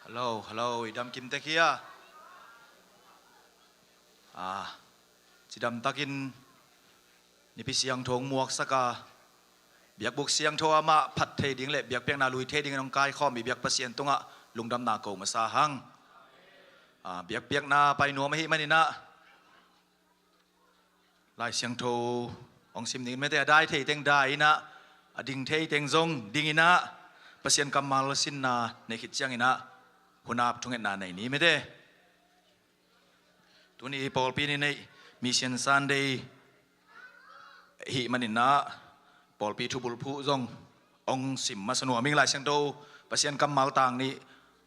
Hello, idam kim te kia. Chidam takin nipi siang thong muak saka. Biak buk siang tho ama phat thei ding le biak pek na lui thei ding nong kai khom bi biak pasien tunga lungdam na ko masa hang. Biak pek na pai no ma hi manina. Lai siang tho ong sim ning me te dai thei teng dai na. Ading thei teng zong ding ina. Pasien kamal sin na ne khit chiang ina. Hunap thunget na nei ni me de. Tuni Paul pi ni nei mission Sunday hi manina Paul pi thu bul phu zong ong sim ma sanu ming lai siang do pasien kamal tang ni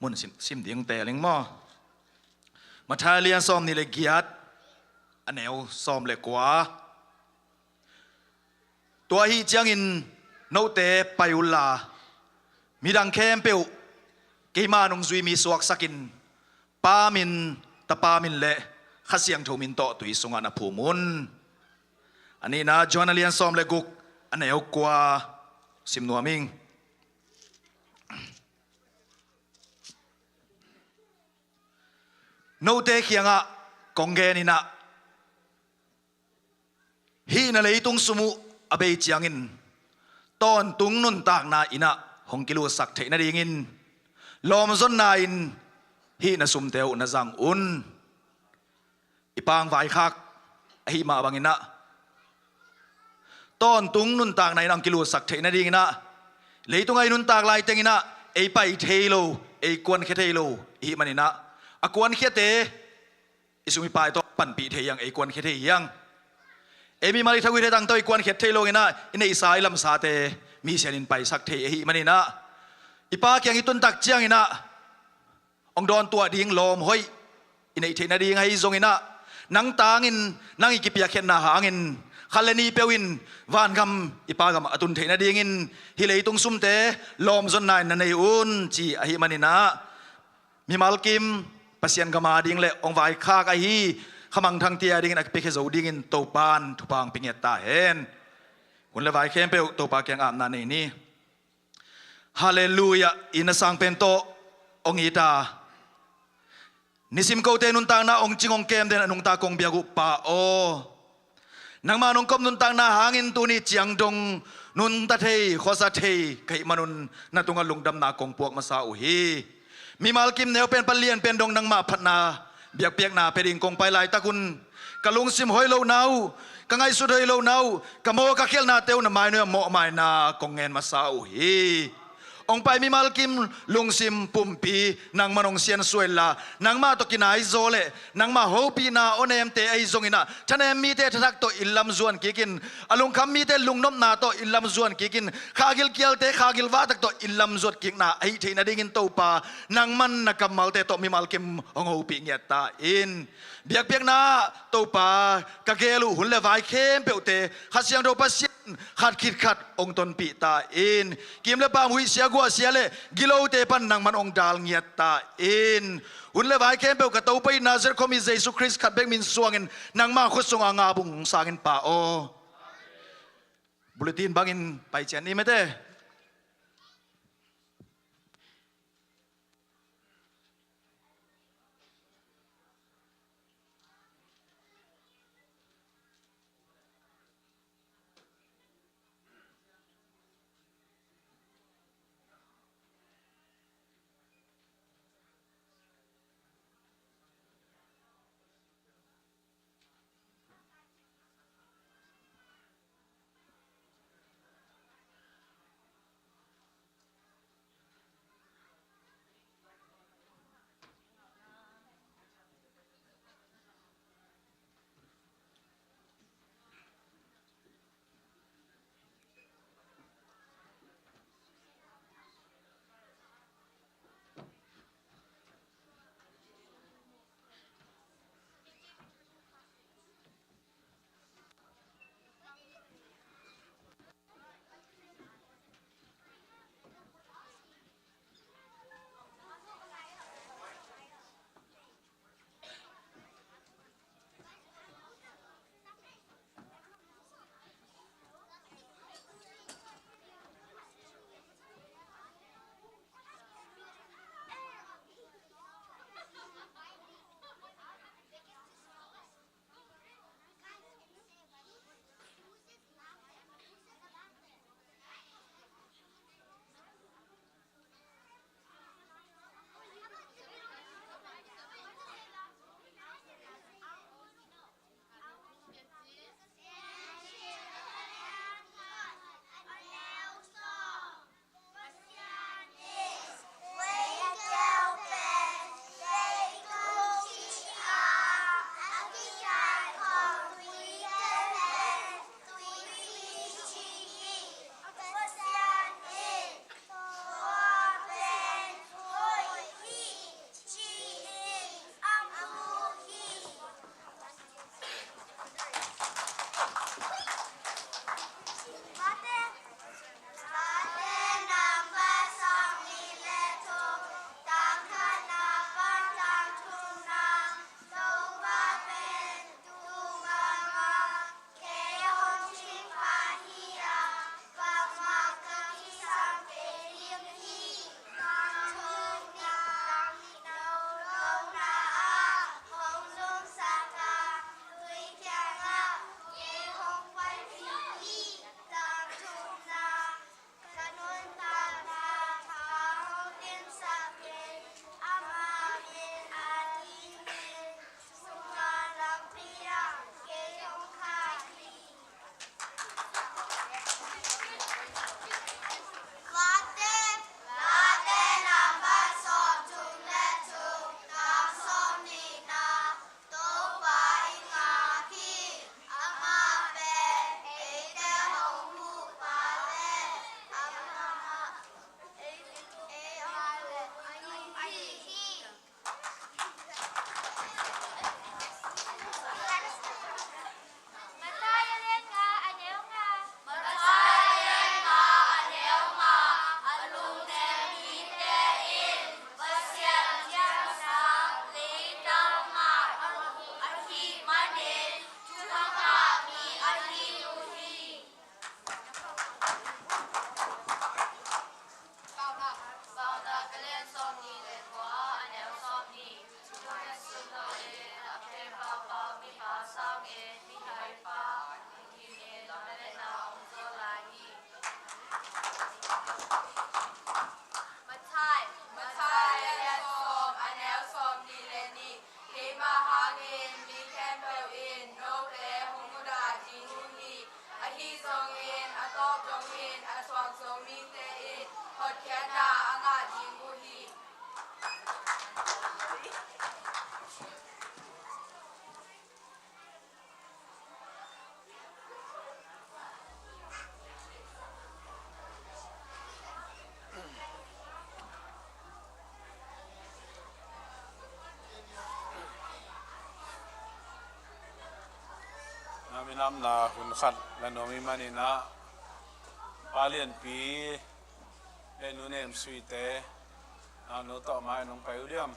mun sim ding te leng mo ma tha lian som ni le giat aneu som le kwa tua hi chiang in no te payula midang kem peu ke ma nong zui mi suak sakin pa min ta pa min le khasiang tho min to tui sunga na phumun ani na jonalian som le guk aneu kwa sim nuaming no te khianga kongge ni na hi na leitung sumu abei chiangin ton tung nun tak na ina hongkilu sak the na ringin lom zon na in hi na sum teu na jang un ipang vai khak hi ma bangina ton tung nun tak na inang kilu sak the na ringina leitung ai nun tak lai tengina ei pai theilo ei kwan khe theilo hi manina akwan khe te isumi pai to pan pi the yang ei kwan khe the yang emi mari thawi the dang toi kwan khe theilo ina inei sai lam sa te mi sianin pai sak the hi manina ipa kyang itun tak chiang ina ong don tua ding lom hoi inei the na ding ai zong ina nang tangin nang ikipia khen na hangin khalani pewin van gam ipa gam atun the na dingin hilei tung sumte lom zon nai na nei un chi a hi manina mi malkim pasian gama ding le ong vai kha ka hi khamang thang tia ding ak pe khe zo ding in to pan thupang pinget ta hen kun le vai khem pe to pa kyang am na nei ni hallelujah ina sang pen to ong ita nisim ko te nun tang na ong chingong kem den anung ta kong biagu pa o nang manong kom nun tang na hangin tu ni chiang dong nun ta thei khosa thei kai manun na tunga lungdam na kong puak masa u hi mi malkim neu pen palian pen dong nang ma phatna biak piak na peding kong pai lai takun kalung sim hoi lo nau kangai su hoi lo nau kamo ka khel na teu na mai no mo mai na kong ngen masa u hi ong pai mi malkim lungsim pumpi nang manong sian suela nang ma to kinai zole nang ma hopi na onem te ai zongina thanem mi te thak to illam zuan kikin alung kham mi te lungnom na to illam zuan kikin khagil kial te khagil wa tak to illam zot kik na ai theina dingin to pa nang man na kamal te to mi malkim ong hopi nget ta in biak biak na to pa ka gelu hun le vai khem peute khasiang do pasien khat khit khat ong ton pi ta in kim le pa hui sia gua sia le gilo te pan nang man ong dal ngiat ta in hun le vai khem pe ka to pai nazar khomi jesu christ khat bek min suangin nang ma khosong anga bung sangin pa o bulletin bangin pai chen ni mete in mi ken pel in no ple humuda jinguhi ahi song in atop dong in aswang so mi te in hot kena anga jinguhi Naminam na hunkat na nomi manina palian pi nunem suite no to mai nong payuliam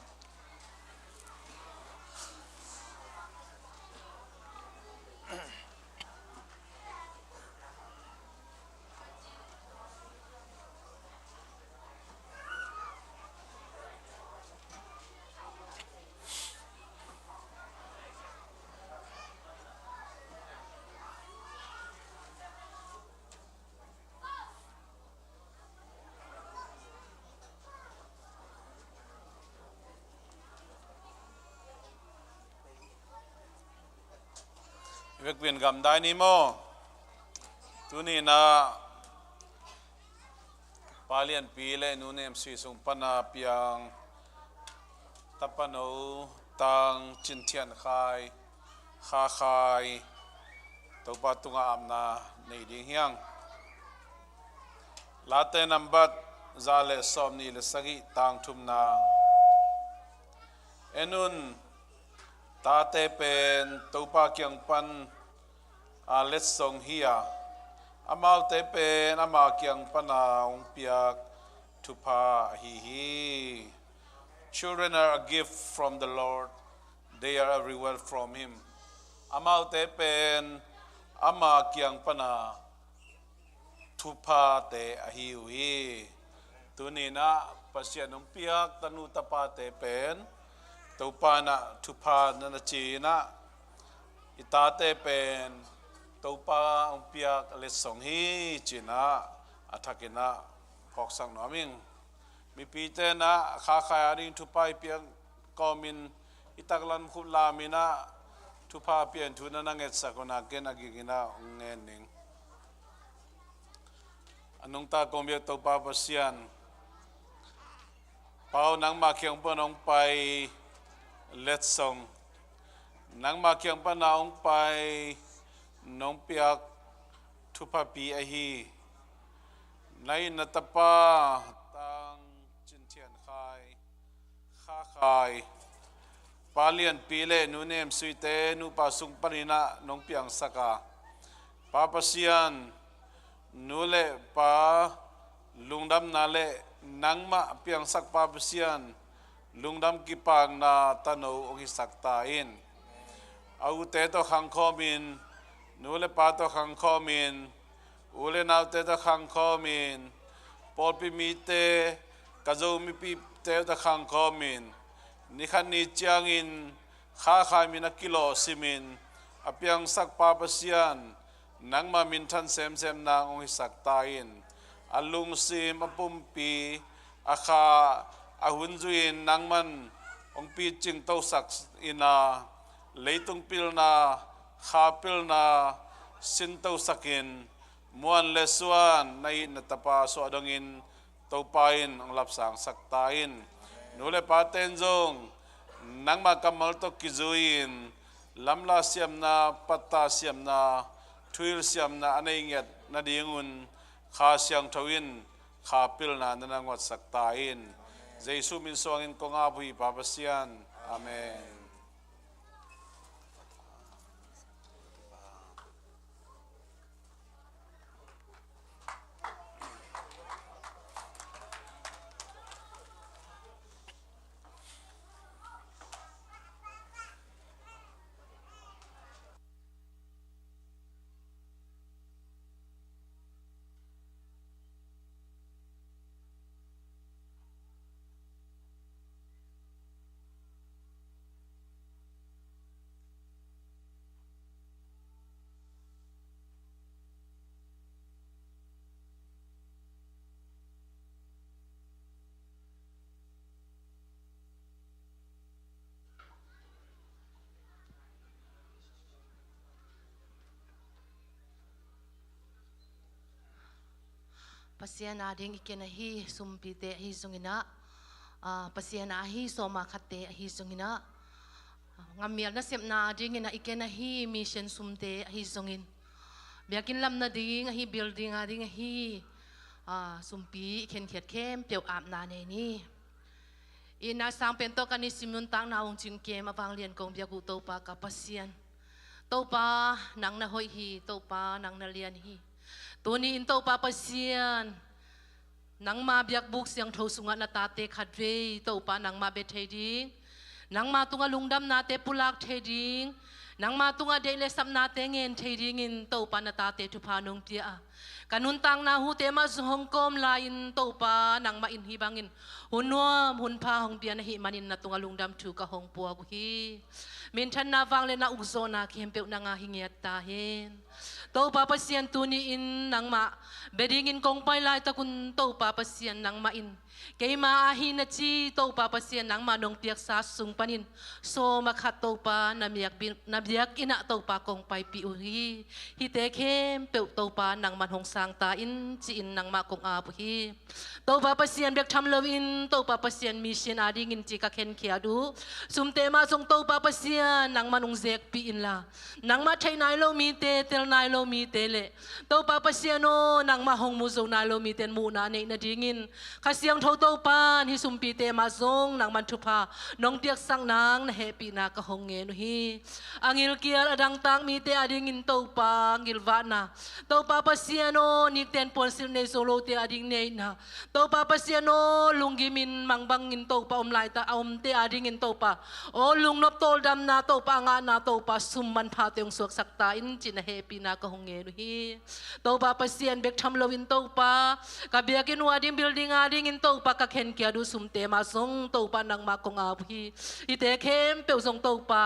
việc biển gầm đai ni mo tu ni na palian pi le nu nem sui sung pana piang tapano tang chin thian khai kha khai to pa tunga amna nei ding hiang late nambat zale som ni le sagi tang thum na enun tate pen topa kyang pan a let song hia amal te pen ama kyang pana ong piak tupa hi children are a gift from the Lord, they are everywhere from him amal te pen ama kyang pana tupa te hi tunina pasyan ong piak tanu tapa te pen topa na tupa na china itate pen topa ang piak lesong hi china athakina koksang noming mi pite na kha ring tupa piak komin itaklan khulamina tupa pian thuna nanget sakona ken agigina ngening anong ta kombia topa pasyan pau nang makyang panong pai let's song nang makyang panaong pai nong piak tupa pi ahi nai natapa tang chintian khai kha khai palian pile nunem suite nu pasung panina nong piang saka papasian nule pa lungdam nale nangma piang sak papasian lungdam kipang na tano ong isaktain au te to khangkhomin nule pa to khangkhomin ule naw te to khangkhomin polpi mite kazo mi pi te to khangkhomin nikhan ni chiangin kha kha mina kilo simin apiang sak papasian nangma min than sem sem na ong isaktain alung sim apumpi akha ahunjuin nangman ong pi ching to sak ina leitung pil na kha pil na sin to sakin muan lesuan nai natapa so adongin to pain ang lapsang saktain nule paten jong nangma kamal to kizuin lamla siam na patta siam na thuil siam na aneinget na dingun kha siang thawin kha pil na nanangot saktain Jesu min songin ko nga bui papasian. Amen. pasien ading ikena hi sumpite hi sungina pasien ahi soma khate hi sungina ngamil na sep na ading ina ikena hi mission sumte hi sungin biakin lam na ding hi building ading hi sumpi ken khiat kem peu ap na ne ni ina sang pento kani simun tang na ong ching kem awang lian kong biaku to pa ka pasien to pa nang na hoi hi to pa nang na lian hi tuni in to pa pasien nang ma biak buk siang tho sunga na tate khadre to pa nang ma be theding nang ma tunga lungdam na te pulak theding nang ma tunga de le sam na te ngen theding in to pa na tate tu pa nong pia kanun tang na hu te ma hong kom la in to pa nang ma in hi bangin hunwam hun pa hong pia na hi manin na tunga lungdam tu ka hong puwa ku hi min than na wang le na ukzo na kem pe na nga hingiat ta hen to pa pasien tuni in nang ma beding in kong pai lai ta kun to pa pasien nang ma in kay ma ahi na chi to pa pasien nang ma nong piak sa sung panin so makhat to pa na biak ina to pa kong pai pi uri hi te kem pe to pa nang man hong sang ta in chi in nang ma kong a pu hi to pa pasien bek tham lo in to pa pasien mission ading in chi ka khen khia du sum te ma song to pa pasien nang manung zek pi in la nang ma thai nai lo mi te tel nai lo mi te le to pa pasien no nang ma hong mu zo nai lo mi ten mu na ne na dingin kha siang tho to pan hi sum pi te ma zong nang man thu pha nong tiak sang nang na happy na ka hong nge no hi angil kial adang tang mi te ading in to pa ngil va na to pa pasien no ni ten pon sil ne solo te ading ne na to pa pasien no lungi min mangbang in to pa lai ta te ading in to pa o lung nop tol dam na to pa nga na to pa sum man pha te ong suak sak ta in chin happy na ka hong nge no hi to pa pasien bek tham lo in to pa ka biakin wading building ading in to pa ka khen kia du sum te ma song to pa nang ma kong a hi ite khem pe song to pa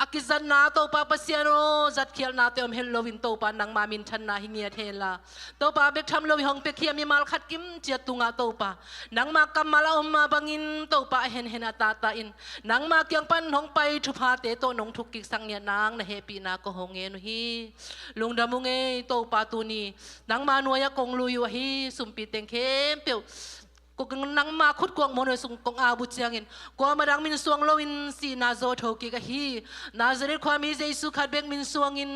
akizan na to pa pasiano zat khial na te om halloween to pa nang ma min than na hingia thela to pa bek tham lo hong pe khia mi mal khat kim chia tunga to pa nang ma kamala om ma bangin to pa hen hen ata ta in nang ma kyang pan hong pai thu pha te to nong thuk ki sang ya nang na happy na ko hong en hi lungdamu nge to pa tu ni nang ma noya kong lu yu hi sumpi teng khem pe ko nang ma khut kwang mon sung kong a bu chiangin ko madang min suang lo in si na zo thoki ka hi nazaret khwa mi jesu khat bek min suang in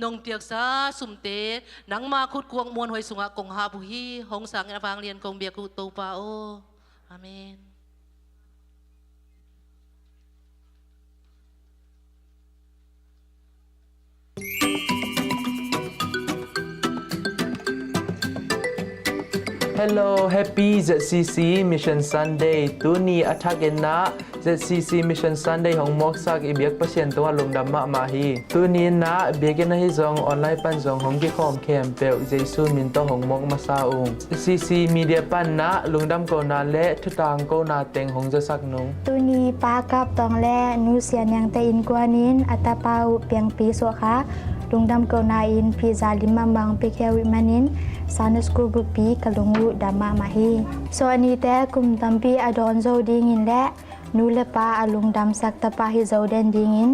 nong tiak sa sumte nang ma khut kwang mon hoi sunga kong ha bu hi hong sang na wang lian kong bia ku to pa o amen Hello, happy ZCC Mission Sunday. Tuni athagena ZCC Mission Sunday hong mok sak ibiak pasien to lungdam ma ma hi. Tuni na biagena hi zong online pan zong hong ki khom khem pe Jesu min to hong mok ma sa ung. CC media pan na lungdam ko na le thutang ko na teng hong ja sak nung. Tuni pa kap tong le nu sian yang te in kwanin atapau piang pi so kha lungdam ko na in pi zalim mang pi khewi manin Sunday school book pi kalungu dama mahi so ani te kum tampi adon zo ding in le nu le pa alung dam sak ta pa hi zo den ding in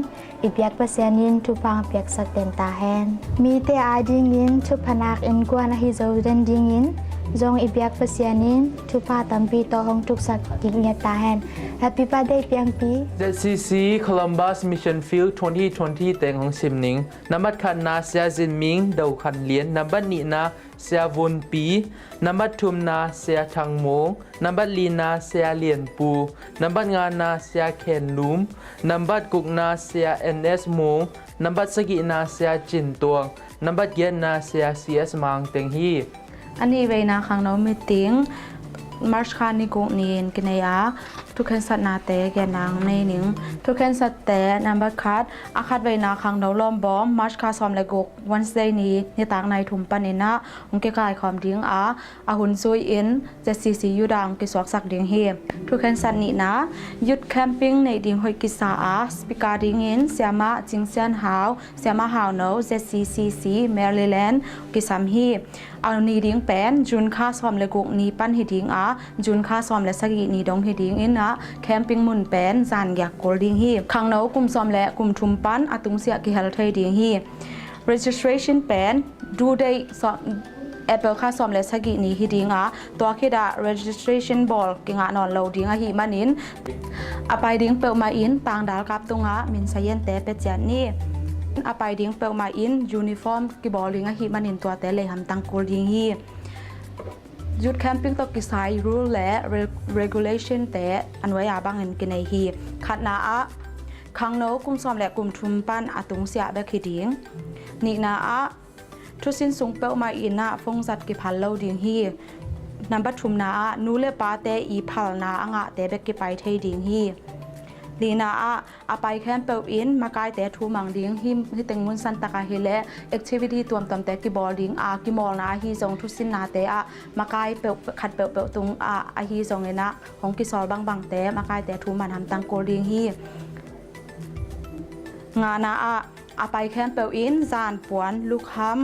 ibyak pasianin tu pang pek sak ten ta hen mi te a ding in tu panak in kwana hi zo den ding in zong ibyak pasianin tu pa tampi to hong tuk sak ding ya ta hen happy birthday piang pi ZCC Columbus Mission Field 2020 teng hong sim ning namat khan na sia jin ming dau khan lien nabat ni na sia vun pi nabat thum na sia thang mong nabat li na sia lien pu nabat nga na sia khen lum nabat kuk na sia NS mong nabat sagi na sia chin tuang nabat gen na sia CS mang teng hi ani ve na khang no meeting march khan ni ko nin kinayaทุกคนสัตนาเตแกนางในหนิงทุกคนสัตเตนัมเบอร์คัดอาคาดไว้นาคังดาวล้อมบอมมาร์ชคาซอมเลกกวันเสาร์นี้ในต่างในถุมปันนินะองค์กายความดิ้งอาหุ่นซุยอินจะซียูดังกิสวกสักดิ้งเฮทุกคนสัตนี้นะยุดแคมปิ้งในดิ้งหอยกิสาสปิการดิ้งอินเสียมาจิงเซียนฮาวเสียมาฮาวโนZCCC แมริแลนด์กิสามฮีเอานีดิ้งแปนจุนค่าซอมเลกกนี้ปั้นฮิดิ้งจุนค่าซอมและสกีนี้ดงฮิดิ้งอินแคมปิ้งมุนแปนจานอยากโกลดิ้งฮีขังเนากุมซอมและกุมทุมปันอตุงเสียกิฮัลไทยดิ้งฮี registration แปนดูได้ Apple ค่าซ่อมและสกินี้ฮิดิงตัวคิดregistration ball กิงนอนโลดิงฮิมานินอไปดิงเปิลมาอินต่างดาวกับตรงมินไซเยนเตเป็ดจันนี่อไปดิงเปิลมาอินยูนิฟอร์มกิบอลลิงฮิมานินตัวเตเลยทำตังกูดิงฮียุดแคมปิ้งตกิสายรูลและ regulation แต่อันไว้บางเงินกินในฮีขัดนาขังโนกุมซ้อมและกุมทุมปั้นอาตุงเสียเบคิดิงนี่นาทุสินสูงเปลมาอินฟงจัดกิพัลโลดิงฮีนับบัตทุมนานูเลปาเตอีพัลนาอ่ะเตเบกิไปเทดิงฮีลีนาอาไปแคมเปลอินมากายแต่ทูมังดิงฮิมฮิเต็งมุนสันตะกาฮิเลแอคทิวิตี้ตัวตำแต่กิบอลดิงกิมอลนาฮีจงทุสินนาเตมากายเปลขัดเปลตุงฮีจงเงนะของกิซอลบางแต่มากายแต่ทูมันทำตังโกดิงฮีงานาอาไปแคมเปลอินจานปวนลูกฮัม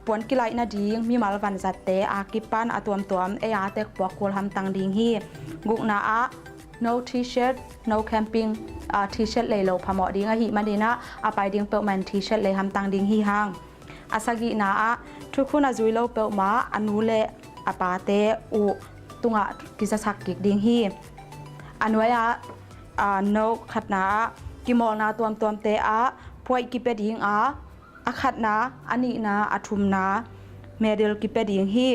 ปวนกิไลนาดิงมีมาลวันจัดเตกิปันตัวเตกปวกควลทำตังดิงฮีกุกนาno t-shirt no camping t-shirt เลยเราพมอดิงหิมันดีนะไปดิงเปิลมัน t-shirt เลยทำตังดิงฮีห้างอาสกินาทุกคนจุยเราเปิลมาอนุเลปาเตอุตุงกิจสักกิกดิงฮีอันไว้no ขัดนากิมอลนาตัวเตพวยกิเปดิงขัดนาอันนี้นาทุมนาเมเดลกิเปดิงฮี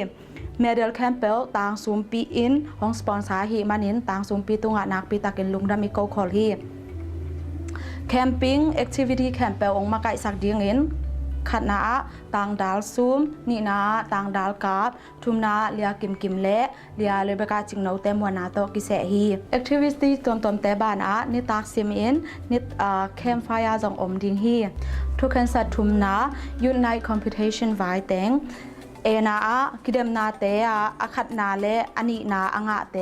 เมเดลแคมเปลต่างซุมปีอินของสปอนเซอร์ฮีมานินต่างซุมปีตุงนักปีตะเกนลุงดามิโกคอลฮีแคมปิ้งแอคทิวิตี้แคมเปลองมาไกสักดิงอินขัดนาต่างดาลซุมนี่นาต่างดาลกาบทุมนาเลียกิมเละเลียเลเบกาจิงโนเตมวนาโตกิเซฮีแอคทิวิตี้ตัวเตบ้านนิตักซิมอินนิแคมไฟยาจงอมดิงฮีทุกคนสัตทุมนายูไนต์คอมพิวเทชันไวเตงเอนาคิดมนาเตขัดนาเลอันนี้นาอ่ะเต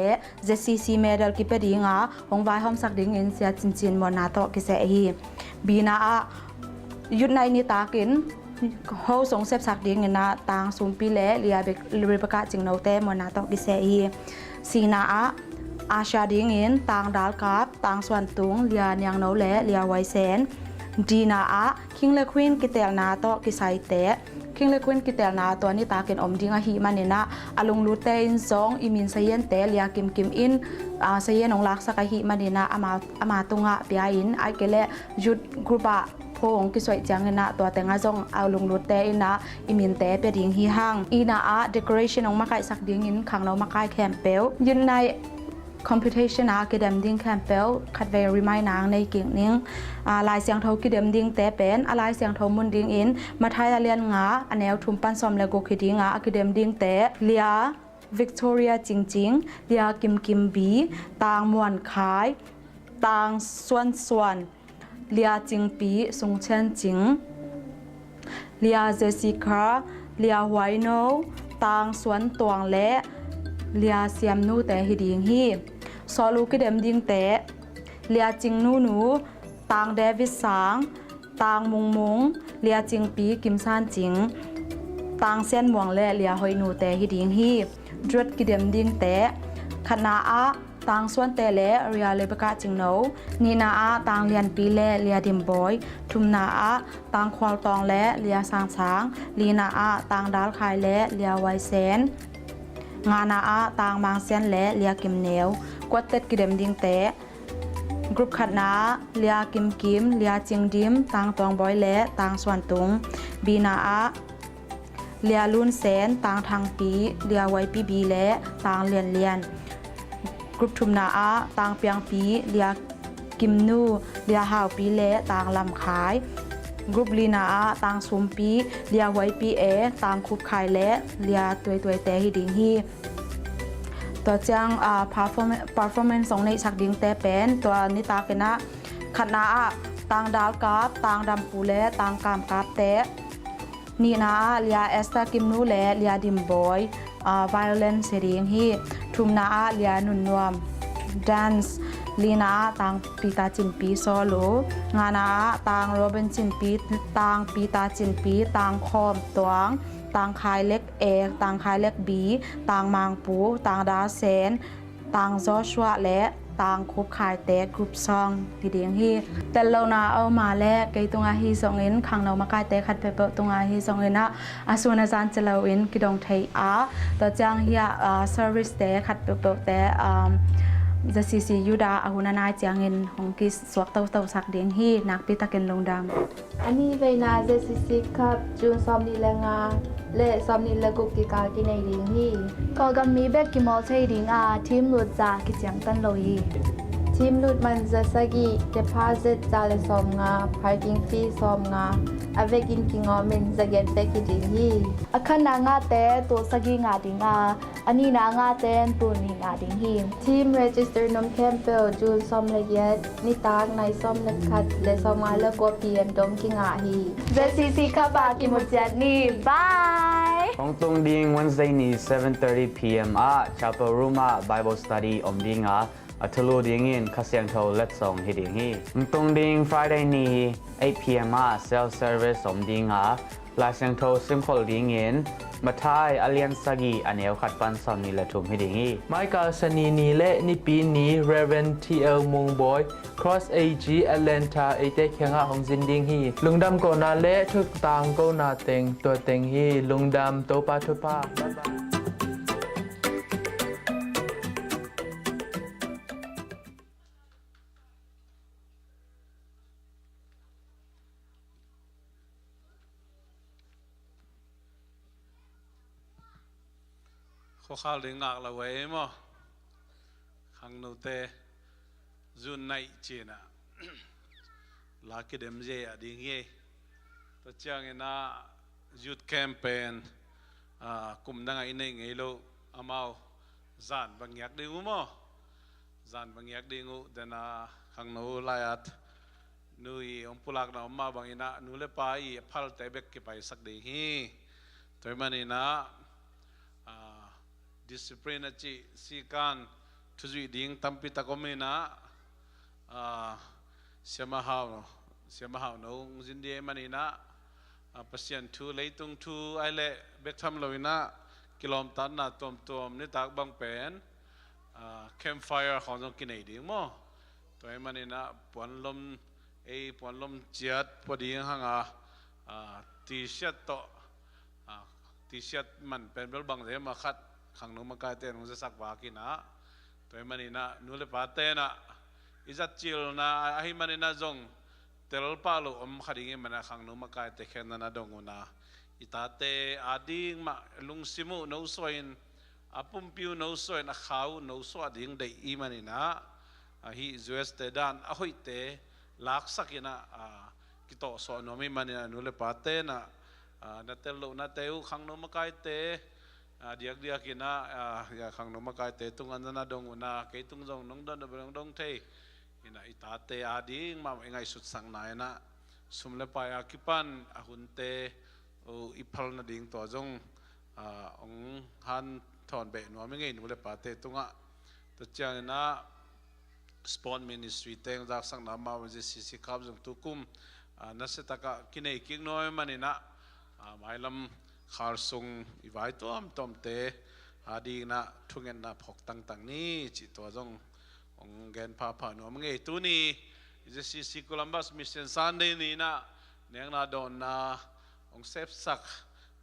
เจซีซีเมดัลกิเปดิงของไวหอมสักดิงอินเสียจินมนาโตกิเซฮีบีนายุดในนิตากินเขาส่งเสพสักดิงอินนาต่างซุมปีเละเลียเบริปกาจิงโนเตมนาโตกิเซฮีซีนาอาชาดิงอินต่างดาลกับต่างส่วนตุงเลียเนียงโนเละเลียไวเซนดีนาคิงเลควินกิเตลนาโตกิไซเตคิงเลควินกิเตลนาตัวนี้ตาเกินอมดิงฮีมันเนี่ยนะอลุงลูเตอินซองอิมินเซียนเตเลียกิมอินเซียนองลักสักฮีมันเนี่ยนะอามาตุงะเปียอินไอเกเลยุดกรุบะพงกิสวยจังนะตัวแต่งจงเอาลุงลูเตอินนะอิมินเตเปียดิงฮีห้างอีน่าเดคอเรชันองมาไก่สักดิงอินขังเรามาไก่แคมเปลยืนในcomputation กิดมดิ้งแคมเปลคัดเวรีไมนางในกิ่งนิ้งลายเสียงเทากิดมดิ้งแต่เป็นลายเสียงเทามุนดิ้งอินมาไทยเลียนงาอันแนวทุมปันซอมเลโกคิดิ้งกิดมดิ้งแต่เลียวิกตอเรียจริงเลียกิมบีต่างมวนขายต่างส่วนเลียจิงปีสงเชนจิงเลียเจสสิก้าเลียไวโนต่างส่วนตวงและเลียเสียมนูแต่ฮิดิงฮีซอลูกิเดมดิงเตเลียจิงนูต่างเดวิสสางต่างมุงเลียจิงปีกิมซานจิงต่างเส้นมวงและเลียหอยนูแต่ฮิดิงฮีดรดกิเดมดิงเตคณะต่างส่วนแต่และเรียเลเบกาจิงโนนีนาต่างเลียนปีและเลียดิมบอยทุมนาต่างควอลตองและเลียสางลีนาต่างดาลคายและเลียไวเซนงานาต่างบางเส้นและเลียกิมเนวกวดเต็ดกิเดมดิงเตกรุ๊ปขัดนาเลียกิมเลียจิงดิมต่างตองบอยและต่างส่วนตุงบีนาเลียลุนเซนต่างทางปีเลียไวปีบีและต่างเลียนกรุ๊ปทุมนาต่างเปียงปีเลียกิมนูเลียหาวปีและต่างลำขายกรุ๊ปลีนาต่างซุมปีเลียไวปีต่างคุบขายและเลียตัวแต่ฮิดิงฮีตัวจังperformance ในสักดิงแต่เป็นตัวนิตาเกนะคณะต่างดาลกาบต่างดำปูและต่างกามกาบแต่นี่นะเลียเอสตากิมนูและเลียดิมบอยviolence เสียงฮีทุมนาเลียนุนนวม dance ลีนาต่างปีตาจินปีโซโลงานาต่างโรเบนจินปีต่างปีตาจินปีต่างคอมตวงต่างคายเล็กต่างคายเล็กบีต่างมางปูต่างดาเซนต่างจอชัวและ ต่างคบขายแต่กรุ๊ปซองที่เดียงฮีแต่เรานาเอามาแลกไกตรงอาฮีสองเอ็นขังเรามากายแต่ขัดไปเปิดตรงอาฮีสองเอ็นนะอาส่วนอาจารย์จะเราเอ็นกิดองไทยต่อจางเฮียเซอร์วิสแต่ขัดไปเปิดแต่จะซียูดาอาหุนานายจางเงินของกิสวกเต้าสักเดียงฮีนักพิตาเกนลงดำ อันนี้เวนาเจสิสิครับจูนซอมนี่แลงาและซอมนี่ละกุกกิกากินในดิงฮีก็กำมีเบกกิมอลใช้ดิงทีมลุดจากกิจยังตันโลยีทีมลุดมันจะสกีเดพาซิตจาเลซอมงาพาร์กิ้งฟีซอมงาอเวกินกิงอมินจะเก็ตเตกิดิงฮีอาคันนางาเตตัวสกีงาดิงอันนี้นางาเตนตัวนี้งาดิงฮีทีมเรจิสเตอร์นมแคมเปลจูนซอมละเอียดนิตากในซอมละคัดและซอมงาละกัวพีเอ็มดมกิงาฮีเจสิสิครับบากิมุจัดนี่บาย Kong Tung Ding Wednesday ni 7:30 p.m. Chapel Room Bible Study Ding Tulu Ding in Kasyang Tho Let Song Hiding Hi Tung Ding Friday ni 8 p.m. Self Service Ding La Syang Tho Simple Ding in Mathai Alian Sagi Anel Khat Pan Som ni La Thum Hiding Hi ไมค์กาสนีนีและนิปีนี้ Reverend T.L. มงบอย Cross AG Atlanta ไอเตเคียงอาของจินดิงฮีลุงดำโกนาและทุกต่างโกนาเต็งตัวเต็งฮีลุงดำโตปาทุปาบ๊ายบาย ข้อข้าวเลี้ยงงากละเว้ยมั้งขังโนเตจุนในจีน่ะลากิเดมเจอดิ้งเย่ตัวเจ้าเงินน่ะยุดแคมเปญกลุ่มดังไงในไงโลอามาจานบางอย่างดิ้งมั้งจานบางอย่างดิ้งเดน่ะขังโนลายัดนุยองพุลักน่ะอมมาบางอินะนุเลปายพัลเตเบกกี่ไปสักดิ้งฮีตัวมันนี่นะdiscipline aci sikan tuzui ding tampi takomena siamahau no zindi manina pasien tu leitung tu aile bektham loina kilomtan na tom ni tak bang pen campfire khonjong kinai ding mo toy manina puan lom chiat podi hanga t-shirt to t-shirt man pen bel bang ze ma khatขังนุ่มกายเต้นของจะสักวากินะตัวมันนี่นะนู่นเลยปาเต้นะอิจัดจิลนะไอ้มันนี่นะจงเตลปาลุขัดยิ่งมันนะขังนุ่มกายเตะแค่นั้นนะดงนะอิตาเตอาดิ้งมาลุงซิมุนูสวยนอาปุ่มพิวนูสวยนะขาวนูสวยดิ้งได้อีมันนี่นะฮิจูเอสเตดานahoyเตลักสักนะกิโตสอนมีมันนี่นะนู่นเลยปาเต้นะนัตเตลุนัตเตอุขังนุ่มกายเตdia kina ya khang no makai te tung anana dong una ke tung jong nong dong the ina itate ading ma ngai sut sang nai na sumle pa ya kipan ahunte o ipal na ding to jong ong han thon be no me ngai nu le pa te tunga to cha na spawn ministry teng jak sang na ma je si khap jong tukum na se taka kinai king no manina mailam khar sung iwai tom te adi na thungen na phok tang ni chi to jong ong gen pa no mange tu ni JCC Columbus Mission Sunday ni na neng na don na ong sep sak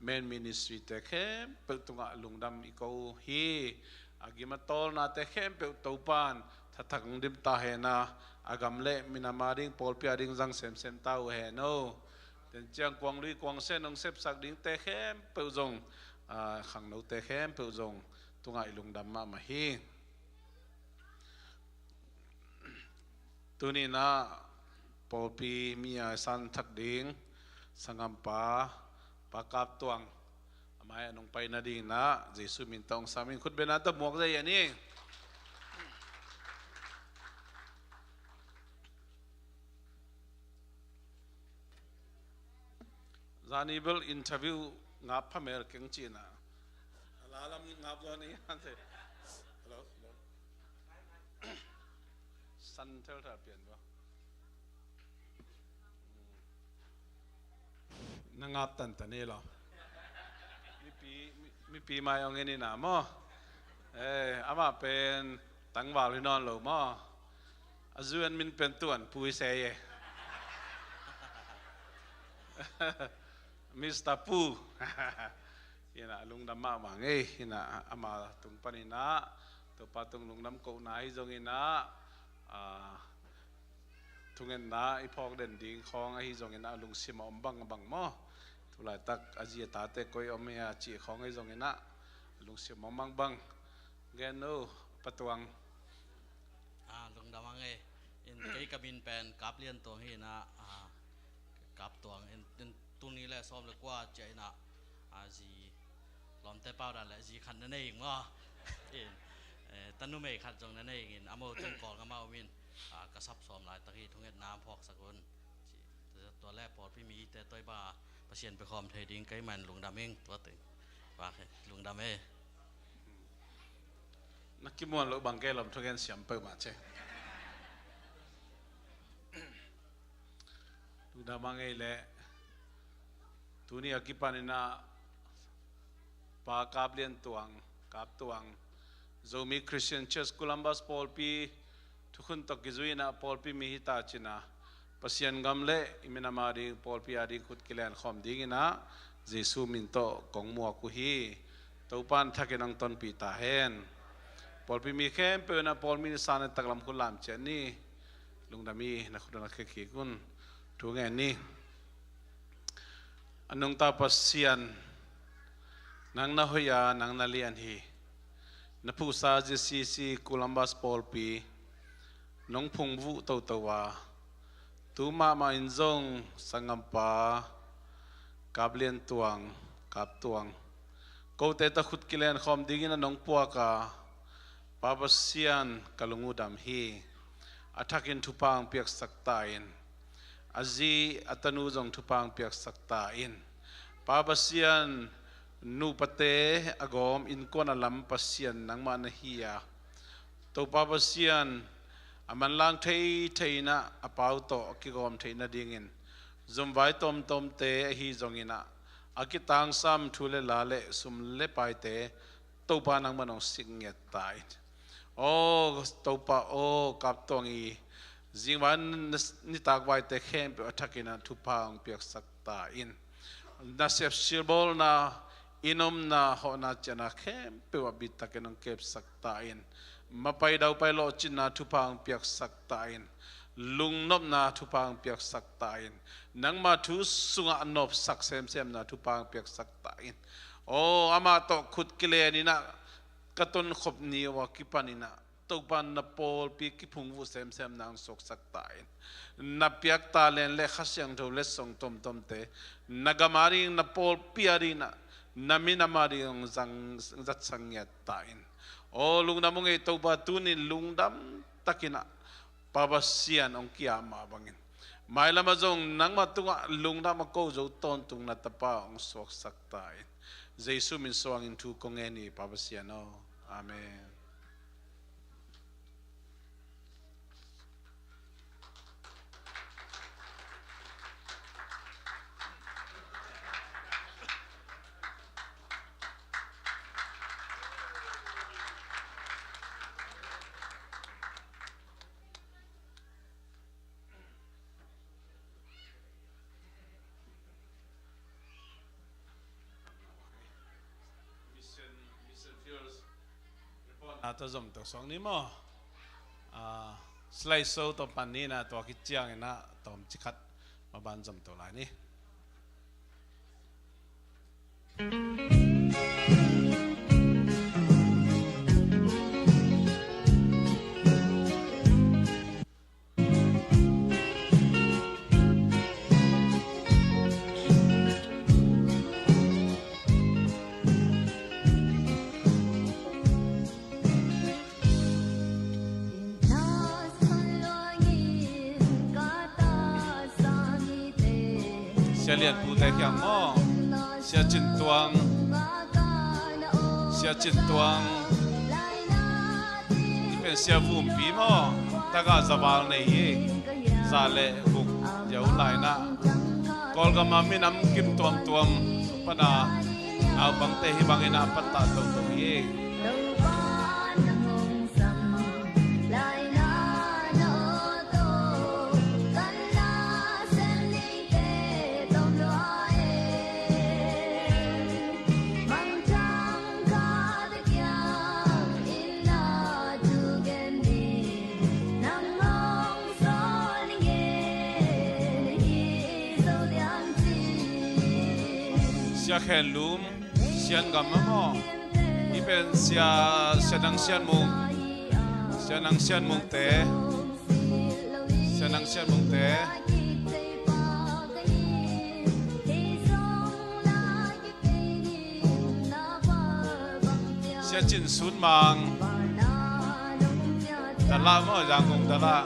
main ministry te khem pe tunga lungdam iko hi agimatol na te khem pe topan thatak dim ta he na agamle minamaring polpia ding jang sem tau he no den chiang quang lui quang sen ong sep sak ding te khem pe jong khang no te khem pe jong tunga ilung dam ma hi tuni na polpi mia san thak ding sangam pakap tuang amai anong pai na ding na jesu min tong samin khut bena ta muak dai ani Zanibel interview ngap phamer keng china alalam ngap lo ni ante hello san tel ta pian ba nangap tan ta ni lo mi pi mai ong ni na mo ama pen ตั้งว่าลินอนโลมออาจวนมินเป็นตัวนผู้เสียมิสเตอร์ปูยินะลุงดำมาวังยินะอามาตุงปนินะตัวปาตุงลุงดำกูนายจงยินะทุกเงินนะอีพอกเด่นดิ่งของไอ้จงยินะลุงซิมอมบังบังมอทุลายตักอาจีตาเตกอยอมเมียจีของไอ้จงยินะลุงซิมอมบังบังเกนูปะตวงลุงดำมังอินเกยกับบินเป็นกับเลียนตัวให้นะกับตัวอินตุนี้แหละซ้อมเลยกว่าใจนะจีลอมแต่เป้าดันแหละจีขันนั่นเองว่าตันนุ่มเอกขัดจงนั่นเองอโมจงก่อนก็มาวินกระซับซ้อมหลายตะกี้ทุ่งเอ็ดน้ำพอกสกุลตัวแรกปอดพี่มีแต่ตัวบ้าประเชียนไปคอมเทดิ้งไกมันลุงดำเองตัวตึงว่าลุงดำนักกิมวนเราบังเกลมทุกเงินเสียมเปิดมาเช่ลุงดำมังเอเล่ตัวนี้อากิปานินะปากาบเลียนตวงกาบตวงโซมีคริสเตียนเชสโคลัมบัสพอลปีทุกคนตกิจุยนะพอลปีมีฮิตาชินะปัสยันกำเล่อิมินามาดีพอลปีอาดีขุดกิเลนขอมดีกินะเจสูมินโตกงมัวกุฮีตัวปันทักนังตนปีตาเฮนพอลปีมีเข้มเปิลนะพอลมีนิสานตักลำคุลามเจนี่ลุงดามีนักขุดนักเขียกุนทุกแง่นี้อันนงตาปัสยันนังนาหอยานังนาเลียนฮีนับผู้สาจิซีโคลัมบัสพอลปีน้องพงวุตัวตูมาอินซงสังกัมปากาบเลียนตวงกาบตวงกูเตตะขุดกิเลนคอมดิงินน้องปัวกาปาปัสยันกะลุงูดำฮีอัฐกินทุพังเปียกสักตาอินอาจีอัตนูจงทุพังเปียกสักตาอินปาปัสยันนูปเตอากอมอินโกนาลัมปัสยันนังมานะฮียาตัวปาปัสยันอามันลังเทนะอาเปาโตกิกอมเทนะดิ่งินจมไว้ตมเตฮีจงอินะอากิตังซัมทุเลลาเลสุมเลไปเตตัวปานังมันองสิงเงตายโอ้ตัวปาโอ้กับตงอีจิงวันนิตากไว้เตเข้มเปียทักินะทุพังเปียกสักตาอินนาเซฟซิลบอลนาอินอมนาหอนาเจนะเข้มเปียบิตากินังเก็บสักตาอินมาไปดาวไปโลจินนาทุพังเปียกสักตาอินลุงนบนาทุพังเปียกสักตาอินนังมาทุสุงอนบสักเซมนาทุพังเปียกสักตาอินโอ้อามาโตขุดกิเลนินะกระตุนขบนีวากิปานินะตุบันนับโพลปีกิพุงวุเซมนางสกสักตาอินนับเปียกตาเลนเลขัสยังโทเลส่งตมเตนักมาริงนับโพลปีอารีนะนามินามาริงจัดสังเกตตาอินโอ้ลุงดำมงเอตัวบาตุนิลุงดำตักินะปาบเสียนองกิอามาบังอินไม่ละมาจงนังมาตุงลุงดำมาโกจูตอนตุงนัตตาองสวกสักตาอินเจสุมินสว่างอินทุกงเอนีปาบเสียนออาเมนตัวจมตัวสองนี้มั้งสไลด์โซ่ตัวปันนี้นะตัวคิดเจียงนะตัวจิคัดมาบานจมตัวไหนนี่ เลียนปูแต่ยังมอเสียจินตวงนี่เป็นเสียวุ่มปีมอตะกาสบายในเฮซาเลบุกเดี๋ยวไหนนะกอลกามามินำกิมตวมปนาเอาบังเตหิบังอินาปัตตาตัวเฮ sia khen lum sian gam mo ipen sia nang sian mung te sia nang sian mung te sia chin sun mang đà la mo giang cùng đà la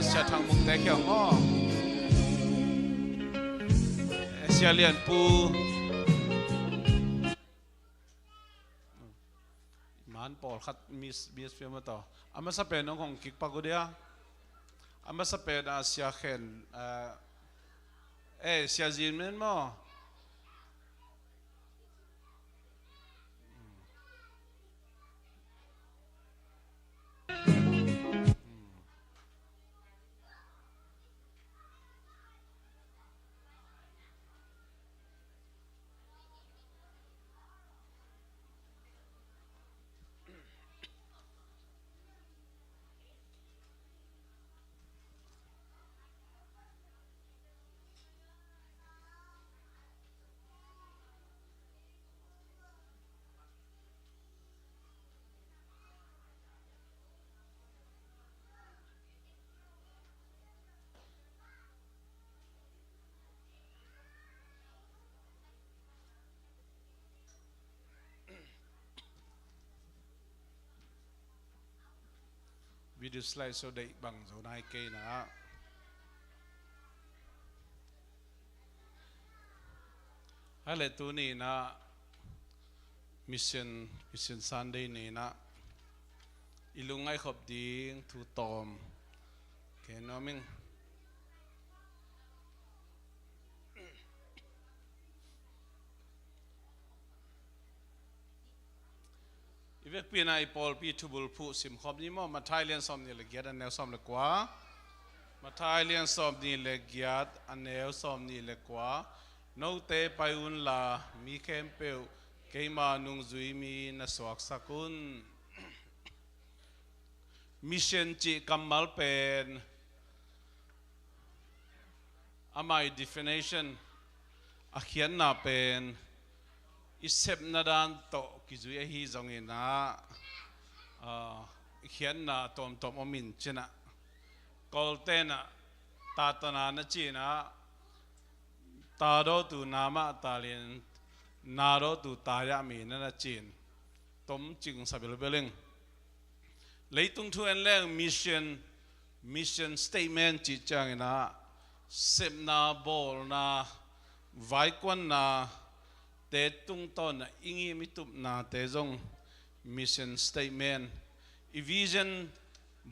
sia thang mung te kyang mo sia lian pu man pol khat mis film to ama sa pe nong hong kik pa go dia ama sa pe da sia khen sia jin men mo video slide so dai bang zo nai ke na hale tu ni na mission Sunday ni na ilungai khop ding thu tom ke no ming ivek pina I Paul pi tubul pu sim khop ni mo ma Thailand som ni le gyat anel som le kwa ma Thailand som ni le gyat anel som ni le kwa no te pai un la mi kem peu ke ma nung zui mi na swak sakun mission chi kamal pen amai definition akhian na pen isep na dan to kizui hi zongina khian na tom omin chena koltena tatana na china tado tu nama talin naro tu taya mi na chin tom ching sabil beling leitung thu en leng mission statement chi changina sep na bol na vai kwan na te tung ton ingi mitup na te zong mission statement vision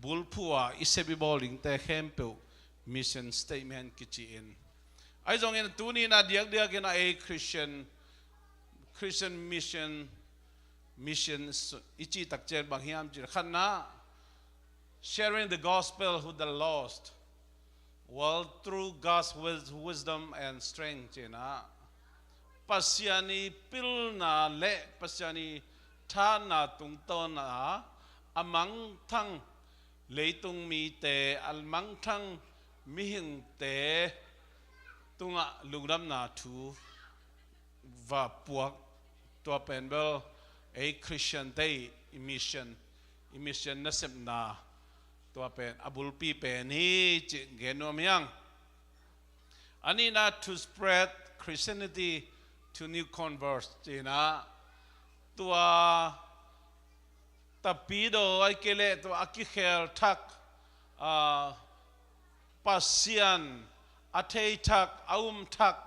bulphua isebi bowling te khempe mission statement kichi in ai zong in tuni na diak in a Christian mission ichi takcher bang hiam jir khanna sharing the gospel with the lost world through God's wisdom and strength na pasiani pilna le pasiani thana tungton na amang thang leitung mi te almang thang mihing te tunga lungdam na thu va puak to penbel a Christian day mission na semna to pen abulpi pen hi genom yang ani na to spread Christianity to new converts na tua tapido ay kele to akikhel thak pasian athei thak aum thak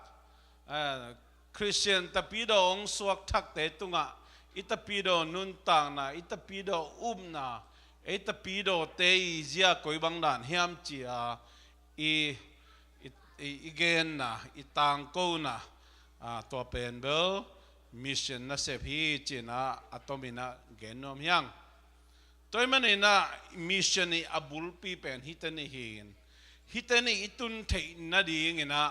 Christian tapido ong suak thak te tunga itapido nun tang na itapido na itapido te zia koi bang dan hiam chia igen na itang ko na to pen bel มิชชั่นนะเสพฮีจีนะอัตมินะเกนนอมยังตัวมันนี่นะมิชชั่นนี่อับุลปีเป็นฮิตนี่หินฮิตนี่อิตุนเทนดีงนะ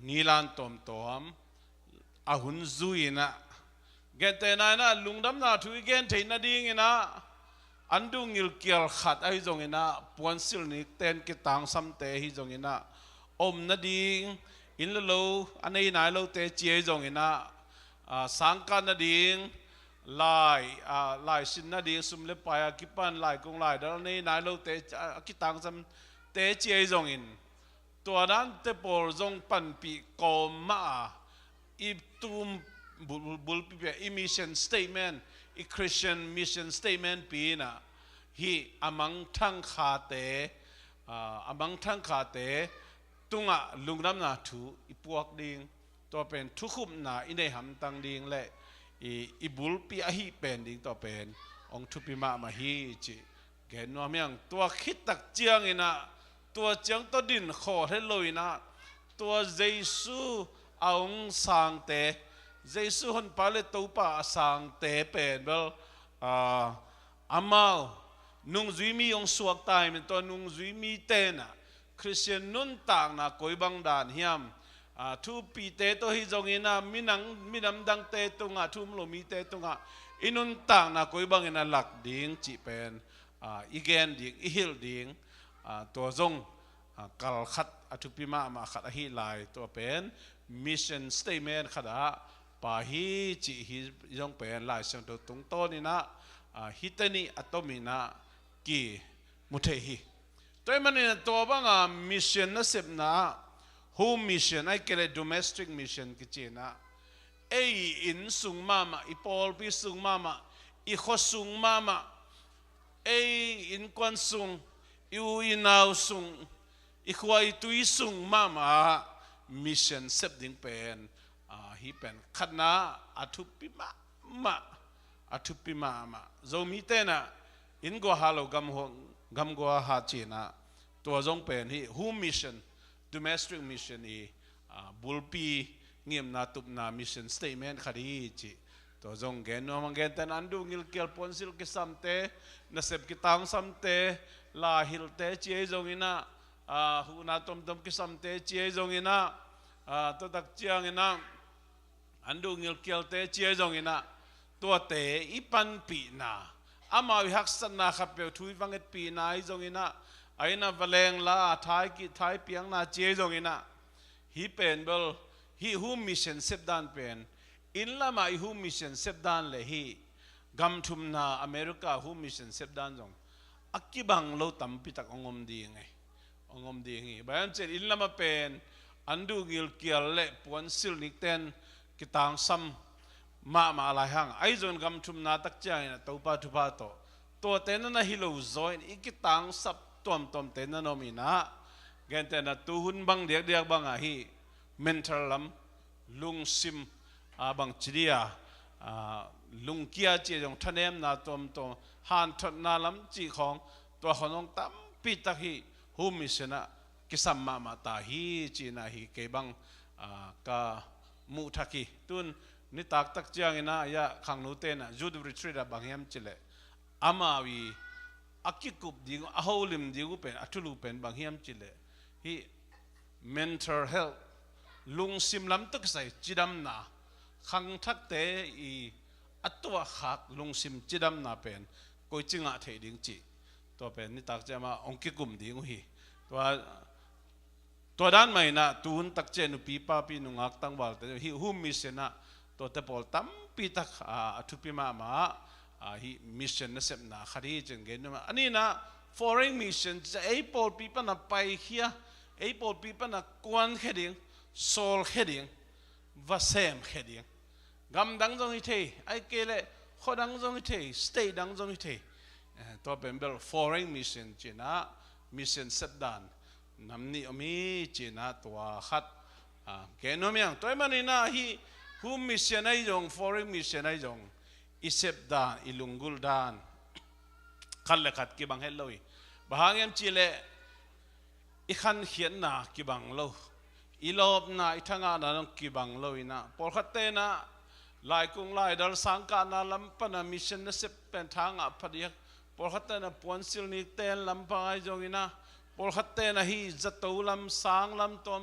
นิลันตอมตอมอาหุนซุยนะเกนเตน่านะลุงดำนาทุยเกนเทนดีงนะอันดูงิลเกียลขัดไอ้จงนะปวนสิลนิกเต้นกิตังซัมเตฮิจงนะอมนาดีอินโลอันนี้นายโลเตเจียจงนะสังกัดนาดีลายสินนาดีสุมเลปายกิปันลายกงลายดังนี้นายโลเตกิตังซัมเตเจียจงอินตัวนั้นเตปอลจงปันปีกอมมาอีตุมบุลปีเปอีมิชชั่นสเตทเมนต์อีคริสเตียนมิชชั่นสเตทเมนต์ปีน่ะฮีอามังทั้งขาเตอามังทั้งขาเตตุงะลุงน้ำนาถูอีพวกดิ่งตัวเป็นทุกขุมนาอินได้หำตังดิ่งและอีบุลปีอาฮีเป็นดิ่งตัวเป็นองทุปิมาฮีจิเกณฑ์ว่าเมียงตัวคิดตักเจียงอินะตัวเจียงตัวดินขอให้ลอยนะตัวเยซูเอาองสังเตเยซูคนพาเลตัวป่าสังเตเป็นเบลอามานุ่งจุยมีองสวกตายเป็นตัวนุ่งจุยมีเตนะคริสเตียนนุ่นต่างนะคอยบังดานเฮียมทุปีเตตัวฮิจงอินะมินังดังเตตุงะทุมโลมีเตตุงะอินุนต่างนะคอยบังอินะหลักดิ่งจีเป็นอีเกนดิ่งอีฮิลดิ่งตัวจงกัลขัดทุปีมาขัดอหิลายตัวเป็นมิชชั่นสเตทเมนต์ขัดปาฮีจีฮิจงเป็นลายเสียงตัวตรงต้นนี่นะฮิตนี่อัตมินะกีมุเทฮีตัวมันเนี่ยตัวบ้างมิชชั่นนั่นเสพนะโฮมมิชชั่นไอ้เกล็ด domestic mission กิจนะไอ้อินสุงมาอีพอลปีสุงมาอีขสุงมาไอ้อินควันสุงอีอินาวสุงอีขวายตุยสุงมามิชชั่นเสพดิ้งเป็นฮีเป็นขัดนะอัตุปิอัตุปิมาโจมีเตนะอินกัวฮาโลกัมกัวฮาจีนะตัวจงเป็นฮีโฮมมิชชั่น domestic mission บุลปีเงียบนาตุบนา mission statement คดีจีตัวจงเกณฑ์ว่ามันเกณฑ์แต่นั้นดูงิลเกียลปนสิลกิสัมเตนับกิตังสัมเตลาฮิลเตเจียจงอินะหูนาตมกิสัมเตเจียจงอินะตัวตักเจียงอินะอันดูงิลเกียลเตเจียจงอินะตัวเตอีปันปีนาอามาวิหักสันนาขับเปลวทุยฟังเอ็ดปีนาอีจงอินะไอ้น่ะวะเลงลาท้ายเปียงนาเจียจงอินะฮีเป็นเบลฮีฮูมิชชั่นเซบดานเป็นอินละมาฮูมิชชั่นเซบดานเลยฮีกัมทุมนาอเมริกาฮูมิชชั่นเซบดานจงอักกิบังโลตัมปิตักองมดีไงองมดีไงบางเช่นอินละมาเป็นอันดูกิลเกียลเล่ปวนซิลนิกเตนกิตังซัมมาอะไรหังไอ้จนกัมทุมนาตักเจียนะตัวปาทุปาตัวเตนน่ะฮิโลโซนอีกิตังซับตัวเตนน่ะโนมินะเกณฑ์แต่น่ะตูหุนบังเดียกบังฮีmental lam lung sim bang chiria lung kia chi jong thanem na tom han thot na lam chi khong to honong tam pi ta hi hu misena kisam ma ta hi chi na hi ke bang ka mu thaki tun ni tak chiang ina ya khang nu te na jud retreat bang yam chile amawi akikup ding aholim digu pen atulu pen bang yam chile hi mental healthลุงซิมลำตึกใส่จิดำนาขังทักเตอีอัตัวขักลุงซิมจิดำนาเป็นกุยจิงะเทดิงจีตัวเป็นนี่ตักจะมาองค์กิกุมดิงหีตัวด้านใหม่นะตูนตักเจนุปีป้าปีนุงักตั้งบาลแต่ฮิฮุมมิชนะตัวเตปอลตั้มปีตักทุปีมาฮิมิชชันนั่นเสพนาคดีจึงเกณฑ์มาอันนี้นะ foreign mission จะไอ้ปอลปีปนับไปเฮียไอ้ปอลปีปนับกวนแค่ดิ่งsoul heading vasem heading gam dang jong ite ai kele khodang jong ite stay dang jong ite to bembel foreign mission china mission sepdan namni omi china twa khat kenomiang toy manina hi hu mission ai jong foreign mission ai jong isepdan ilungul dan khalle khat ki bang heloi bahangem chile ikhan khian na ki bang lo ilop na ithanga na nong kibang loina por khatte na ลายกุงลายดอลสังกานาลัมปนามิชชันนเซเป็นทางอภัดีปอลขัดนะปวนสิลนิเตนลัมปายจงอินะปอลขัดนะฮีจัตุลัมสังลัมตอม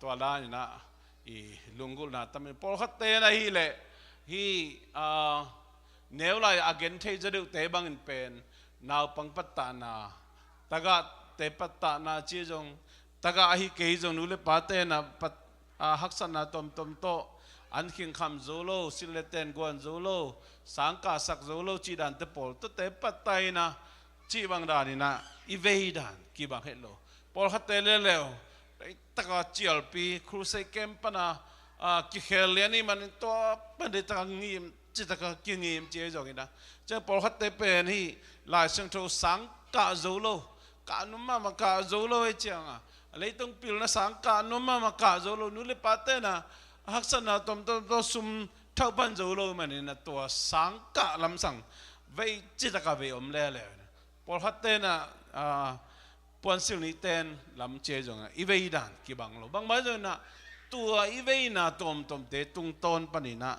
ตัวลายนะอีลุงกุลนะทำไมปอลขัดนะฮีเล่ฮีเนวไลอาเกนเทจะดูเตบังอินเป็นนาวปังปัตตานาตะกะเตปัตตานาจีจงตะกะฮีเกยจงนุเลปาเตนะปัตฮักษณะตอมโตอันคิงคำโซโลสิเลเตนกวนโซโลสังกาสักโซโลจีดันเตปอลตุเตปัตไตนะจีบังดานินะอีเวดันกีบังเฮโลปอลฮัตเตเลเลวตะกะจีลปีครูเซเกมปนากิเคลเลียนี่มันตัวเป็นตะงิมจิตตะกิงิมเจจงอินะเจ้าปอลฮัตเตเป็นฮีลายเซงโทสังกาโซโลกานุมากาโซโลเอเจียงอะไรต้องปิลนะสังกานุมากาโซโลนุเลปาเตนะฮักษณะตอมซุมเท่าพันโซโลมันนี่นะตัวสังกะลำสังเวจิตกะเวอมเล่เลยพอฮัตเตนะปวนสิลนิเตนลำเจจงอีเวดันกีบังโลบางมาจนะตัวอีเวนะตอมเตตุงตอนปนินะ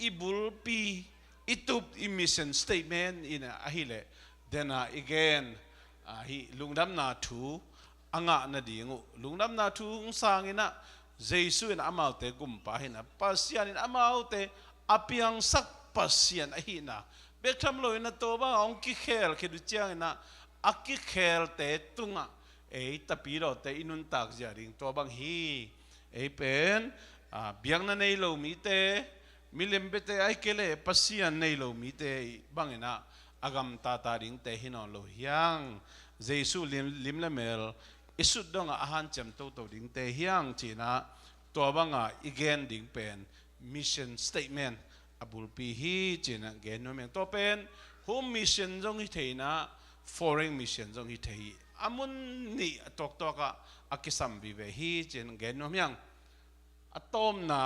อีบุลปีอีตุบอีมิชชั่นสเตทเมนต์อินะอะฮิเลเดนะอีเกนฮิลุงดำนาทูอ่างนาดีงูลุงดำนาทูงสางอินะYesus in amal te gumpahina pasian in amal te apiang sak pasian ahina bekam lo ina toba ong ki khel ke du chiang ina aki khel te tunga ei tapiro te inun tak jaring tobang hi ei pen biang na nei lo mi te milim bete ai kele pasian nei lo mi te bangina agam ta ring te hinon lo hiang Yesus lim la mel isud dong ahan chem to ding te hiang chinaตัวบังอีกนดิ่งเป็น mission statement อบุลปีฮีchina เกนโนเมงตัวเป็น home mission จงฮิเทนะ foreign mission จงฮิเทอามุนนี่ตกะอากิสัมบิเวฮีchina เกนโนเมงอะตอมนะ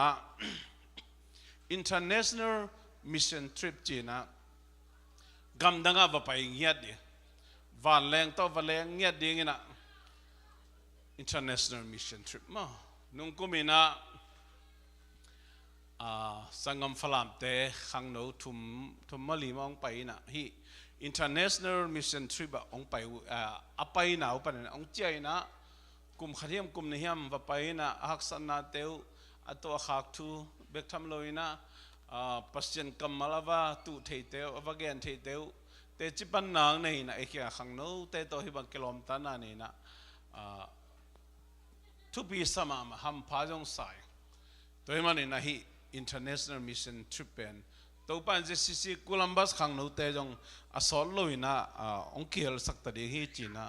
international mission trip china กำดังว่าไปเงียดดิวันแรงตัววันแรงเงียดดีงี้นะ international mission trip มานุ่งกุมินะสังกมฝรั่งเตะขังโนทุมมาลีมองไปนะฮี international mission trip องไปไปนะอุปนันองเจยนะกุมขัดเทียมกุมนิยมว่าไปนะฮักษณะเตวอัตัวขักทูเบกทำลอยนะปัสเจนกัมมาลาวาตุเทเตวอวแกนเทเตวเตจิปันนางนี่นะเอกขังโนเตโตฮิบังกิโลมตันนี่นะทุกปีสมามฮัมพาจงสายตัวมันนี่นะฮี international mission trip เป็นตัวปันจะสิโคลัมบัสขังโนเตจงอาสอลลุยนะองเกียลสักตัดฮีจีนะ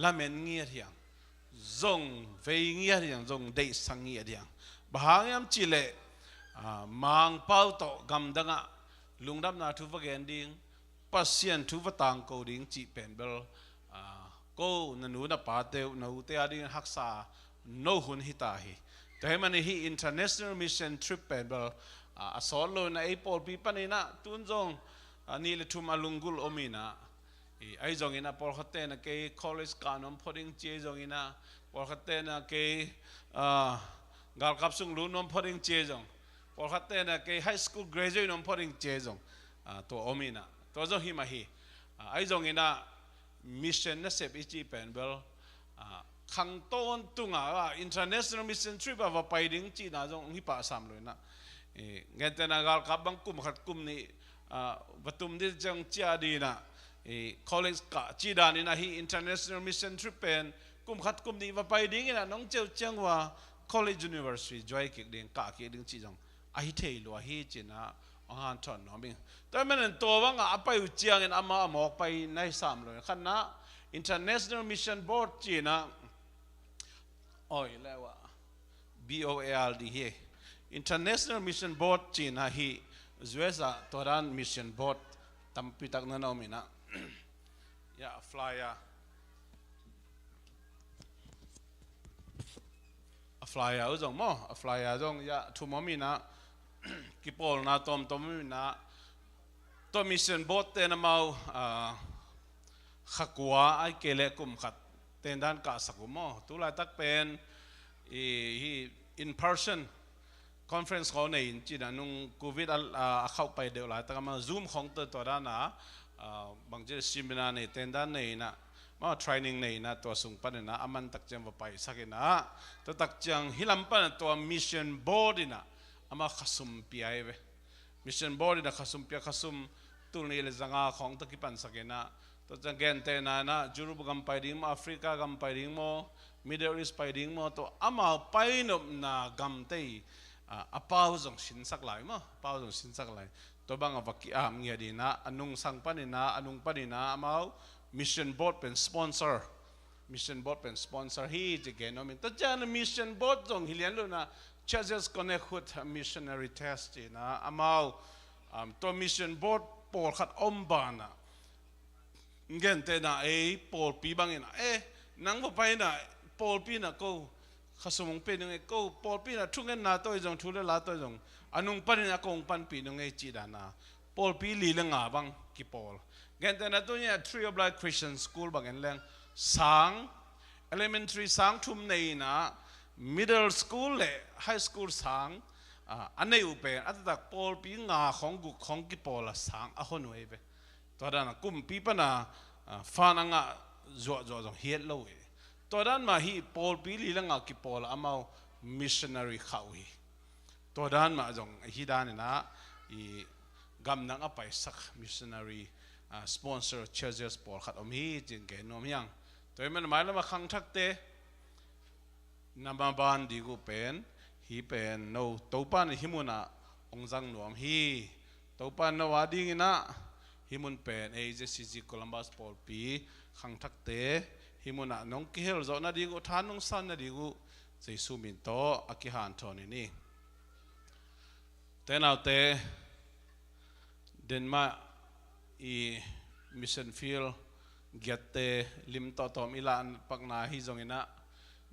ลาเมนเงียดยังจงเวงเงียดยังจงเดสังเงียดยังบางยามจิเลมังเป้าโตกำดังลุงดำนาทุบแกนดิ้งปัสเซียนทุบตังโกดิ้งจีเป็นเบลก็นันูนับปาเตวนูเตอดิ้งฮักษาโนหุนฮิตาฮีแต่ให้มันฮี international mission trip เป็นเบลสอนโลนะไอปอลปีปันนะตุนจงนี่เลทุมาลุงกุลอมีนะไอจงอินะปอลขัดเตนะเกย์ college การนมพอดิ้งเจจงอินะปอลขัดเตนะเกย์กาลกับสุงลุนนมพอดิ้งเจจงปอลขัดเตนะเกย์ high school graduate นมพอดิ้งเจจงตัวอมีนะตัวจงฮิมาฮีไอจงอินะ mission นะเสพอิจิเป็นเบลขังต้นตุงว่า international mission trip ว่าไปดิ้งจีน่าจงฮิปะสามเลยนะเงี้ยแต่นากาลกับบังกุมขัดกุมนี่วัตุมที่จังจีดีนะcollege กะจีดานี่นะฮี international mission trip เป็นกุมขัดกุมนี่ว่าไปดิ้งนะน้องเจ้าจังว่า college university จอยเก่งดิ้งกะเก่งดิ้งจีจงไอเทลัวฮีจีน่ะองหันถอนน้องบิงแต่เมื่อตัวว่างอ่ะไปอุจยังอามาหมอกไปในสามเลยขันนะ international mission board จีน่ะโอ้ยแล้วว่า BOARD เฮ International Mission Board จีน่ะฮีจวยซะตัวรัน Mission Board ตั้มพิทักษ์นั่นเอามินะยา flyer อุจงมั้ง flyer จงยาทุ่มมินะกิปอลนะตอมมินะตัว Mission Board เตนมาขักว่าไอเกเลกุมขัดเต้นด้านกาสักกุมตุลาตักเป็นin person conference เขาในจีน่ะนุ่งโควิดเข้าไปเดี๋ยวหลายแต่ก็มา zoom ของตัวด้านน่ะบางทีซิมินาในเต็นด้านในน่ะมา training ในน่ะตัวส่งปันน่ะอามันตักจังว่าไปสักน่ะตัวตักจังฮิลัมปันตัว mission board น่ะอามาขสุมปีไอเว mission board น่ะขสุมปีขสุมตัวนี้เลยจังของตะกี้ปันสักน่ะตัวจังเกนเตน่ะยุโรปกำไปดิ้งมาแอฟริกากำไปดิ้งโม Middle East ไปดิ้งโมตัวอามาไปนบน่ะกำเตยapaw zong sin sak lai mo apaw zong sin sak lai to bang avaki ngia di na anung sang panina anung panina amao mission board pen sponsor hi je ge no min to jan mission board zong hilian lo na churches connect with missionary test na amao to mission board por khat ombana ngen te na por pi bang ina nang bo pai na por pi na ko khasumong pe nung ko por pi na thungen na toy jong thule la toy jong anung pan na kong pan pi nung chi da na por pi li la nga bang ki pol gen ta na to nya Tree of Life Christian School bang en leng sang elementary sang thum nei na middle school le high school sang anei upe atatak por pi nga khong gu khong ki pol sang a hon we be to da na kum pi pa na fa na nga zo jong hiet lo weตัวด้านมาฮีปอลปีลีลังอากิปอลอามาmissionary เข้าฮีตัวด้านมาจงฮีด้านนี่นะอีกำนังอไปสัก missionary sponsor churches ปอลขัดอมฮีจึงเกนอมยังตัวมันหมายแล้วมาขังทักเตนำมาบานดีกูเป็นฮีเป็นโนตัวปานฮิมุนะองจังหนวมฮีตัวปานนวาดีงินะฮิมุนเป็นAJCG Columbus ปอลปีขังทักเตฮิมุนะน้องกิเฮลโซนาดีกูทานน้องสันนาดีกูใจสูมินโตอากิฮันโทนี่แต่นาเตเดนมาอีมิชชันฟิลเกียเตลิมโตตอมอิลานปักนาฮิจงอินะ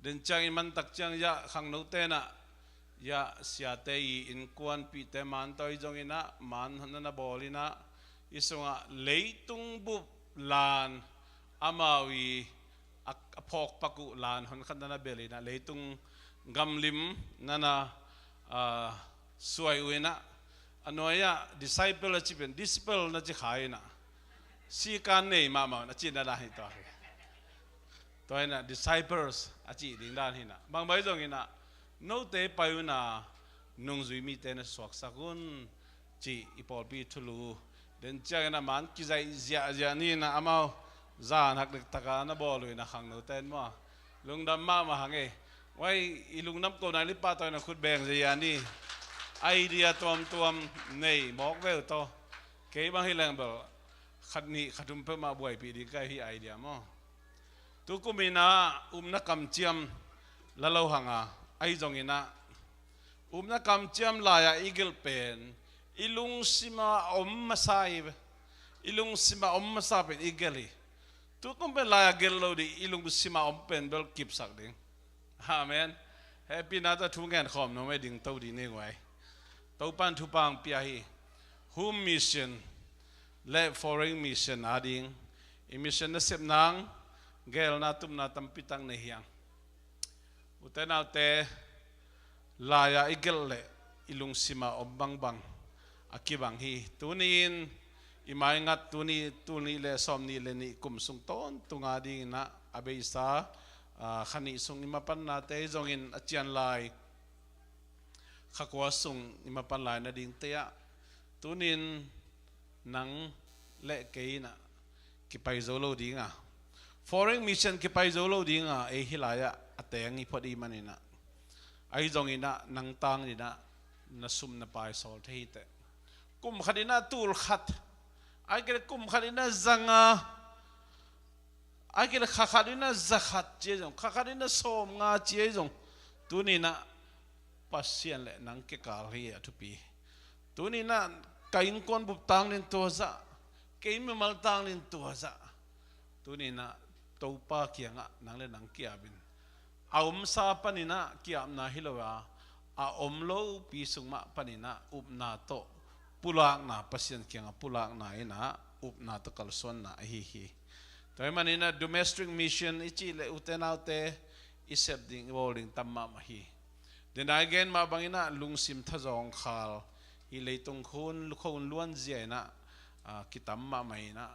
เดนจังอิมันตักจังยะขังโนเตนะยะเสียเตอีอินควนปีเตมันโตอิจงอินะมันหันนาบอลินะอิสงะเลตุงบุบลานอามาวีพอกปักุลานหนขันนาเบลีนะเลยตุงกำลิมนั่นนะสวยอุยนะอันน้อยะ disciple จีเป็น disciple นั่นจีขายนะสีการเนี่ยมานะจีนั่นอะไรตัวนี้นะ disciples อาจีดิ่งด้านนี้นะบางใบตรงนี้นะโน้ตเตไปอยู่นะนุ่งจุยมีเตนะสวกสกุลจีอีปอลปีทุลูเดินจากนั้นมันกิจใจนี่นะอามาจานหักเด็กตะการน่ะบอลเลยนะขังโนเต้นมาลุงดำมาหังไว้อีลุงน้ำตัวนายลิป้าตัวน่ะขุดแบงเสียนี่ไอเดียตัวนี่บอกเวลโตเกี่ยบางทีแรงแบบขัดนี่ขัดทุ่มเพิ่มมาบ่อยปีดีใกล้ที่ไอเดียมั้งทุกคนมีนะนักกำเจียมแล้วเราหังไอจงอินะนักกำเจียมลายอีเกลเป็นอีลุงสิมามาใส่อีลุงสิมามาใส่เป็นอีเกลีทุกคนเป็นลายเกลโลดีอีลุงสิมาเป็นเบลกิบสักดิ่งอาเมนแฮปปี้น่าจะทุ่งเงินขอมน้องไม่ดิ่งตัวดีนี่ไว้ตัวปันทุปังปียฮีฮูมมิชชั่นและ foreign mission อาดิ่งอีมิชชั่นนั่นเสพนังเกลน่าตุ้มน่าตั้มปิตังในเฮียงอุตนาเตลายอีเกลเล่อีลุงสิมาบังอากิบังฮีตัวนี้อีมางัดตัวนี้เลสอมนี้เลนี่กุมสุงต้นตุงาดีนะอาเบย์ซาขันนี้สุงอิมาปันนาเตจงอินอาจารย์ลายขักว่าสุงอิมาปันลายนาดิ่งเตียตัวนี้นังเละเกยนะกิไปโซโลดิ่งอ่ะ foreign mission กิไปโซโลดิ่งอ่ะฮิลายะอัตเตงอีพอดีมันนี่นะไอจงอินะนังตังนี่นะนัสุมนับไปสอลเทหิเตกุมขันนะตูลขัดไอ้เกลกุมขันนะจังไอ้เกลขัดนะจักขัดเจจงขัดนะสมงาเจจงตัวนี้นะปัสเซียนเลยนังเกกาลเฮียทุปีตัวนี้นะไก่ก้นบุบตังนินตัวซะไก่ไม่มาตังนินตัวซะตัวนี้นะตัวป้าเกียงอ่ะนังเลยนังเกียบินเอาซาปนินะเกียบนาฮิโลวาเอาโลปีสุงมาปนินะอุบนาโตปุลากนาปัสยันเกียงปุลากนาอินะอุบนาโตกัลส่วนนาฮิตัวมันนี่นะ domestic mission อิจิเลอุเตนาอุเตอิเซบดิ้งวอลดิ้งตัมมามาฮิ den again ma bangina lungsim thazong khal hi leitung khun luan zia na kitam ma mai na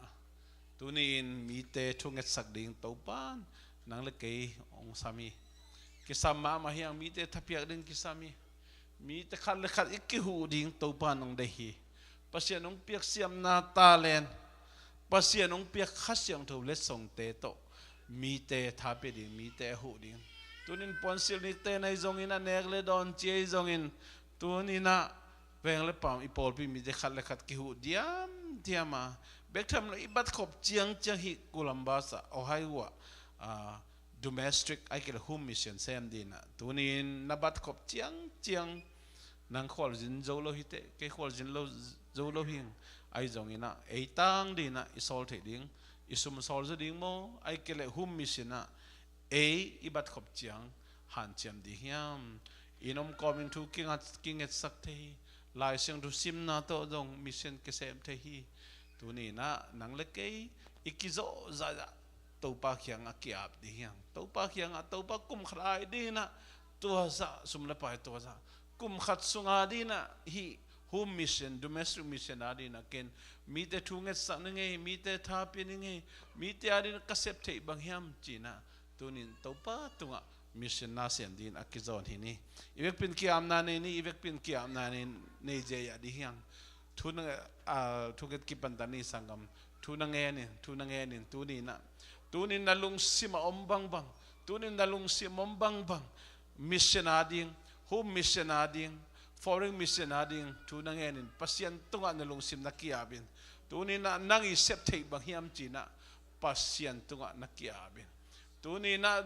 tunin mi te thunget sak ding topan nang le ke ong sami kisama ma hiang mi te thapiak ding kisami mi te khat le khat ikihu ding topan ong dehi pasien ong piak siam na talen pasien ong piak khasyang tho le song te to mi te thape ding mi te hu ding tunin ponsil ni te nai zong ina nek le don che zong in tunina veng le pam ipol pi mi te khat le khat ki hu diama bek tham le ibat khop chiang hi kulambasa ohaiwa domestic aikil home mission sem dina tunin nabat khop chiang nang khol jin zo lo hite ke khol jin lo zo lo hing ai zong ina ei tang dina isol the ding isum sol zo ding mo aikil home mission na ei ibat khop chiang han chiam di hiam inom coming to king at sak the lai siang tu sim na to dong mission ke sem the hi tuni na nang le ke ikizo za to pa khiang a kiap di hiang to pa khiang a to pa kum khrai di na to za sum le pa to za kum khat sunga di na hi home mission domestic mission adi na ken mi te thunget sa nge mi te tha pi nge mi te adi ka sep the bang hiam china tunin topa tunga mission na sen din akizon hini ivek pin kiam na ne ni ivek pin kiam na ne je ya di hiang thuna thuget ki pandani sangam thuna nge ni tunin na lung sima ombang bang tunin na lung sim ombang bang mission ading home mission ading foreign mission ading thuna nge ni pasien tunga na lung sim na kiabin tunin na nangi sep thei bang hiam china pasien tunga na kiabin tuni na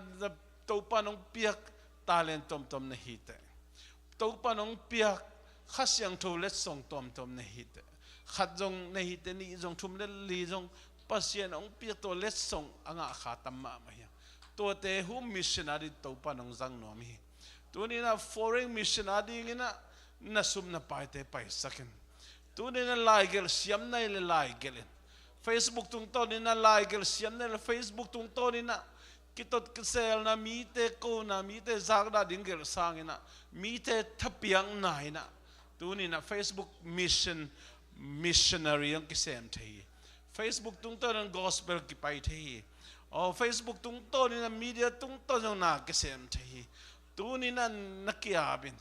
topa nong piak talent tom na hite topa nong piak khasyang tho let song tom na hite khat jong na hite ni jong thum le li jong pasien ong piak to let song anga khatam ma ya to te home missionary topa nong jang nom hi tuni na foreign missionary ina na sum na pai te pai sakin tuni na laigel siam na le laigel Facebook tung to ni na laigel siam na Facebook tung to ni na kitot kisel na mite ko na mite zagda dingel sangina mite thapiang na ina tuni na Facebook missionary ang kisem thei Facebook tung to ng gospel ki pai thei o Facebook tung to ni na media tung to ng na kisem thei tuni na nakiabin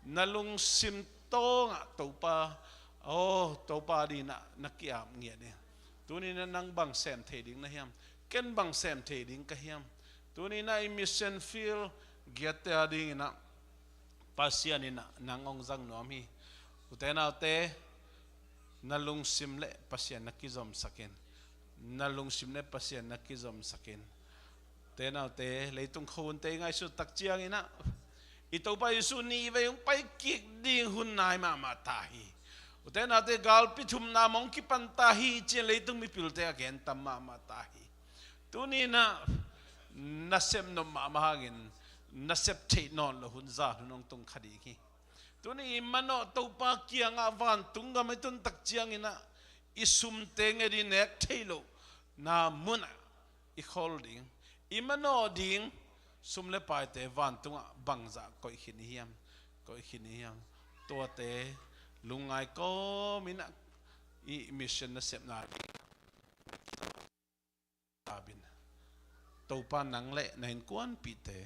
nalung simto nga topa di na nakiab ngia ni tuni na nang bang sem thei ding na hiam ken bang sem the ding ka hiam tuni na mission field giate ading na pasian ina nangong jang nomi utena te nalung simle pasian nakizom sakin nalung simle pasian nakizom sakin tena te leitung khun te ngai su tak chiang ina ito pa isu ni ve yung pai kik ding hun nai ma tahi utena te gal pithum na mong ki pantahi che leitung mi pilte again tamma ma tahi tuni na nasem no mamahagin nasep te non lo hunza nong tung khadi ki tuni mano topa kiang avan tunga metun tak chiang ina isum tenge di nek thelo na muna I holding imano ding sumle pai te van tunga bangza ko hiniam to te lungai ko mina I mission na sep na abin topa nangle nain kuan pite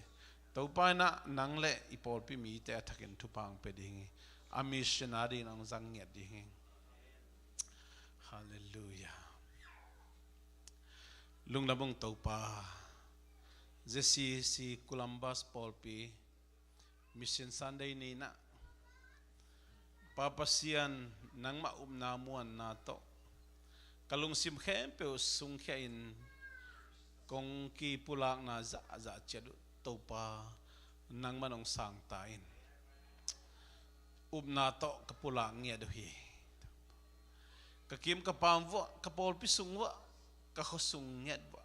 topa na nangle ipol pi mi te athakin thupang peding a missionary nang zangyat ding hallelujah lunglabong topa jesi si Columbus polpi mission Sunday ni na papasian nang maumnamuan nato kalung sim khempe sung khain kong ki pulang na za chadu topa nang manong sang tain na to kapulang nya do hi kakim kapamwa kapol pisungwa kakhosung nyat wa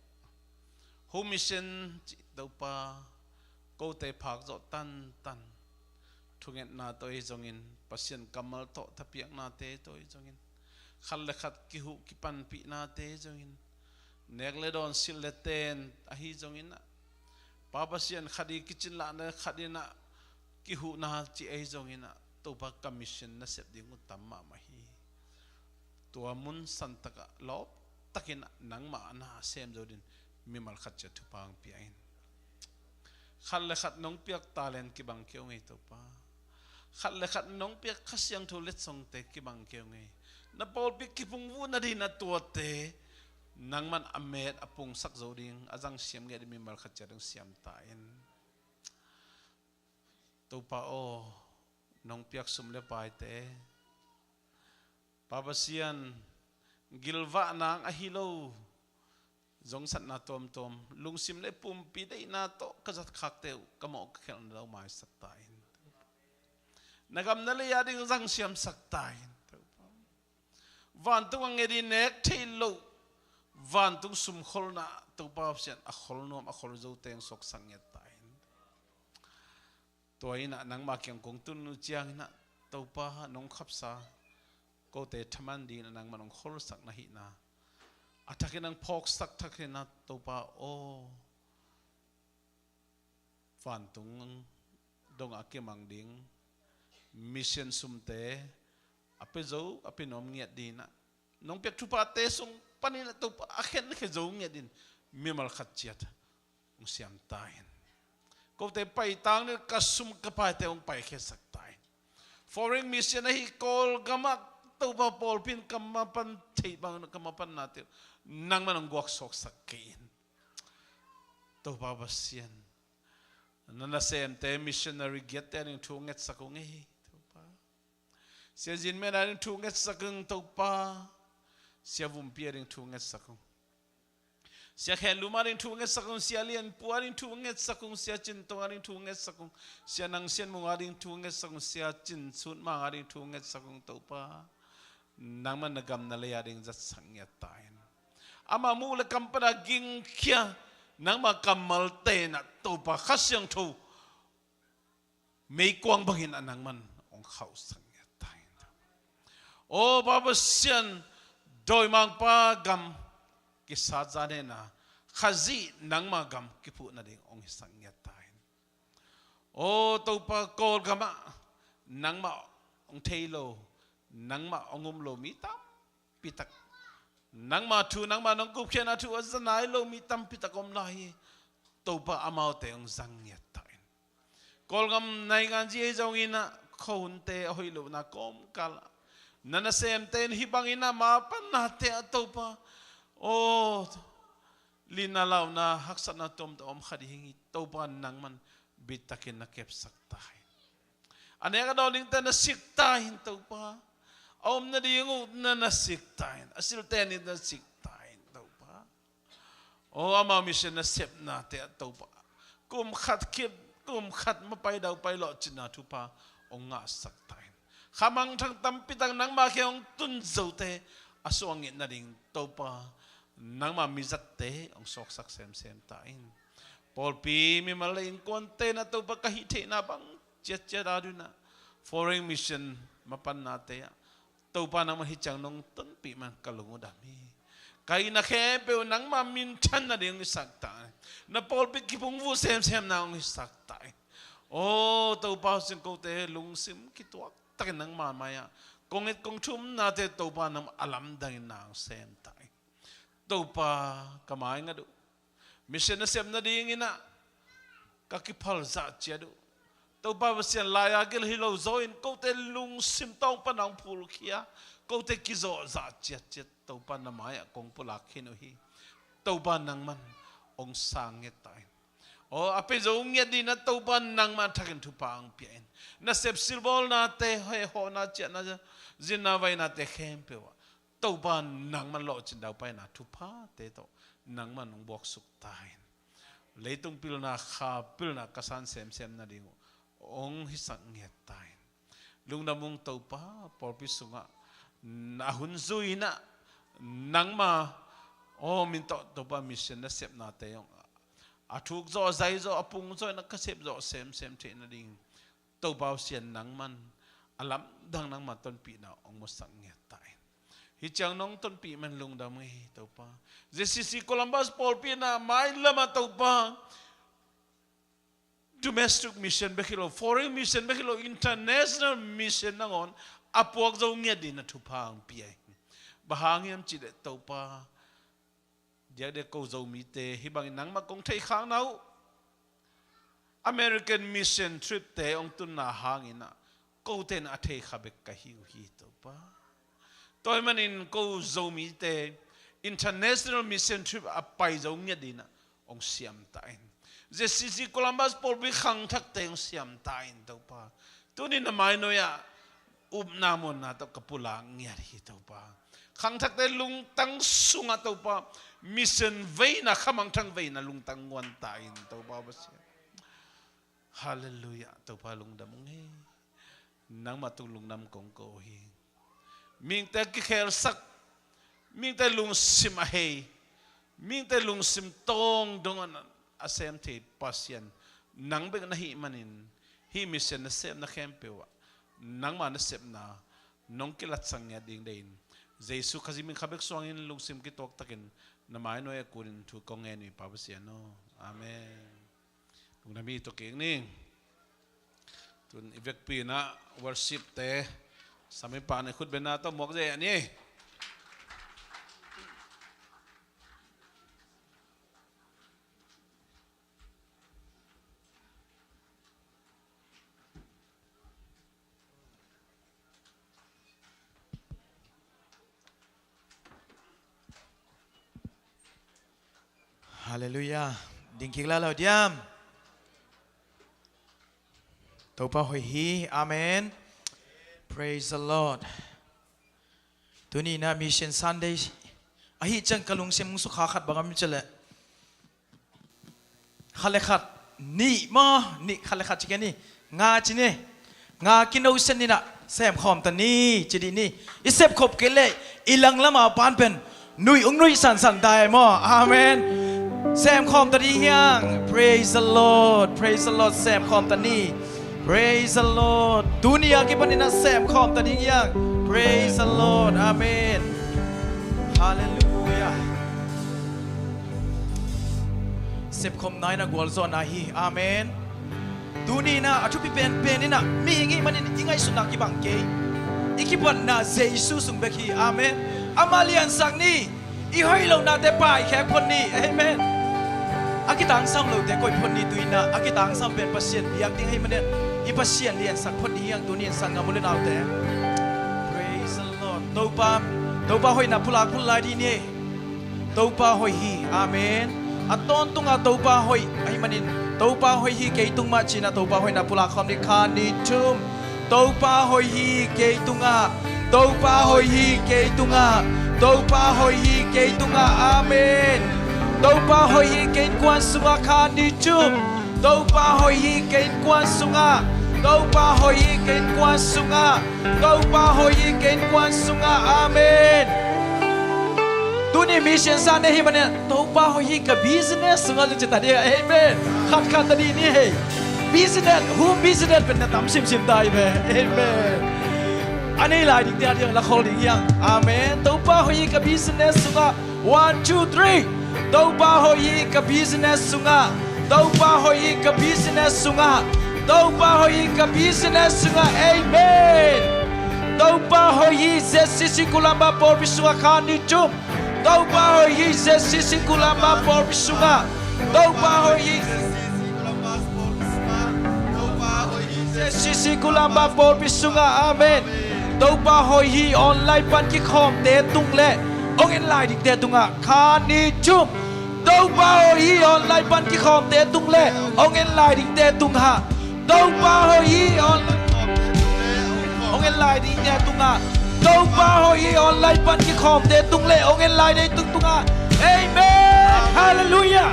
home mission topa ko te phak zo tan thunget na to I jongin pasien kamal to thapiak na te to I jongin khal le khat ki hu ki pan pi na te jongin nekle don sil le ten a hi jongin na papasian khadi kitchen la na khadina ki hu na chi ai zong ina to pa commission na sep ding utam ma ma hi tua mun san taka lo takin nang ma na sem zo din mi mal khat cha thu pang pi ain khal le khat nong piak talent ki bang kyo ngai to pa khal le khat nong piak khasyang tho let song te ki bang kyo ngai na pol pi ki pung vu na di na tua te nang man amet apung sak zo ding azang siam nge mi mal khat cha ding siam ta in to pa o nong piak sum le pai te Babasian gilva nang ahilo zong sat na tom tom lung sim le pum pi dei na to kazat khak teu kamo khel na mai sak tain nagam na le ya ding zang siam sak tain van tu ang edi nek thailo van tu sum khol na to babasian a khol nom a khol zo teng sok sang nge tain toina nang ma kyang kong tun nu chiang na to pa nong khap sa ko te thaman din nang manong khol sak na hi na atakin ang phok sak thakin na to pa o fan tung dong akimang ding mission sumte ape zo ape nom ngiat din na nong pek thupa te sung panin to pa akhen ke zo ngiat din mimal khat chiat ung siam tain ko te pai tang ni kasum ka pai te ung pai khe sak tain foreign mission hi kol gamak tàu ba Paul pin kamapan thei bang kamapan natin nang manong guak sok sakin tàu ba basian nana sem te missionary get te ning thunget sakung hi tàu ba sia jin me na ning thunget sakung tàu ba sia vum pia ning thunget sakung sia khen luma ning thunget sakung sia lian puar ning thunget sakung sia chin tong ning thunget sakung sia nang sian munga ning thunget sakung sia chin chut ma ning thunget sakung tàu ba nang man nagam na leya ding zat sangya tain ama mu le kampana ging kya nang ma kamal te na to pa khasyang tho mei kwang bangin anang man ong khau sangya tain o baba sian doi mang pa gam ki sa jane na khazi nang ma gam ki pu na ding ong sangya tain o to pa kol gama nang ma ong thailo nang ma ongum lo mi tam pitak nang ma thu nang ma nong kup khena thu azanai lo mi tam pitak om lai to pa amau te ong zang yat tain kolgam nai ngan ji jong ina khon te hoi lo na kom kal nana sem ten hi bang ina ma pan na te to pa o lina law na haksa na tom to om khadi hingi to pa nang man bitakin na kep sak tai ane ka doling ta na sik tai to pa om na dingu na sik tain asil ten na sik tain to pa o ama mission na sep na te to pa kum khat kip kum khat ma pai dau pai lo china thu pa ong nga sak tain khamang thang tam pitang nang ma kheong tun zo te asong na ding to pa nang ma mi zat te ong sok sak sem sem tain pol pi mi malain konte na to pa kahi the na bang chet chet adu na foreign mission mapan na te tàu pa nang hi chang nong ton pi man kalungu da mi kai na khe pe nang ma min chan na ding sak ta na pol pi ki pung vu sem sem na ong sak ta o tàu pa sin ko te lung sim ki tuak tak nang ma ma ya kong et kong thum na te tàu pa nam alam dang nang sem ta tàu pa kamai nga du mission na sem na ding ina ka ki phal za che du tàu ba basian laya gil hilo zoin ko te lung sim tong panang phul khia ko te kizo za chet chet tàu pa na maya kong pula khinu hi tàu ba nang man ong sang nge tai o ape zo nge di na tàu ba nang man thakin thu pang pian na sep silbol na te he ho na che na jin na vai na te khem pe wa tàu ba nang man lo chin dau pai na thu pa te to nang man ong bok suk tai leitung pil na kha pil na kasan sem sem na dingu ong hisang nget tain lung namung tàu pa por pi sunga na hun zui na nang ma o min to pa mission na sep na te yong athuk zo zai zo apung zo na ka sep zo sem sem the na ding tàu pa sian nang man alam dang nang ma ton pi na ong mo sang nget tain hi chang nong ton pi man lung dam ngi tàu pa jcc Columbus por pi na mai lama tàu pa domestic mission bekilo foreign mission bekilo international mission nangon apuak zo nge din na thupang piai bahangiam chi de topa dia de ko zo mi te hibang nang ma kong thei khang nau American mission trip te ong tun na hangina ko ten a thei khabek ka hi topa toy manin ko zo mi te international mission trip apai zo nge din ong siam tain je sisi Columbus por bi khang thak te ong siam tain topa tunin na mai no ya namon na to kapula ngyar hi topa khang thak te lung tang sunga topa mission veina khamang thang veina lung tang wan tain topa basia hallelujah topa lung dam nge nang matung lung nam kong ko hi ming te ki kher sak ming te lung sim a hei ming te lung sim tong dongan asem the pasien nang be na hi manin hi mission na sem na kempewa nang ma na sep na nong kilat sang ya ding dein jesu khazim khabek songin lung sim ki tok takin na mai no e kurin thu kong e ni pabasian no amen lung nami to king ning tun ivek pi na worship te sami pa ne khut bena to mok je ani Hallelujah. Ding kikla lao diam. Topa hoi hi. Amen. Praise the Lord. Tuni na mission Sunday. Ahi chang kalung sim su khakat bangam chale. Khalekhat ni mo ni khalekhat chikeni nga chine nga kino sen ni na sem khom ta ni chidi ni isep khop kele ilang lama pan pen nui ung nui san san dai mo amen Sam khom ta ni hiang praise the Lord Sam khom ta ni praise the Lord dunia ki panina Sam khom ta ni hiang praise the Lord amen hallelujah sep khom nai na gol zon na hi amen duni na atu pi pen pen na mi ngi manin ingai sunak ki bang ke ikipan na Jesus sung beki amen amalian sang ni i hoi lo na te pai khe phon ni amen akitang sang lo te koi phon ni tuina akitang sam pen pasien biak ding hei manen i pasien lian sak phon ni yang duni sang ngamul na te praise the Lord topa hoi na pulak pulai di ni topa hoi hi amen aton tunga topa hoi ai manin topa hoi hi ke tung ma china topa hoi na pulak khom ni khan ni chum topa hoi hi ke tunga topa hoi hi ke tunga topa hoi hi ke tunga amen topa hoi hi ke kwan sunga khan ni chum topa hoi hi ke kwan sunga topa hoi hi ke kwan sunga topa hoi hi ke kwan sunga amen Tuni mission sana hi mana topa hoi ka business sunga lu chita dia amen khat tadi ni hey business who business pen tam sim dai be amen ani lai dik dia la khol dik yang amen topa hoi ka business sunga 1 2 3 topa hoi ka business sunga topa hoi ka business sunga topa hoi ka business sunga amen topa hoi se sisi kulamba por bisunga khani chum topa hoi se sisi kulamba por bisunga topa hoi se sisi kulamba por bisunga amen topa hoi online pan ki khom te tung le ong en lai dik te tunga khani chum topa hoi online pan ki khom te tung le ong en lai dik te tung ha topa hoi online ong en lai dik te tunga topa hoi online pan ki khom te tung le ong en lai dei tung tunga amen hallelujah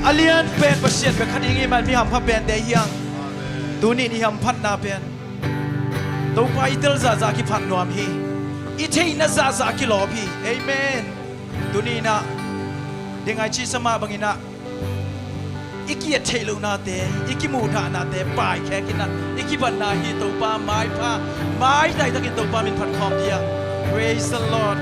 alian pen pasien be khani ngi man mi ham pha pen de yang tu ni ni ham phat na pen topa itel za ki phan nuam hi i thei na za ki lo bi amen tu ni na dengai chi sama bangina ikiya thelo na te ikimu tha na te pai khe kina ikiban na hi topa mai pha mai dai ta kin topa min phat khom dia praise the Lord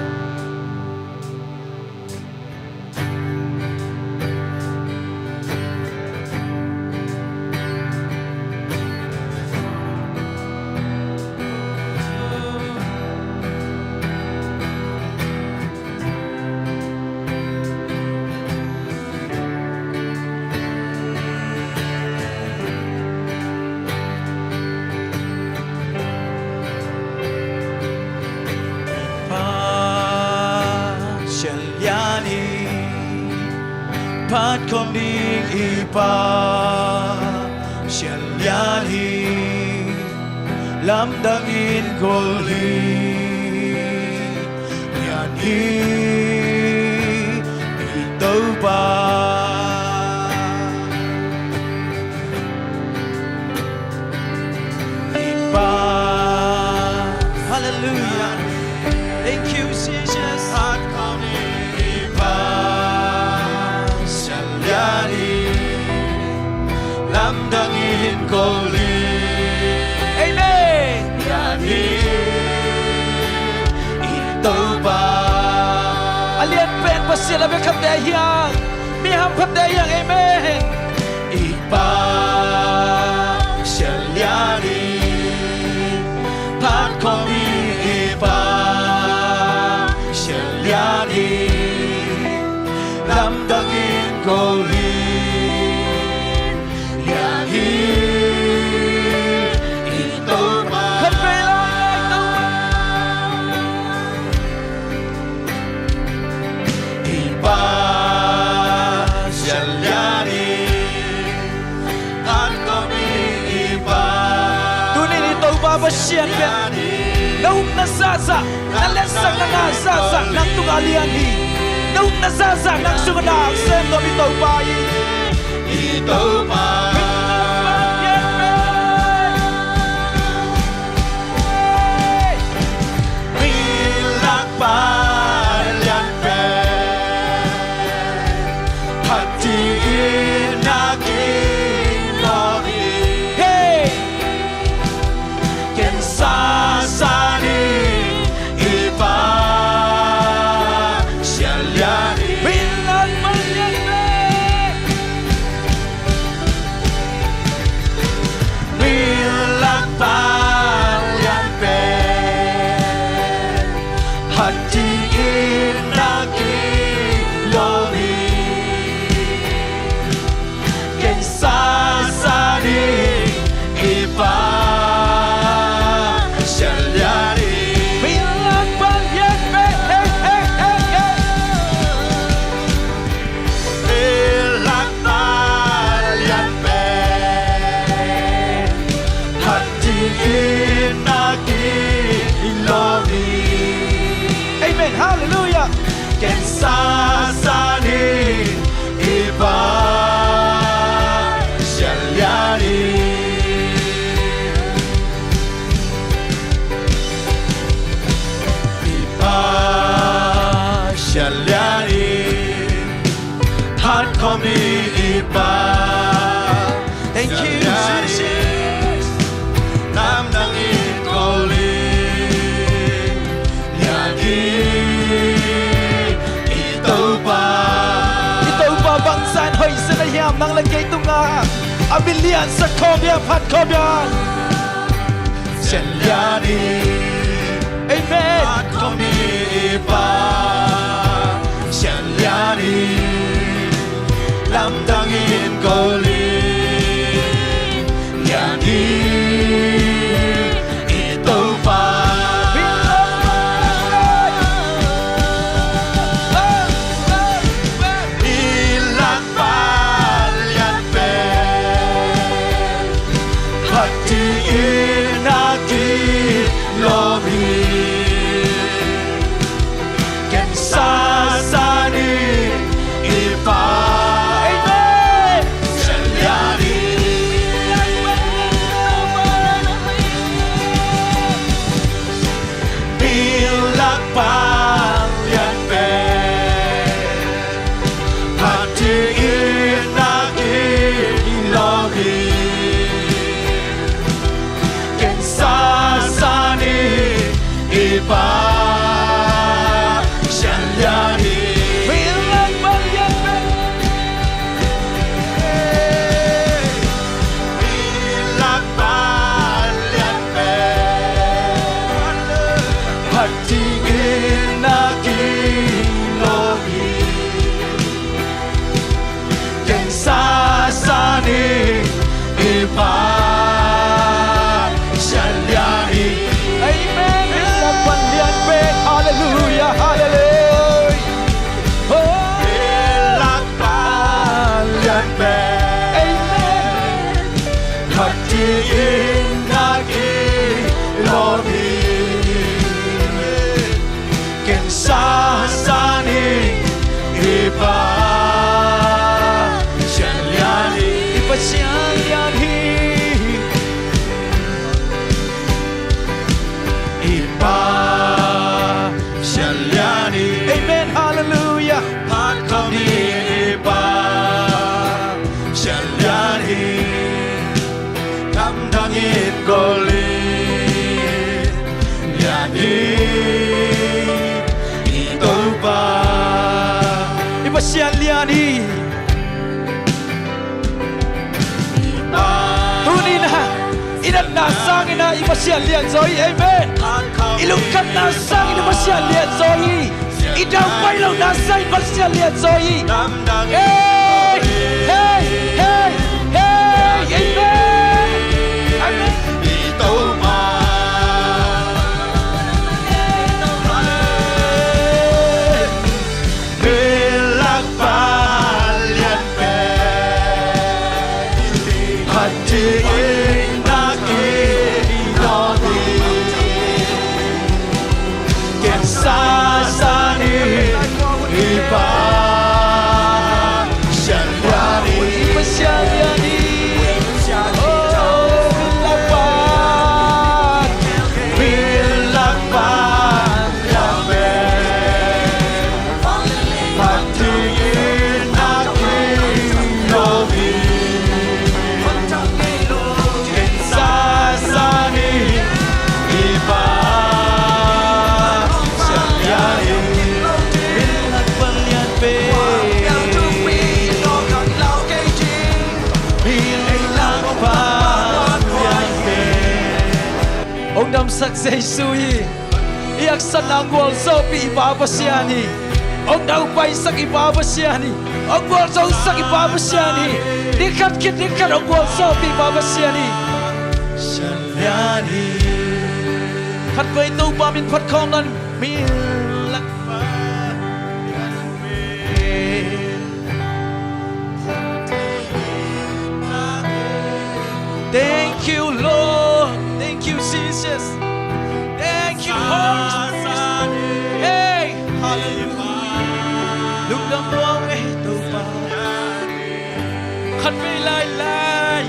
Pat kom ding ipa Shalyani Lamdangin kolhi Yani Ito ba Ipa Hallelujah Thank you Jesus Pat kom ding ipa Shalyani Lamdangin kolhi Amen Yani Ito ba Alian pen pasila be khap de yang mi ham khap de yang Amen Ipa Shalyani Pat kom ipa Shalyani Lamdangin kolin Yani Ito ba Khát về lại Ito ba Ipa Shalyani Pat kom ipa Tunin ito ba ba siya Nahum na sasa Nalesang na nga sasa Nang tungalian hi Nahum na sasa Nang sunganak Sem no ito ba Ito ba Bilak palyan pe Hati naging lori Hey Ken sasani iba Shalyani Bilak palyan pe Bilak palyan pe Hati naging lori Ken sasani iba Shalyani Bilak palyan pe Bilak palyan pe Hati naging lori Amen hallelujah Ken sasani iba Shalyani Iba Shalyani Hat komi iba Thank you Jesus Namdangin kolin Yani Ito ba bangsan hoy sa nayam Nang lagay tunga Abilian sa komya Pat komya Shalyani Amen Pat komi iba Shalyani Lamdangin kolin Yani Ito ba Bilak palyan pe Hati naging lori Ken sasani iba Amen Shalyani Bilak palyan pe Hati naging lori Ken sasani iba Shalyani Bilak palyan pe Bilak palyan pe Hati naging lori Ken sasani iba Shalyani Amen Bilak palyan pe Hallelujah Hallelujah Oh Bilak palyan ipa Shalyani Amen Hallelujah Pat kami ipa Shalyani Kamdangit goli Yani Ito ba Ipa Shalyani Inan nasang ina imasya lian zoi amen ilungkat nasang ina imasya lian zoi idang pailong nasang imasya lian zoi hey hey hey hey amen amen ito ma belak palian pe hati Ông sắc dây suy iyak sanang wal so pi babasiani ông đâu bay sắc babasiani ông wal so sắc babasiani dikat kit dikat ông wal so pi babasiani Shalyani khát với tu ba min phát khong nan mi lắc ba Thank you Lord Thank you, Jesus. Thank you, Holy Spirit. Hey, hallelujah. Lúc đâm bóng ấy tàu ba, khát về lại lại.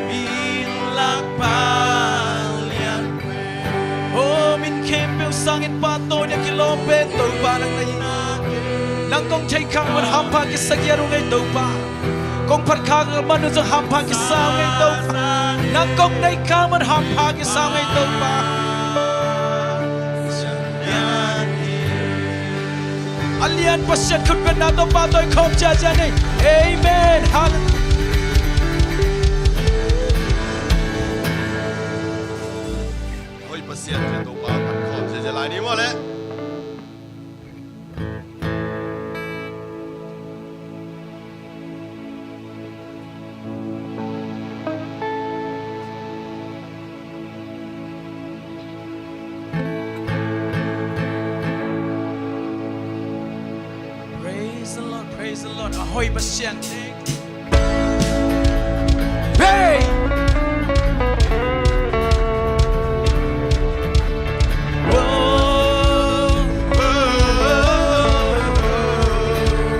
Min lạc ba lian. Oh, min kem bel sang in pa tôi nhà kilo bên tàu ba nang này. Nang kong thấy khang vẫn ham pa cái sakya rung ấy tàu ba. Kong phát khang mà nóจะham pa cái sao ngay đâu nang kong đây khang mà ham pa cái sao ngay đâu ba alian pasat khut bên nào đâu ba tôi không cha cha này amen hallelujah ôi pasat cái đâu ba không cha cha lại đi mà lẽ Praise the Lord. Ahoy Basian. Hey!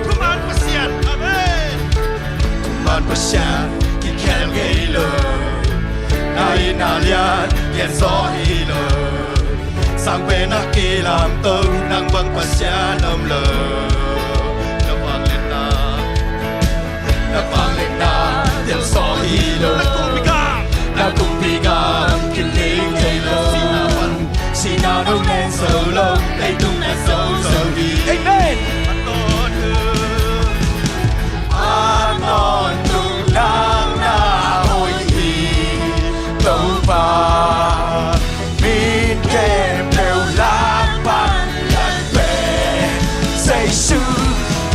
Come on Basian. Amen. Come on Basian. Ki khen gây lời. Nai na lian yen so hi lời. Sang bên na ki làm tơ nang bang Basian âm lời. Napanglinda del sohilo Nakumpigang kiling kailo Sinanong nen solo Tay tung na so di Amen Anon tung nang na hoi hi Tâu ba Min kem đều lạc ban Lan bè Say su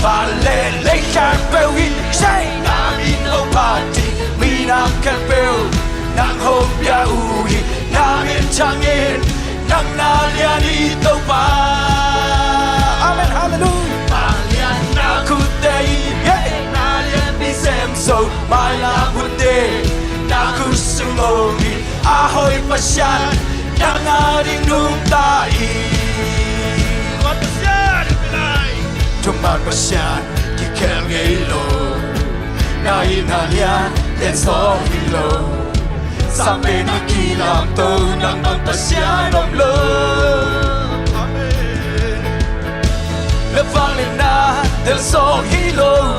Và lệ lấy khát bèo hi Say na min lo party min am kan bel nang hom ya uhi na min changin nang na lian I to ba amen hallelujah ba lian na kutei yeah na lian di sem so mai la kunde na kusungomi ahoy pasyan nang na ding nung tai pasyan bilai tuman pasyan ki kel gelo na inalian yen so hilo sa bên kỳ làm tơ nang mang pasya nom lo le vang lên na del so hilo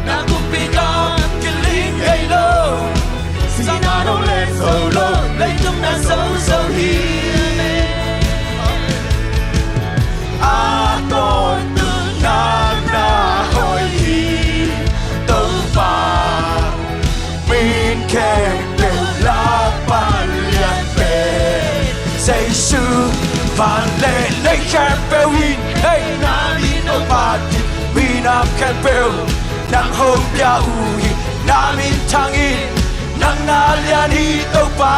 na kumpikan kiling hey lo sina no le solo lấy tung na so hi a tôi từ na hồi hi tơ ba min kem bel la ban lian be say su van le le kem bel in hey na mi no party mi na kem bel nang hom ya u hi na min thang in nang na lian hi tơ ba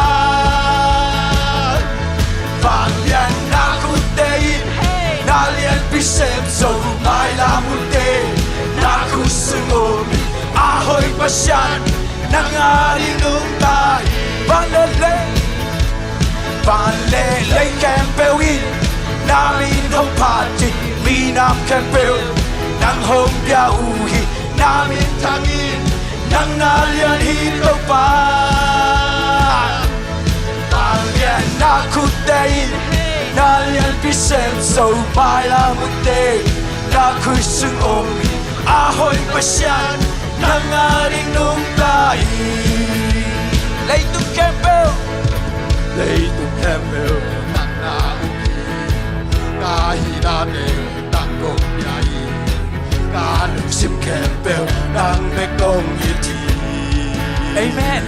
van lian na ku te in na lian pi sem so mai la mu te na ku sungo a hoi pa shan nang ari nung tai van le kem bel in na min hom party mi nam kem bel nang hom ya u hi na min thang in nang na lian hi to pa van lian na ku te in na lian pi sem so mai la mu te na ku sung om a hoi pa shan nang ari nung tai lấy tung kem bel nang na ka hi na ne tang kong ya hi ka lu sim kem bel nang me kong yi ti amen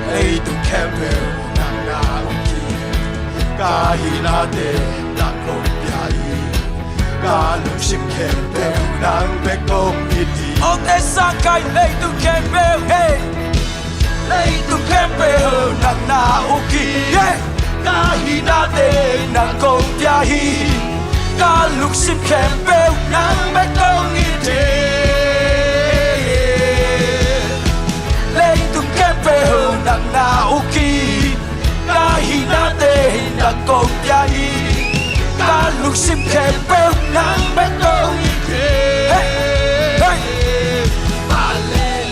lấy tung kem bel nang na ka hi na ne tang kong ya hi ka lu sim kem bel nang me kong yi ti on te sang kai lấy tung kem bel hey lấy tung kem bel nang na uki yeah ka hi na te nang kong ya hi ka luk sim kem bel nang me kong yi ti lấy tung kem bel nang na uki ka hi na te nang kong ya hi ka luk sim kem bel nang me kong yi ti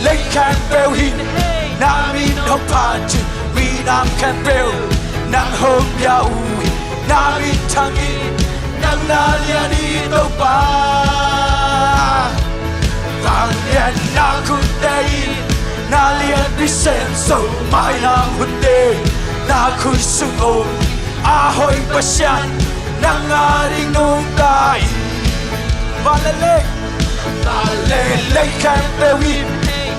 lấy kem bel hi na min hom party mi nam kem bel nang hom ya u na min thang in nang na lian đi đâu ba vàng lian na ku te na lian bi sem so mai nam hun te na ku sung om a hoi pa shan nang a ring nung tai va le le kem bel in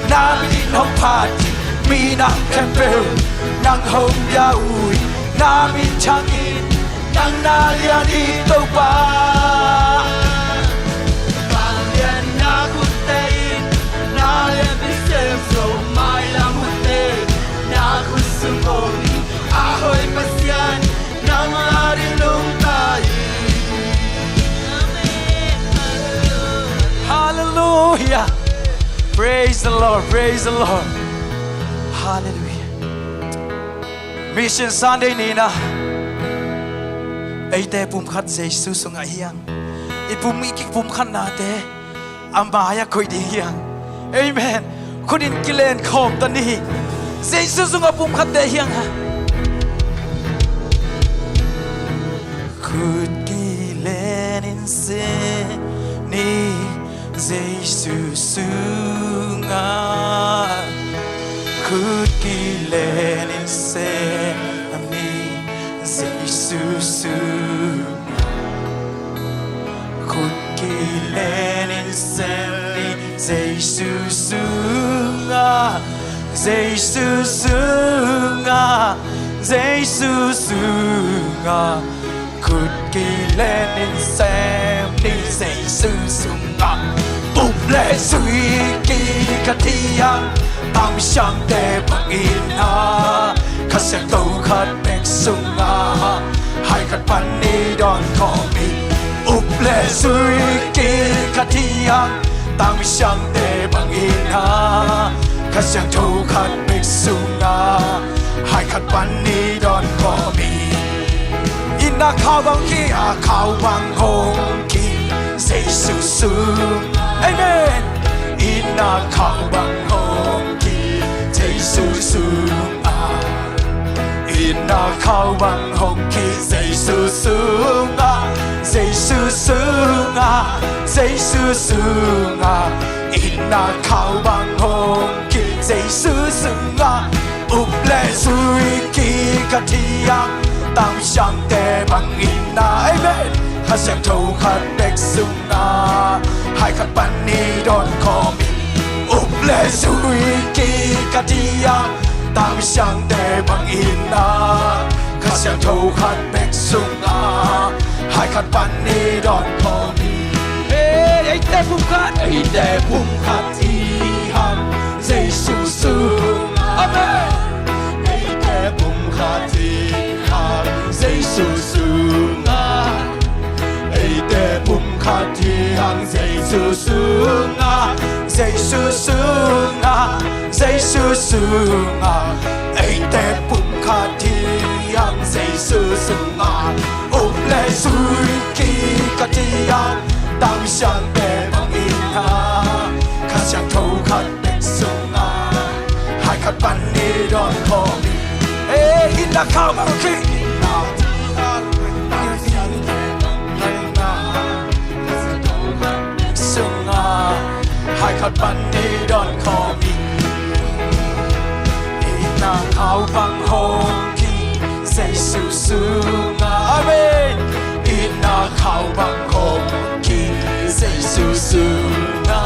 na min hom party mi nam kem bel nang hom ya u na min thang in nang na lian đi đâu ba vàng lian na ku te na lian bi sem so mai lam hu te na ku sung om a hoi pa sian nang a ring nung tai hallelujah praise the Lord hallelujah mission Sunday ni na ay te pum khat Jesus sunga hiang ipum ikik pum khat na te amaya koi di hiang amen kudin kilen khom tan ni Jesus sunga pum khat te hiang ha kud kilen in se ni Jesus sunga kud kilen in se ni Jesus kud kilen in se ni Jesus sunga kud kilen in se ni Jesus sunga bụng lệ suy kỳ cả thiang tam sang te bang in ha khát sẽ tàu khát bek sung ha hai khát pan ni don ko mi up lệ suy kỳ cả thiang tam sang te bang in ha khát sẽ tàu khát bek sung ha hai khát pan ni don ko mi in na khao bang ki a khao bang hong ki say su su amen in na khao bang hong ki say su su nga ina khao bang hong ki say su su nga say su su nga say su su nga ina khao bang hong ki say su su nga up le sui ki ka tia tam shang te bang ina amen ha sang thâu khat bek su nga hai khat ban ni don call me up le sui ki ka tia tam shang te bang ina ha sang thâu khat bek su nga hai khat ban ni don call me ai te pum khat ti ham say su su amen ai te pum khat ti ham say su su nga ai te pum khat ti ham say su su nga say su su nga say su su nga ai te pum khat ti ham say su su nga ôm le sui ki ka ti ham tam shang te bang in ha kha shang thâu khat bek sung nga hai khat ban ni don call me in the cow bang ki now tam shang te bang in ha kha shang thâu khat bek sung nga hai khat ban ni don call me in the cow bang hong ki say su su nga amen in the cow bang hong say su su nga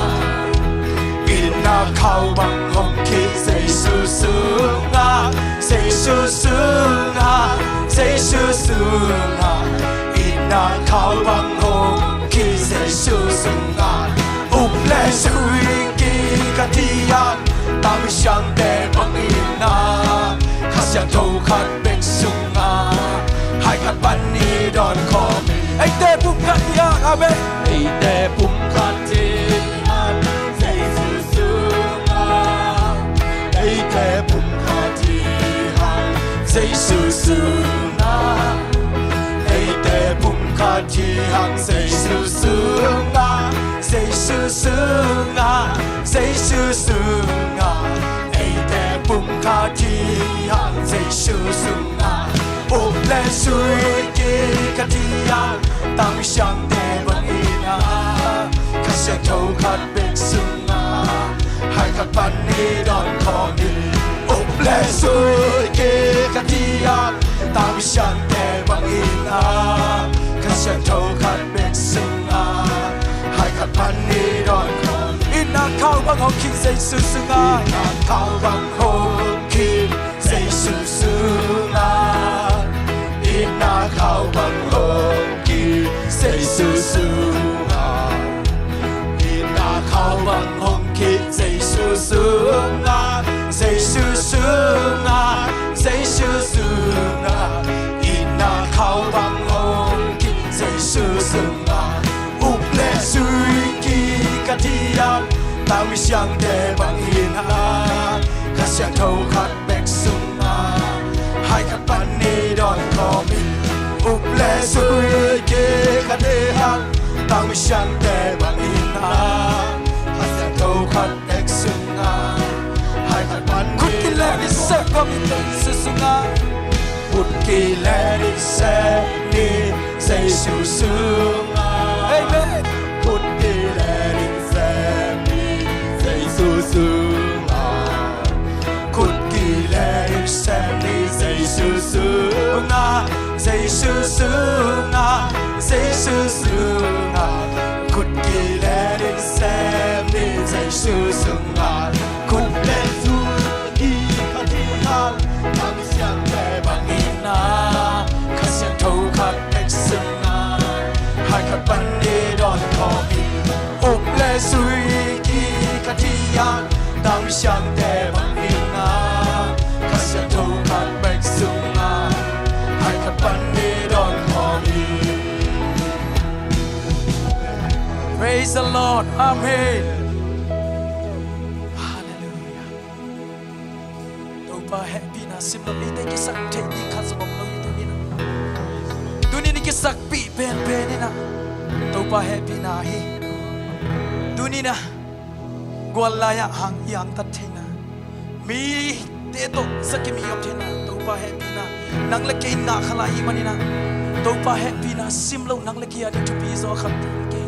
in na khao bang hong ki say su su nga say su su nga say su su nga in na khao bang hong ki say su su nga up le sui ki ka tia tam shang te bang in na kha xiang thâu khat bek su nga hai khat ban ni don call me ai te pum khat tia amen ai te pum khat ti han say su su nga ai te pum khat ti han say su su nga ai te pum khat ti han say su su nga say su su nga say su su nga ai te pum khat ti han say su su nga ôm le sui ki ka tia tam shang te bang ina kha shang thâu khat bek sung nga hai khat ban ni don call me ôm le sui ki ka tia tam shang te bang ina kha shang thâu khat bek sung nga hai khat ban ni don call me ina khao bang hong ki say su su nga ina khao bang hong ki say su su nga na khao bang hong ki say su su nga na khao bang hong ki say su su nga say su su nga say su su nga na khao bang hong ki say su su nga up le sui ki ka tia tam shang te bang in ha kha shang thâu khat bek sung nga hai khat ban ni don call me up le sui ki ka tia tam shang te bang in ha kha shang thâu khat bek sung nga hai khat ban ni ki le ni se ko mi te su su nga put ki le ni se ni say su su nga amen put ki le ni se ni say su su nga put ki le ni se ni say su su nga say su su nga say su su nga put ki le ni se ni say su su nga put le su ki ka ti ha tam shang te bang ina kha shang thâu khat bek sung nga hai khat ban ni don call me up le sui ki ka tia tam shang te bang ina kha shang thâu khat bek sung nga hai khat ban ni don call me praise the Lord amen hallelujah to pa happy na sim lo ni te ki sak the ni kha sa bom lo tu ni na tu ni ki sak pi pen pen ni na to pa happy na hi tu ni na gwal la ya hang yang tat the na มีเตโตสักมีอมเทนะตัวปะเฮปีนะนังเล็กน่าขลายมันนี่นะตัวปะเฮปีนะซิมโลนังเล็กยาดิทุบีโซขับเก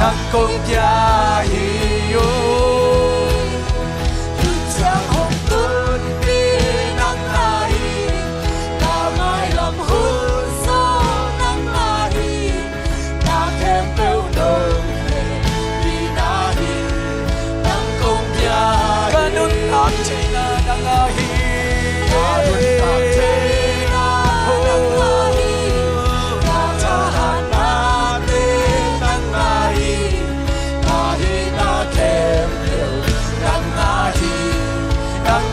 nang công gia hiyo chẳng hồng tuôn đi nang ai ta mai làm hôn gió nang ai ta thêm bêu nồng đi na hi nang công gia kanun tak china nang ai kanun tak china nang ai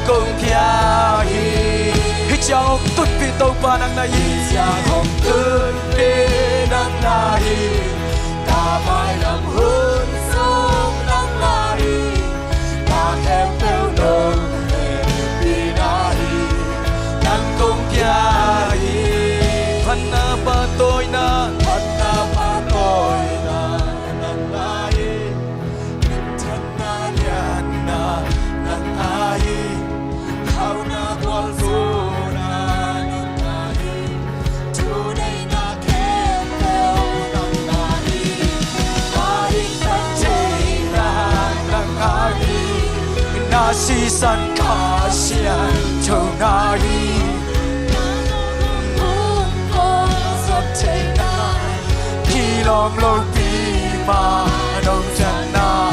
công kia hi chào tụt vì tàu pa nang nai chào hồng tươi đi nang nai ta mai làm hôn sông nang nai ta thêm bêu nồng vì nai nang công kia phần na ba tôi na nang nai thân na lian na nang ai si san ca xian châu na hi khi lòng lâu đi mà đông chân na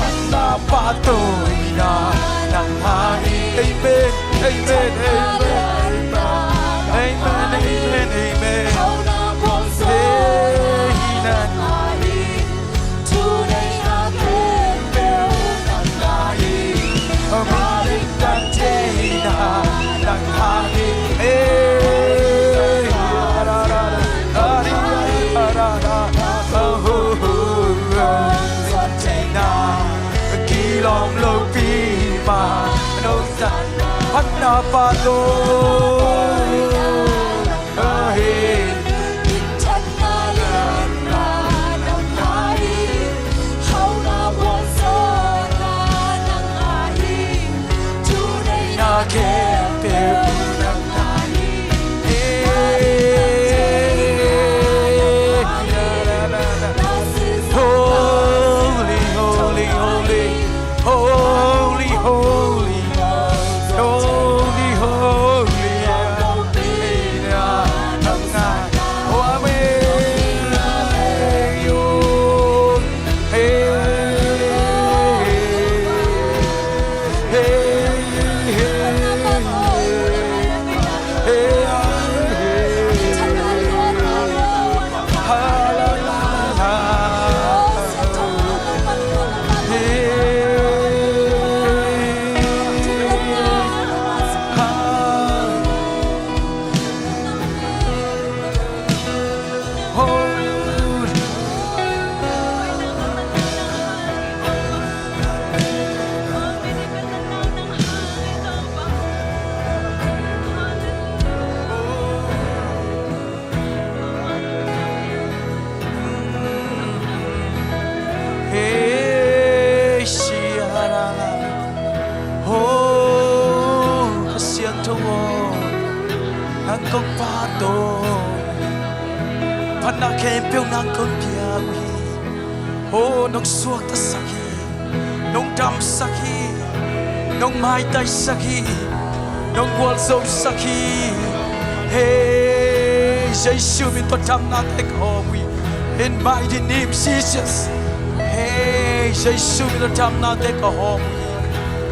anh na ba tôi na nang hai amen amen amen amen amen amen Apa tu? Nong suak ta sakhi, nong dam sakhi, nong mai tai sakhi, nong wal zo sakhi. Hey, Jesus min patam na tek homi, in mighty name Jesus. Hey, Jesus min patam na tek homi.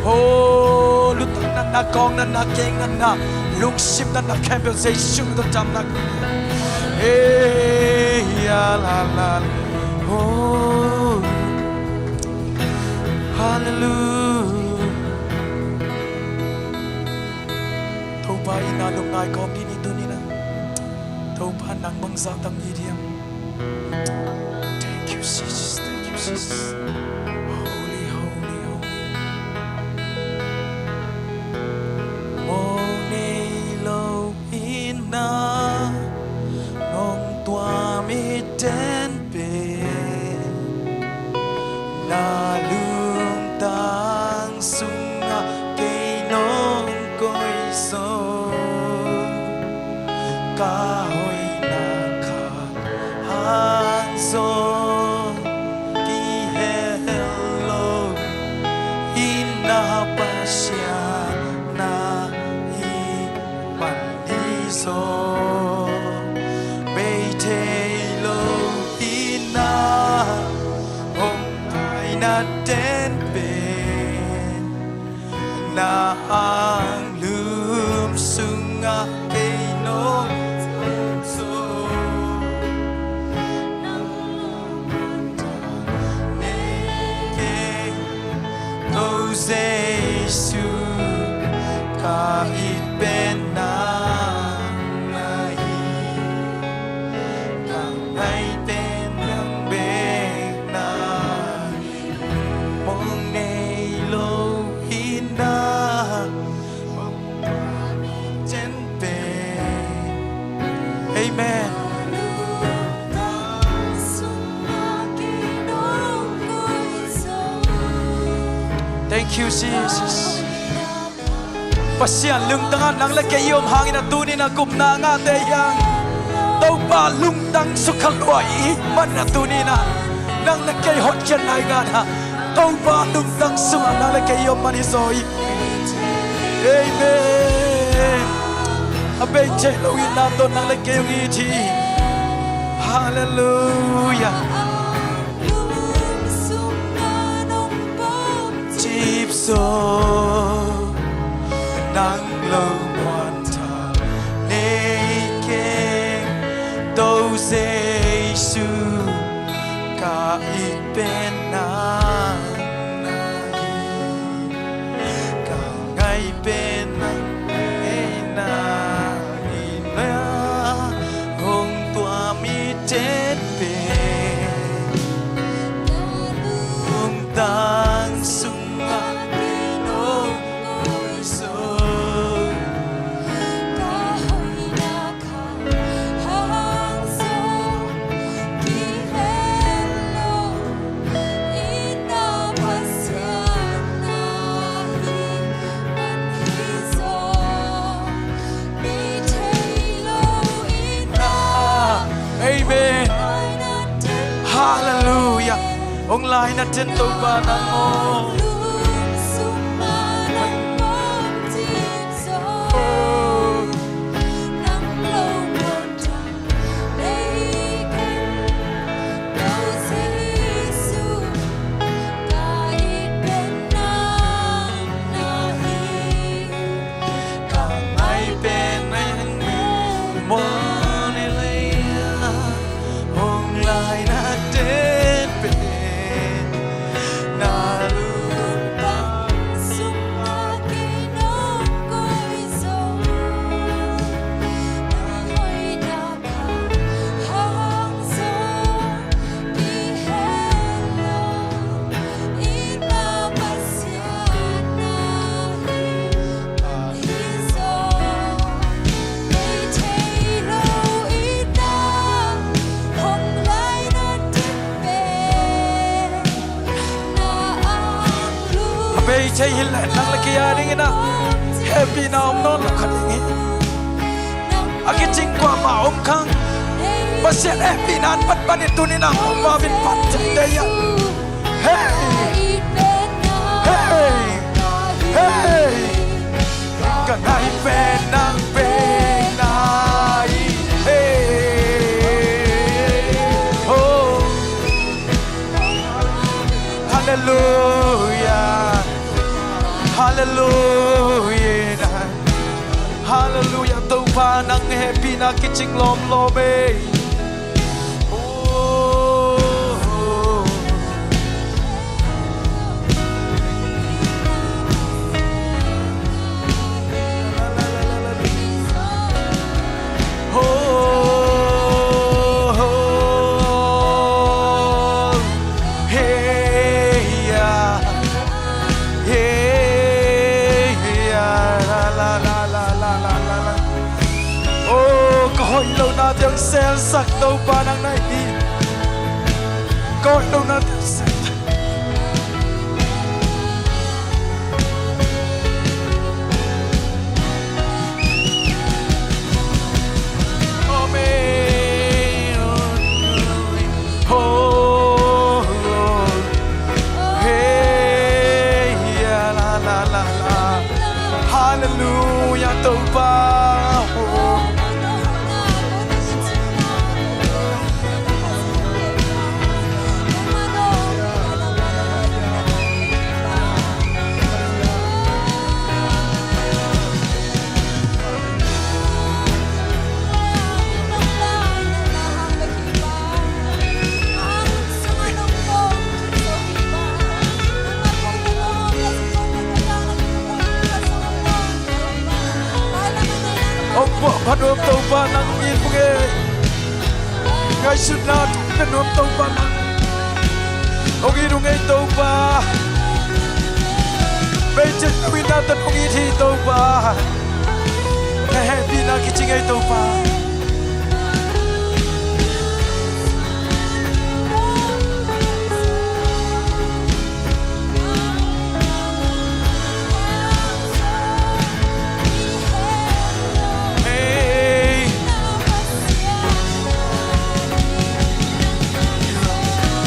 Oh, lutak na kong na keng na lung ship na campbell Jesus min patam na. Hey, ya la la. Oh, hallelujah. Thâu ba ina lục ngai com đi ni tu ni na. Thâu ba nang bang za tam ni diam. Thank you Jesus, thank you Jesus. Holy, holy, holy. Moni lo ina nong tua mi ten na lung tang sunga kay nong ko'y so kahoy na kahangso natin ben na ang lumsunga kay nung so neke no Jesu kahit ben na Amen. Thank you, Jesus. Pasian lung tangan nang lagayom hangin at tunin na gumna nga tayang tau pa lung tang sukalwai man na tunina nang lagayhot yan ay nga na tau pa lung tang sunga nang lagayom man isoy. Amen. Abay chelawin nato nang lagayong iti. Hallelujah. Chipso nang lawanta neke do Jesu kahit penang nahi kangay penang tang sunga no so kahoy na ka hang so ki hello ina pasiana hi man hizo mi tailo ina. Amen. Hallelujah. Ong lai natin to ba na moใช่หินแหละนั่งละกี่ยาดิ่งนะแฮปปี้น้องนอนละขัดอย่างงี้อากิจริงกว่ามาอมคังมาเสียแฮปปี้นานปัดปันตัวนี้นะออกมาเป็นปัดใจได้ยังเฮ้เฮ้เฮ้ก็นายเป็นนางเป็นนายเฮ้โอ้ฮาเลลูยาHallelujah, Hallelujah. Tau pa nang happy na kiching lom lobe. Coi lâu na tiếng xe sặc đâu ba năng này đi coi lâu na tiếng xe Hallelujah tâu ba ba nang in bunge ngay suna kan nom tau ba nang ong i rung ai tau ba bây giờ quy na tan ong i thi tau ba ngày happy na ki ching ai tau ba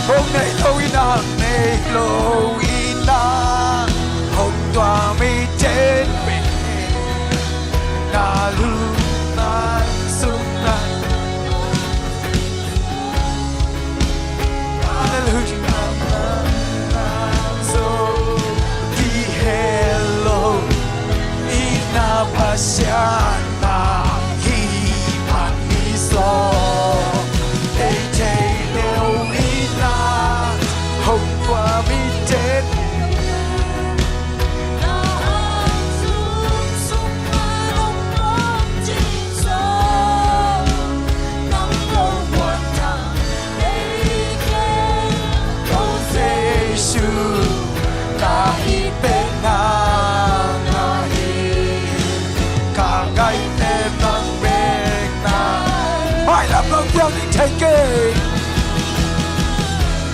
hôm nay lâu ina nay lâu ina hôm qua mi trên biển na lu na sung na na lu na so di hello ina pasiana hi pan mi so hôm qua mi chết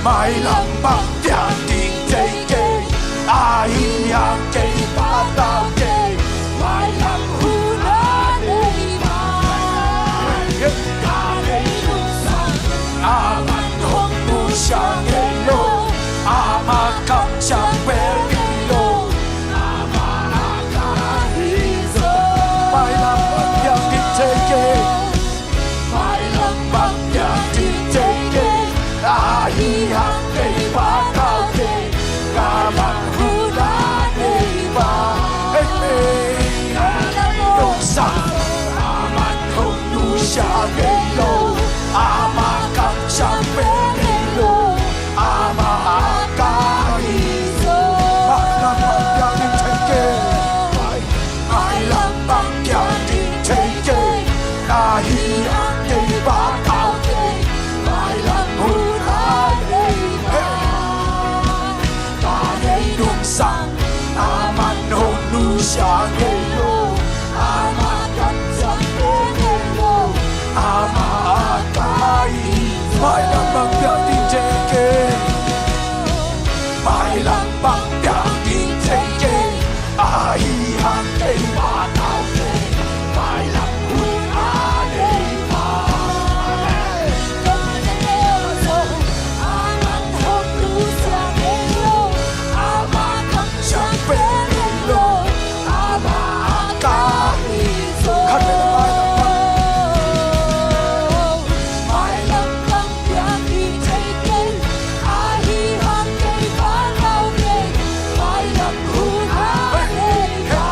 mai làm bằng tiếng tiếng dây kê ai yang kê ba tao kê mai làm hu na đây ba ca đây lúc sáng a man hong bu sang nghe lô a ma cầm chạm về đi lô a ma ca đi rồi mai làm bằng tiếng tiếng dây kê mai làm bằng tiếng tiếng dây kê ai yang kê ba tao kê ca bằng hu na đây ba đông sang a man hong bu sang nghe lô a ma cầm chạm về đi lô a ma ca đi rồi mai làm bằng tiếng tiếng kê mai làm bằng tiếng tiếng kê ai yang kê ba tao kê mai làm hu sang aman hong nu sha nghe lô ama kan cham nghe lô ama kai mai làm bằng tiếng tiếng kê mai làm bằng tiếng tiếng kê ai hang kê ba tao kê mai làm hu a đây ba aman hong nu sha nghe lô ama chẳng về đi lô ama ca đi rồi khát về mai làm bằng tiếng đi thấy cây ai hang cây ba lao cây mai làm hu ha đây ba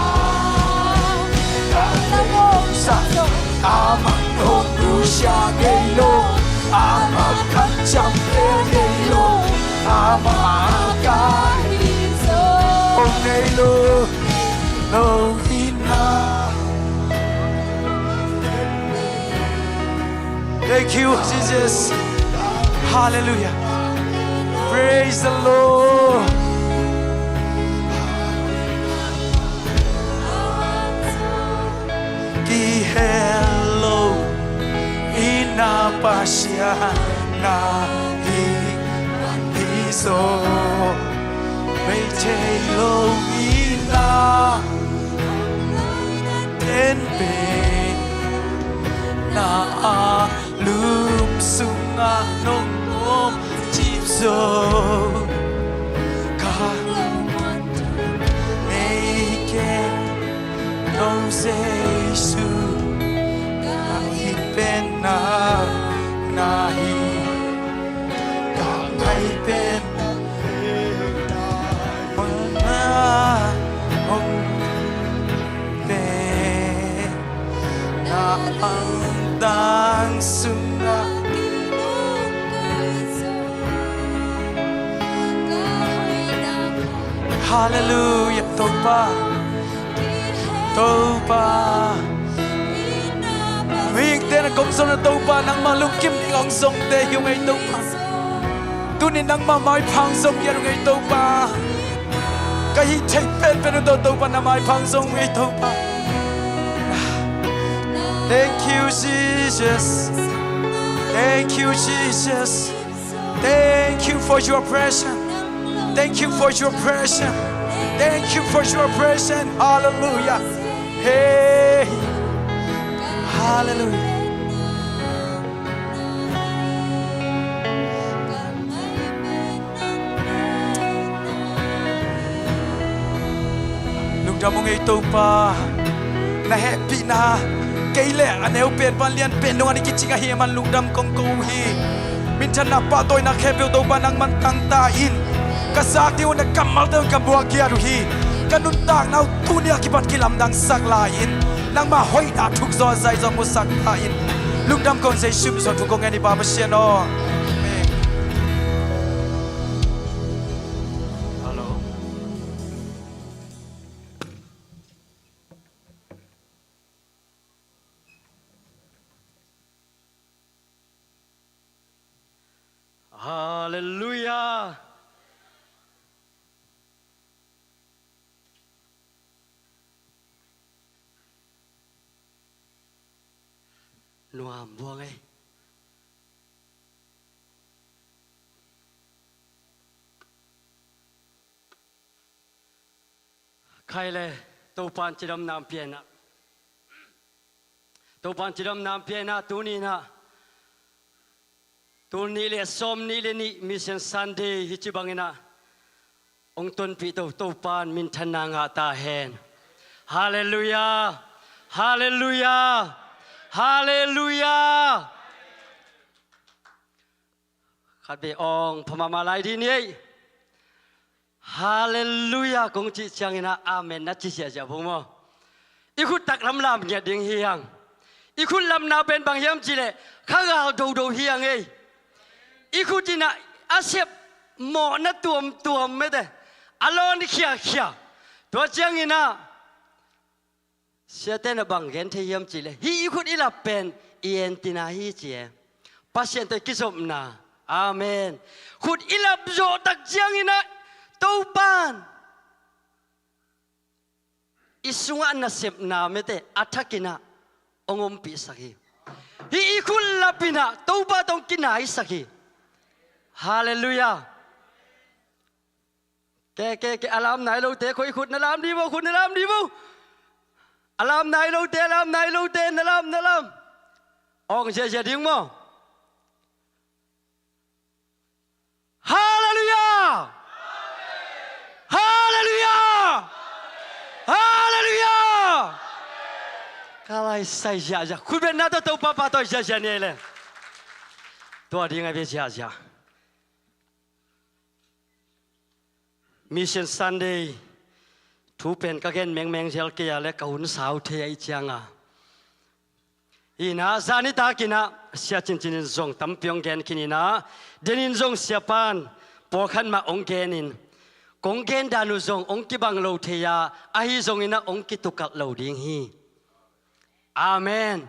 làm ôm sang ama hong nu sha nghe lô ama khát chẳng về đi lô ama ca đi hôm nay lô lô ina thank you Jesus hallelujah praise the Lord ki hello ina pasya na hi so mây trời lâu ina đến bên na lùm sung nông ôm chim rồi cả mây kê đâu Giêsu cả bên na hi cả ngày bên hong về na ang dang sunga hallelujah toba mình tên là công sông là tàu ba nang ma lung kim đi ngong sông tê hiu ngay tàu ba tu ni nang ma mai phang sông kia ngay tàu ba cái hi chạy bên bên tàu ba nang mai phang sông ngay tàu ba. Thank you Jesus, thank you Jesus, thank you for your presence, thank you for your presence, thank you for your presence. Hallelujah, hey, hallelujah. Lúc đó mọi người tàu ba na happy na cây lệ anh em bên ban liên bên nông anh kích chiếc hiểm anh lục đam công câu hi min chân na pa tôi na khép biểu tàu ban ang man tăng ta in cả xác tiêu na cầm mal đơn cầm bua kia rồi hi cả nút tang nào tu nia kí bắt kí làm đang sắc la in nang ma hoi đã thục gió dài gió một sắc ta in lục đam con say sum gió thục con nghe đi ba bát xiên o. Hallelujah. Nuam buông ấy. Khai lệ tàu pan chỉ đâm nam piên à. Tàu pan chỉ đâm nam piên à tu ni na. Tu ni le som ni le ni mission Sunday hi chi bangina ong ton pi to pan min thana nga ta hen. Hallelujah, hallelujah, hallelujah. Khat be ong phama lai di ni hallelujah kong chi changina amen na chi sia ja bong mo ikhut tak lam nya ding hiang ikhut lam na ben bang yam chi le khaga do hiang ei ikutina asep mo na tuam mete alon khia to changina siatena bang gen theyam chile hi ikut ila pen ientina hi che pasien te kisom na amen khut ila zo tak changina topan isunga na sep na mete athakina ongom pi saki hi ikul lapina toba tong kinai saki. Hallelujah. Ke alam nai lâu té khối khut na lam đi vô khut na lam đi vô. Alam nai lâu té na lam. Ong je tiếng mo. Hallelujah. Hallelujah. Hallelujah. Kalai sai ja. Khut ben na to papa to ja ne le. To đi ngay về ja. Mission Sunday thu pen ka gen meng sel kia le kaun sau the ai changa ina zanita kina sia chin zong tam pyong gen kinina denin zong siapan pokhan ma ong genin kong gen danu zong ong ki bang lo theya a hi zong ina ong ki tukal lo ding hi amen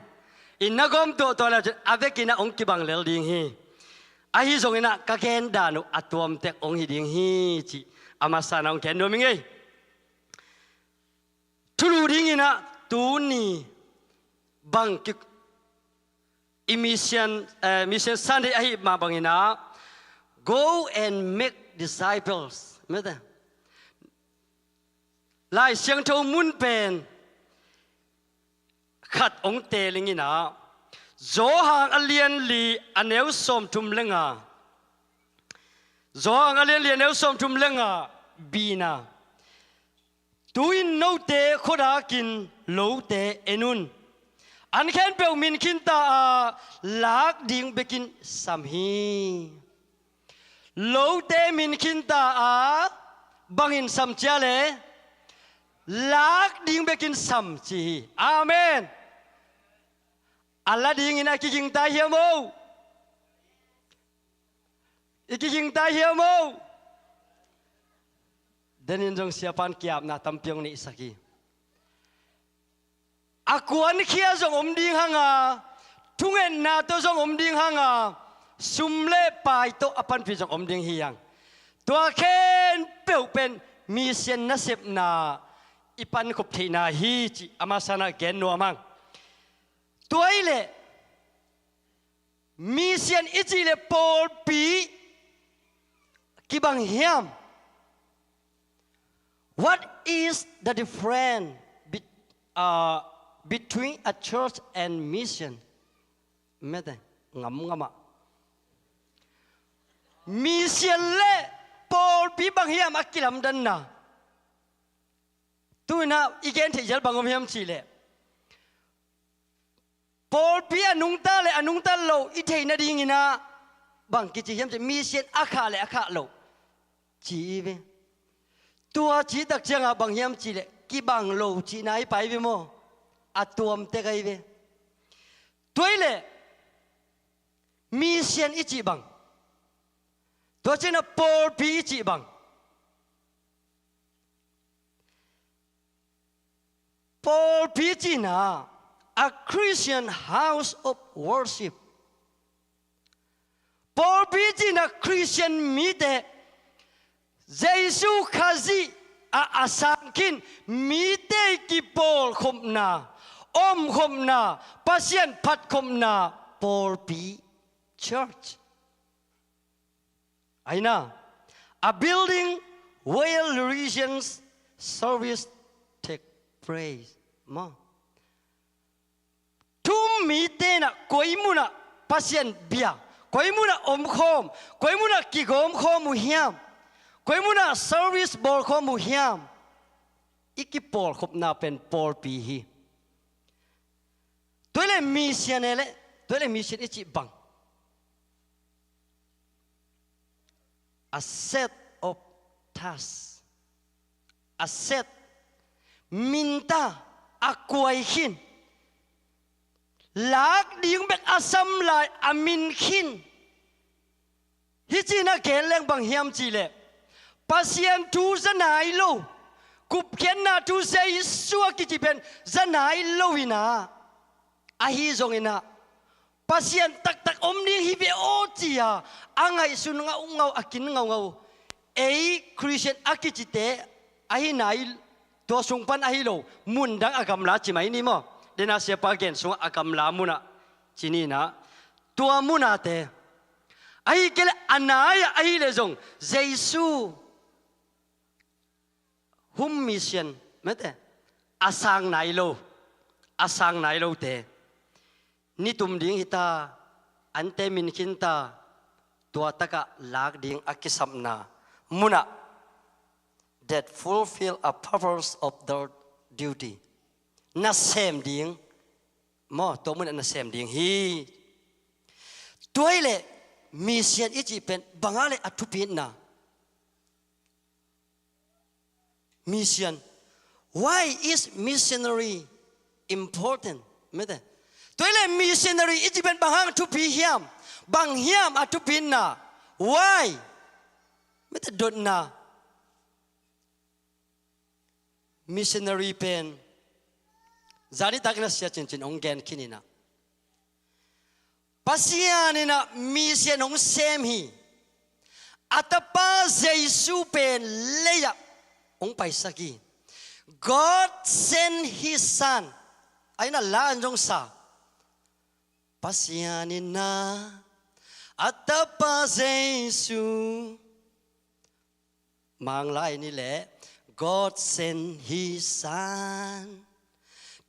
inna gom to la avekina ong ki bang lel ding hi a hi zong ina ka gen danu atom tek ong hi ding hi chi amasa nong ken no mingai tulu dingina tuni bang ki mission Sunday ahi ma bangina go and make disciples meta lai siang tho mun pen khat ong te lingina zo hang alien li aneu som tum lenga zo hang alien li aneu som tum lenga bina tuin no te khoda kin lo te enun an khen pe min kin ta lak ding bekin samhi lo te min kin ta bangin sam chale lak ding bekin sam chi amen Allah ding ina kiking ta hiamo ikiking ta hiamo Danin jong siapan kiap na tampiong ni isaki. Akuan kia jong omding hanga ทุ่งเอ็นนาตัวจงอมดิ่งหางาซุมเล่ปายโตอปันพิจงอมดิ่งเฮียงตัวเคนเปียวเป็นมีเสียนนัสเซบนาอีปันขบเทนาฮีจิอามาสนาเกนนัวมังตัวเล่มีเสียนอิจิเล่ปอลปีกิบังเฮียม What is the difference between a church and mission ไม่ได้งำมีเสียนเล่ปอลปีบังเฮียมอักกิลำดันนะตัวน่ะอีกแค่ที่ยัลบังอมเฮียมชีเล่ปอลปีอนุงตาเล่อนุงตาโลอีเทนดิ่งนะบางกิจเฮียมจะมีเสียนอาคาเล่อาคาโลจีเวตัวจีตักเจ้าบางเฮียมจีเล่กี่บางโลจีไหนไปเวโมอัตัวมเตะไกเวตัวเล่มีเสียนอีจีบังตัวเจ้าปอลปีอีจีบังปอลปีจีน่ะ a Christian house of worship ปอลปีจีน่ะ Christian มีแต่เยซูคาซีอาสังกินมีแต่กิปอลคมนาอมคมนาปัสยันพัดคมนาปอลปี church ไอ้น่ะ a building where religious service take place มาทุ่มมีเตนะกวยมุนะปัสยันเบียกวยมุนะอมคมกวยมุนะกิโกมคมมุเฮียมกวยมุนะ service บอลคมมุเฮียมอีกิปอลคบนาเป็นปอลปีฮีตัวเล่มิเชียนเล่ตัวเล่มิเชียนอิจิบัง a set of tasks a set มินตาอากวยขินลักดิ่งเบ็ดอาซัมลายอามินขินฮิจินักเกลเลงบางเฮียมจีเล่ปัสยันทูจะไหนโลกุบเขียนนาทูเซยสัวกิจิเป็นจะไหนโลวินาอาฮิจงอินะปัสยันตักอมนิ่งฮิเบโอจียอ่างไอสุนงาเงาอากินเงาเอคริสเตียนอากิจิเตอาฮิไหนตัวสุงปันอาฮิโลมุนดังอากำลาจิไหมนี่มั้งเดน่าเสียปากเกนสุงอากำลามุนะจินี่นะตัวมุนะเตอาฮิเกลอันนายอาฮิเลจงเยซูหุมมิเชียนไม่เตอาสังไหนโลอาสังไหนโลเตนี่ตุมดิ่งฮิตาอันเตมินขินตาตัวตะกะลากดิ่งอากิสัมนามุนะthat fulfill a purpose of their duty น่าเสมดิ่งมอตัวมุนะน่าเสมดิ่งฮีตัวเล่มิเชียนอิจิเป็นบางอะไรอัตุปินนะmission why is missionary important ไม่ได้ตัวเล่ missionary อีกเป็นบางอย่างทุพีเฮียมบางเฮียมอัตุปินนะ why ไม่ได้โดนนะ missionary เป็นจาริตักนัสยาจินองแกนคินินะปัสยานินะ mission องเซมฮีอัตปาเยซูเป็นเลียองไปสักที God sent His Son ไอ้นั่นละอันจงสาปัสยานินะอัตปาเยซูมังไลนี่แหละ God sent His Son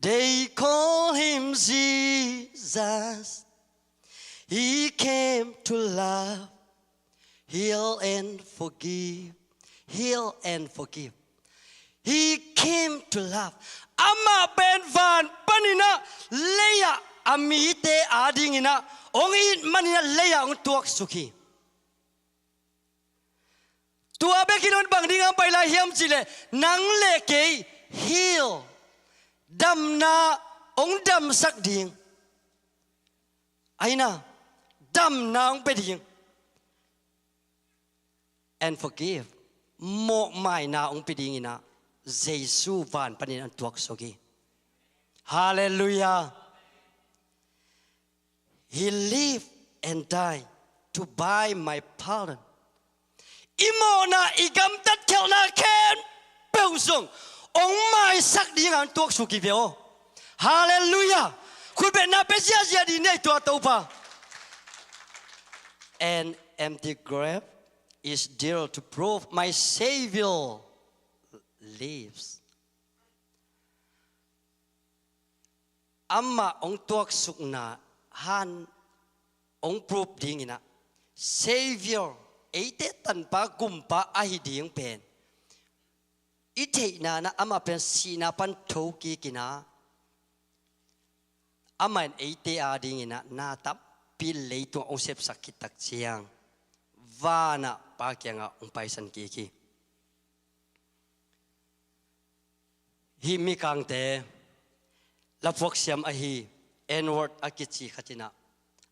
they call Him Jesus He came to love heal and forgive heal and forgive He came to love Ama ben van panina leya amite adingina ongin manina leya ong tuak suki tua bekinon bang dingang paila hiam chile nang leke heal damna ong dam sak ding aina damna ong peding and forgive mo mai na ong peding ina Jesu van panin an tuak sogi Hallelujah he lived and died to buy my pardon imona igam tat khel na khen peu sung ong mai sak ding ang tuak su ki veo hallelujah khut be na pe sia sia di nei tua tau pa an empty grave is there to prove my savior lives amma ong tuak suk na han ong proof ding ina savior eite tan pa gum pa a hi ding pen i thei na na ama pen sina pan tho ki kina aman eite a ding ina na tap pil lei tu ong sep sakit tak chiang vana pa kyanga ong paisan ki ki hi mi kang te la phuak siam a hi n word akichi khatina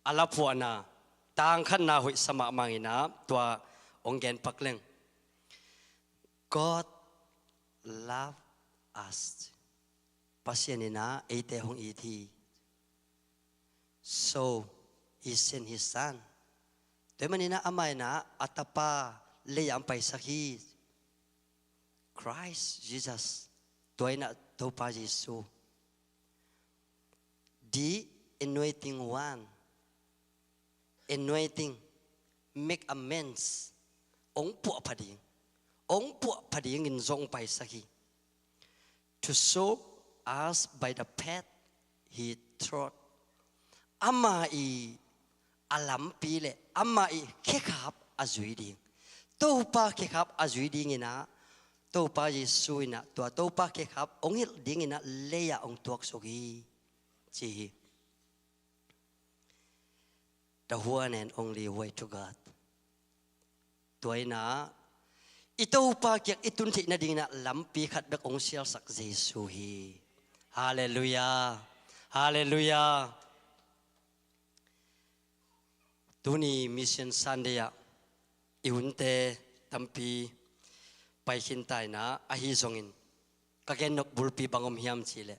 ala phuana tang khan na hoi sama mangina tua ongen pakleng God love us pasianina eite hong ithi so he sent his son temanina amai na atapa leyam pai sakhi Christ Jesus toina topa Jesu the anointing one anointing make amends ong pu phading in zong pai sakhi to show us by the path he trod ama I alam pi le ama I khap azui ding to pa khap azui ding ina to pa Jesu ina to pa khap ong hil ding ina leya ong tuak sogi chi the one and only way to God toina ito pa kyak itun thi na ding na lampi khat bek ong sial sak Jesu hi hallelujah hallelujah tuni mission Sunday iunte tampi pai hin tai na a hi zongin ka gen nok bulpi bangom hiam chile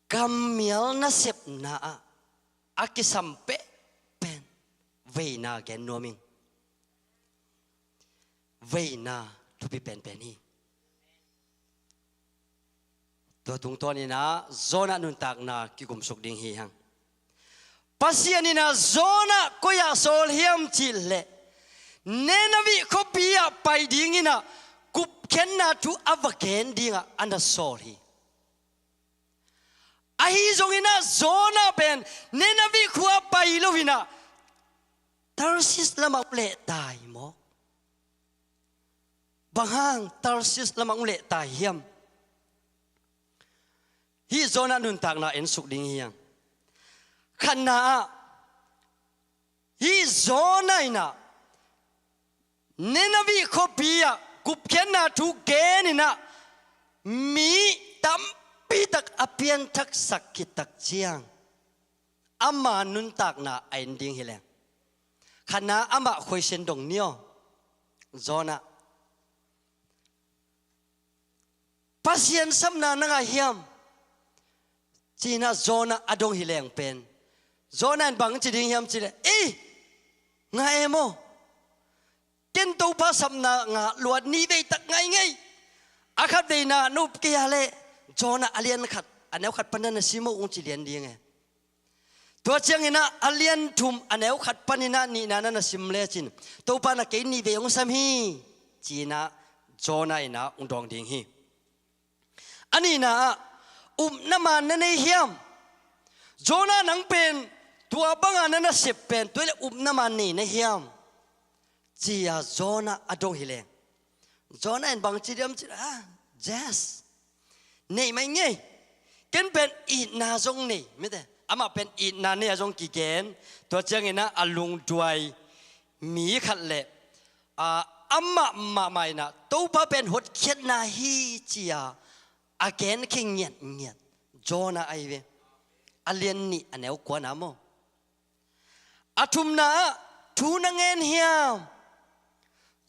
kamial na sep na akisampe pen veina gen noming veina to be pen hi to tung to ni na zona nun tak na ki gum suk ding hi hang pasiani na zona ko ya sol hiam chile nenavi kopia pai ding ina kup ken na tu avaken dinga anda sol hi ahi zongina zona pen nenavi khua pai lovina Tarsis lama ule tai mo bahang Tarsis lama ule tai hiam hi zona nun tak na en suk ding hiang khana hi zona ina nenavi khopia kup kena tu genina mi tam pitak apian tak sakit tak chiang ama nun tak na ending hileng khana ama khoi sen dong nio zona pasien samna nanga hiam china zona adong hileng pen zona bang chi ding hiam chile nga emo ken to pa samna nga luat ni ve tak ngai ngai akhat ve na nup ke ale zona alien khat aneu khat panan simo ung chi lian ding e to chiang ina alien thum aneu khat panina ni na na sim le chin to pa na ke ni ve ong sam hi china zona ina ung dong ding hi ani na naman na nei hiam zona nang pen tua banga na sep pen toile naman ni na hiam chia zona adong hileng zona en bang chidiam chi yes nei mai nge ken pen I na zong nei mete ama pen I na ne zong ki ken to chang ina alung duai mi khat le amma ma mai na to pa pen hot khet na hi chia again king nyet zona ai ve alien ni aneu kwa na mo atum na thu na ngen hiam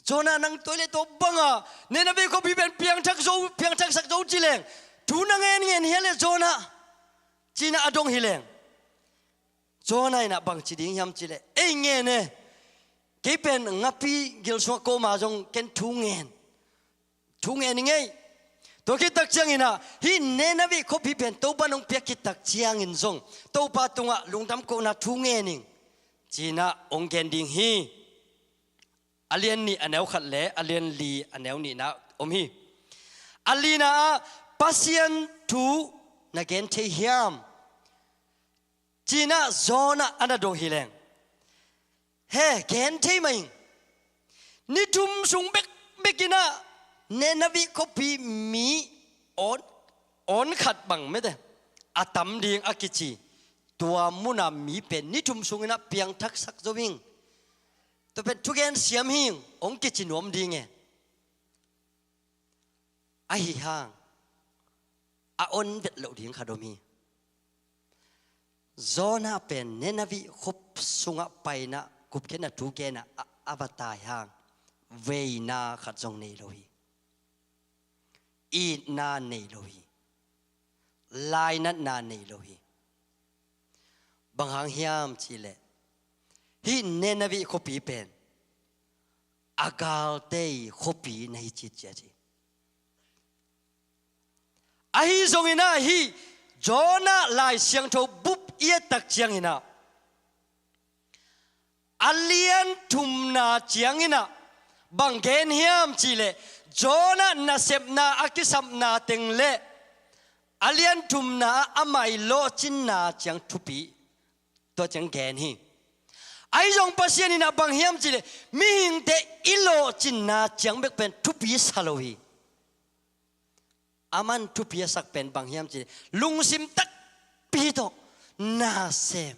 zona nang toilet to banga ne na be ko bi ben piang thak sak zo chileng thu na ngen hele zona china adong hileng nai na bang chi ding yam chi le ei nge ne ke pen ngapi gil so ko ma jong ken thu ngen ngei to ki tak chiang ina hi ne na vi ko pi pen to pa nong pek ki tak chiang in zong to pa tunga lungdam ko na thu nge ning china ong gen ding hi alien ni aneu khat le alien li aneu ni na om hi alina pasien thu na gen the hiam china zona anadong hileng he gen the mai ni tum sung bekina ne navi kopi mi on khat bang me de atam ding akichi tua muna mi pen ni tum sungina piang thak sak zowing to pen tugen siam hing ong kichi nom ding e a hi hang a on vet lo ding khadomi zona pen ne navi khop sunga paina kup kena tu kena avatai hang veina khat jong nei lohi i na nei lohi lai na nei lohi bang hang hiam chi le hi ne na vi khopi pen agal te khopi nei chi chi chi a hi zong ina hi jona lai siang tho bup ye tak chiang ina alien thum na chiang ina bang gen hiam chi le jona na sep na akisam na teng le alien thum na amai lo chin na chiang thupi to chiang gen hi ai jong pasien ina bang hiam chi le mi hing te ilo chin na chiang bek pen thupi salohi aman thupi sak pen bang hiam chi lung sim tak pi to na sem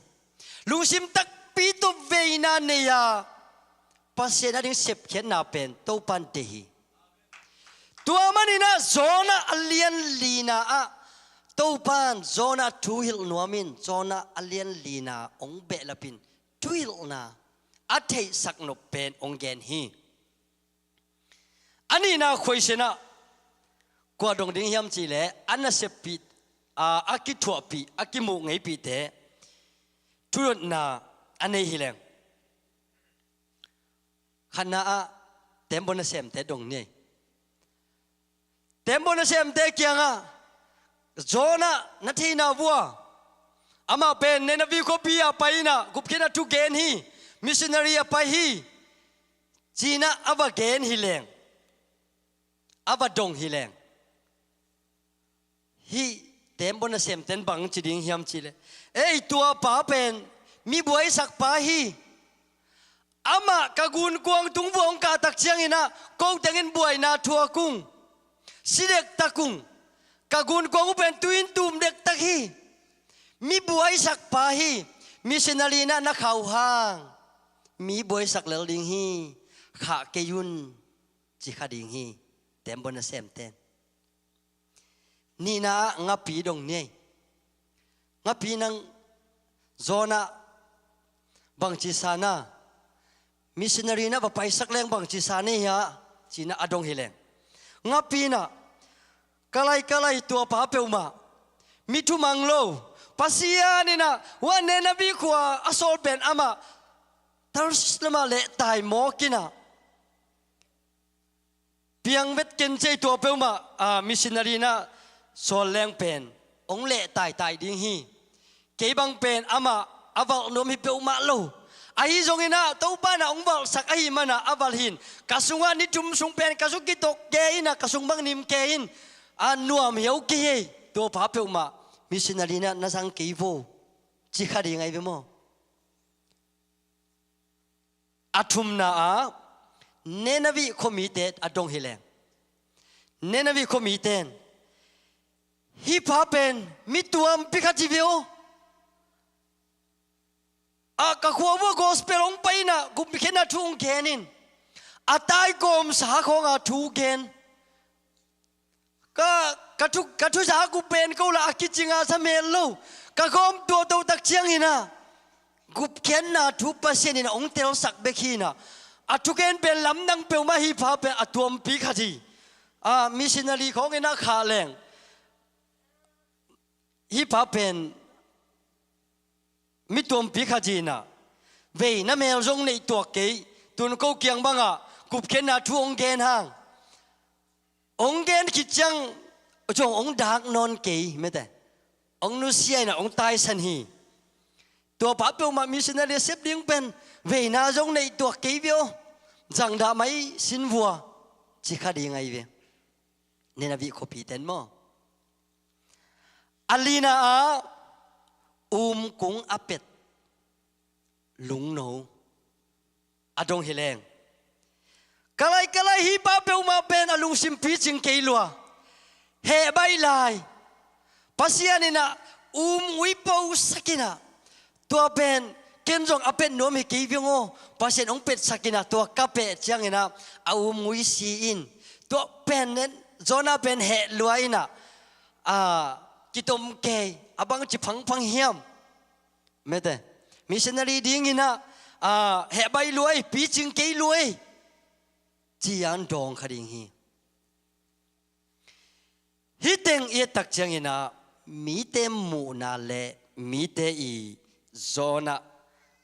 lung sim tak pi to veina ne ya pasien ading sep khen na pen to pan te hi tua manina zona alien lina a to pan zona thu hil nuamin zona alien lina ong be lapin thu hil na a thei sak no pen ong gen hi ani na khoisena kwa dong ding hiam chi le anna sepi aki thua pi aki mu ngei pi te thurut na anei hileng khana a tembona sem te dong nei tembona sem te kyanga zona nathina bua ama pen ne na vi ko pia paina gupkina tu gen hi missionary a pai hi china ava gen hileng ava dong hileng hi tembona sem ten bang chiding hiam chile ei tua pa pen mi buai sak pa hi ama kagun kuang tung vuong ka tak chiang ina ko tengin buai na thua kung sidek takung kagun kuang upen tuin tum dek tak hi mi buai sak pa hi missionary na khau hang mi buai sak lel ding hi kha ke yun chi kha ding hi tembona sem ten ni na ngapi dong nei ngapi nang zona bang chi sana missionary na ba pai sak leng bang chi sa ne ya china adong hileng ngapi na kalai tua pa peuma mi thu manglo pasia ni na wa ne na bi kwa asol pen ama tarslama le tai mo kina piang vet ken chei tua peuma missionary na sol leng pen ong le tai ding hi ke bang pen ama aval nom hi peuma lo ai zong ina to pa na ong wal sak ai mana aval hin kasunga ni tum sung pen kasuki tok ke ina kasung bang nim ke in anuam hiau ke to pa peuma missionary na sang ke vo chi kha ding ai be mo athum na nenavi komite adong hileng nenavi komiten hi pa pen mituam pikajiveo ka khuwa gospel ong paina gumkhena thung genin atai gom sa khonga thu gen ka thu sa ku pen ko la akichinga sa melo ka gom to tak chiang ina gup khen na thu pasen ina ong tel sak bekhina athuken pen lam nang pe ma hi pa pe atuam pi khaji missionary khong ina kha leng hi pa pen มิตัวปีขจีน่ะเวน่ะเมลจงในตัวเกยตุนกูเกียงบังอ่ะกุบเข็นน่ะทุองเกนห่างองเกนคิดจังจงองดักนอนเกยไม่แต่องนุเซียน่ะองตายสันฮีตัวป้าเปียวมามิชนารีเซฟดิ้งเป็นเวน่ะจงในตัวเกยเบียวจังดาไม่สินวัวจิคาดีไงเวเนี่ยนะวิโคปีเต็นมั้งอลีนากุงอเป็ดลุงโนอดงเฮเลงกะไลฮีป้าเปียวมาเป็นอลุงซิมพีจิงเกยลัวเฮใบลายปัสยานี่นะวิปอุสกินะตัวเป็นเกณฑ์จงอเป็ดโนมเฮเกยวิงโอปัสยาองเป็ดสกินะตัวกะเป็ดจังนะวิซีอินตัวเป็นนั้นจอนาเป็นเฮลัวอินะกิตมเกยบังจิพังเฮียมไม่แต่มิชนารีดิ้งอินะเฮใบรวยปีจิงเกยรวยจีอันดองคดิ้งฮิเต็งเอตักจังอินะมีเตมูนาเลมีเตอีโซนา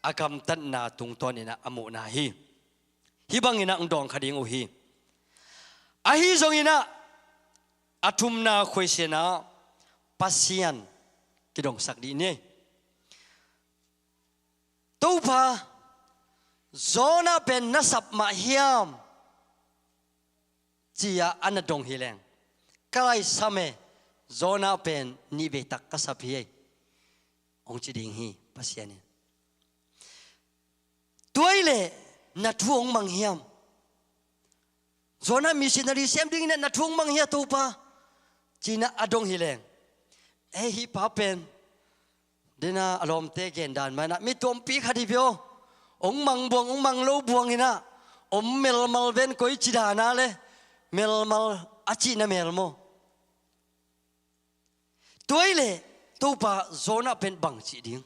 อากำตันนาตุงตอนอินะอมูนาฮิบังอินะดองคดิ้งโอฮีอาฮีจงอินะอาทุมนาควยเสนาปัสยันกิดงสักดีเนี่ยตู้พาโซนาเป็นนัสับมาเฮียมจียอันดงฮิเลงใกล้สมัยโซนาเป็นนิเวตักกษัตริย์องค์จิดิงฮีปัสยันตัวเล่นัทวงมังเฮียมโซนามิชนารีเซมดิ้งเนี่ยนัทวงมังเฮียตู้พาจีน่าอดงฮิเลงฮิปฮอปเป็นเดน่าอารมณ์เตะเกนดานมานะมีตัวปีขัดเดียวองมังบวงองมังโลบวงนี่นะเมลมัลเวนก็อิจิดานาเลยเมลมัลอาจินะเมลโมตัวเล่ตัวป้าโซน่าเป็นบังจีดิ้ง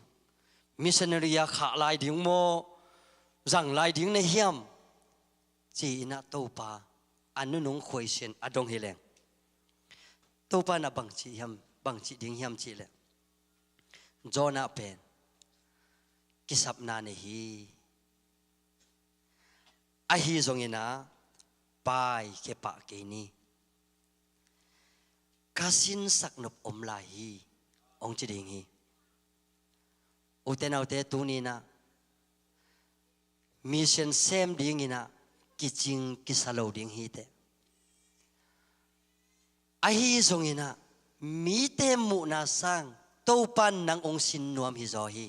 มิชชันนารียาขาลายดิ้งโมจังลายดิ้งในเฮียมจีน่าตัวป้าอันนู้นงควยเชนอดงเฮเลงตัวป้าน่ะบังจีเฮียมบังจีดิ้งเฮียมจีเลยโจนาเป็นกิสับนาเนฮีอาฮีจงอินะไปเก็บปะเกนีกาสินสักนบลาฮีองจีดิ้งฮีอุเทนเอาเตตูนีนะมิชชั่นเซมดิ้งอินะกิจิงกิสโลดิ้งฮีเตอาฮีจงอินะมีเตมุนาสังตัวปันนังองสินนวมฮิโซฮี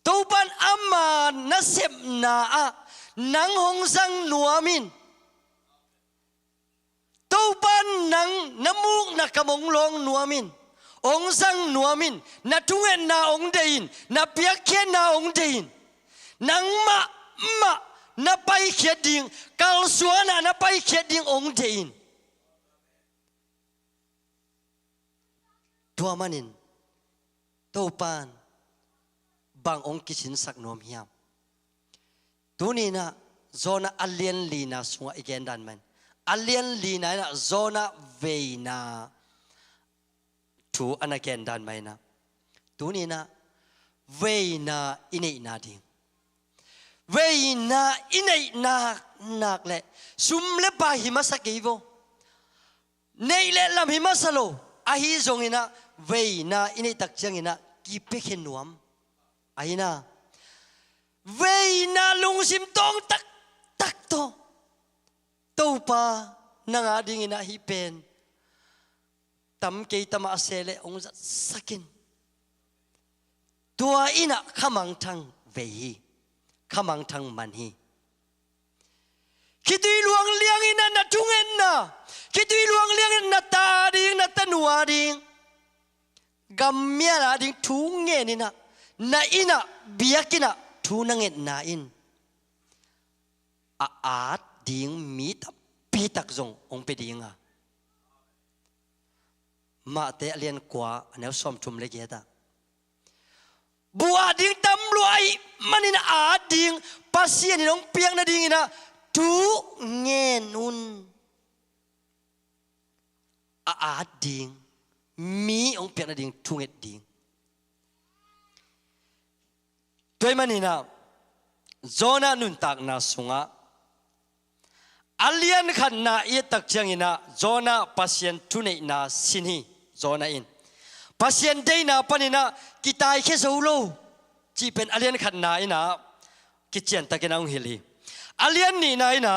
ตัวปันอามานัสเซมนานังหงสังนวมินตัวปันนังน้ำมูกนักกมงลงนวมินองสังนวมินนัทุ่งเอ็นนาองเดินนับเปียกเขียนนาองเดินนังมานับไปเขียดิงกัลสวนนับไปเขียดิงองเดินตัวมันินตัวปานบางองค์กิชินสักนวมเฮียมตัวนี้นะโซนาอัลเลียนลีนาสงอีกแกนดันมันอัลเลียนลีนานะโซนาเวนาทูอันแกนดันมันนะตัวนี้นะเวนาอินเอนาดิงเวนาอินเอนานักเละซุมเล็บปาหิมาสกีโวเนยเละลำหิมาสโลอาฮีจงอินะเวนาอินี่ตักจังอินะกีเปกเห็นนวมอาฮีนะเวนาลุงซิมตองตักโตตัวปานางอาดิงอินะฮิเป็นตำเกยตมาเซเลองจัดสักินตัวอินะขมังทังเวฮีขมังทังมันฮีคิดดูลวงเลี้ยงอินะนัดทุ่งเอ็นนะคิดดูลวงเลี้ยงนัดตาดิงนัดตาหนัวดิงกัมเมียลาดิงทุ่งเงินนี่นะนาอินะเบียกินะทุ่งนังเงินนาอินอาดดิงมีตปีตักจงองไปดิงมาเตะเลียนกว่าอันนี้สมชุมเล็กเยตาบัวดิงตำรวจมันนี่นะอาดดิงปัสเซียนี่น้องเปียงนะดิงนะทุ่งเงินนุนอาดดิงมีองเปียกนะดิงทุ่งเอ็ดดิง ด้วยมันนี่นะโจนานุนตักนาสุงะอาเลียนขันนาเอตักเจียงอินะโจนาพัศยันทุนอินาสินีโจนาอินพัศยันเดย์นาปนินะกิตายแค่สูโลจีเป็นอาเลียนขันนาอินะกิจเจียนตะกันองฮิลีอาเลียนนี่นะอินะ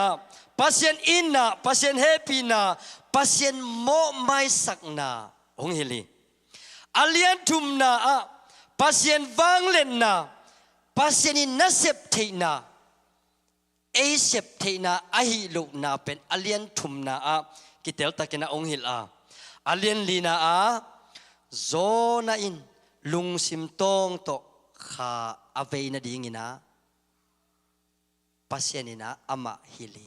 พัศยันอินนะพัศยันแฮปปี้นะพัศยันโมไม่สักนาองฮิลีอาเลียนทุมนาพัศยันวังเล่นนาพัศยันนัสเซปเทนาเอเซปเทนาอหิลุนาเป็นอาเลียนทุมนากิเตลตะกินาองฮิลอาเลียนลีนาโซนาอินลุงซิมตองโตขาอเวนาดิงินาปัสยานินาอามาฮิลี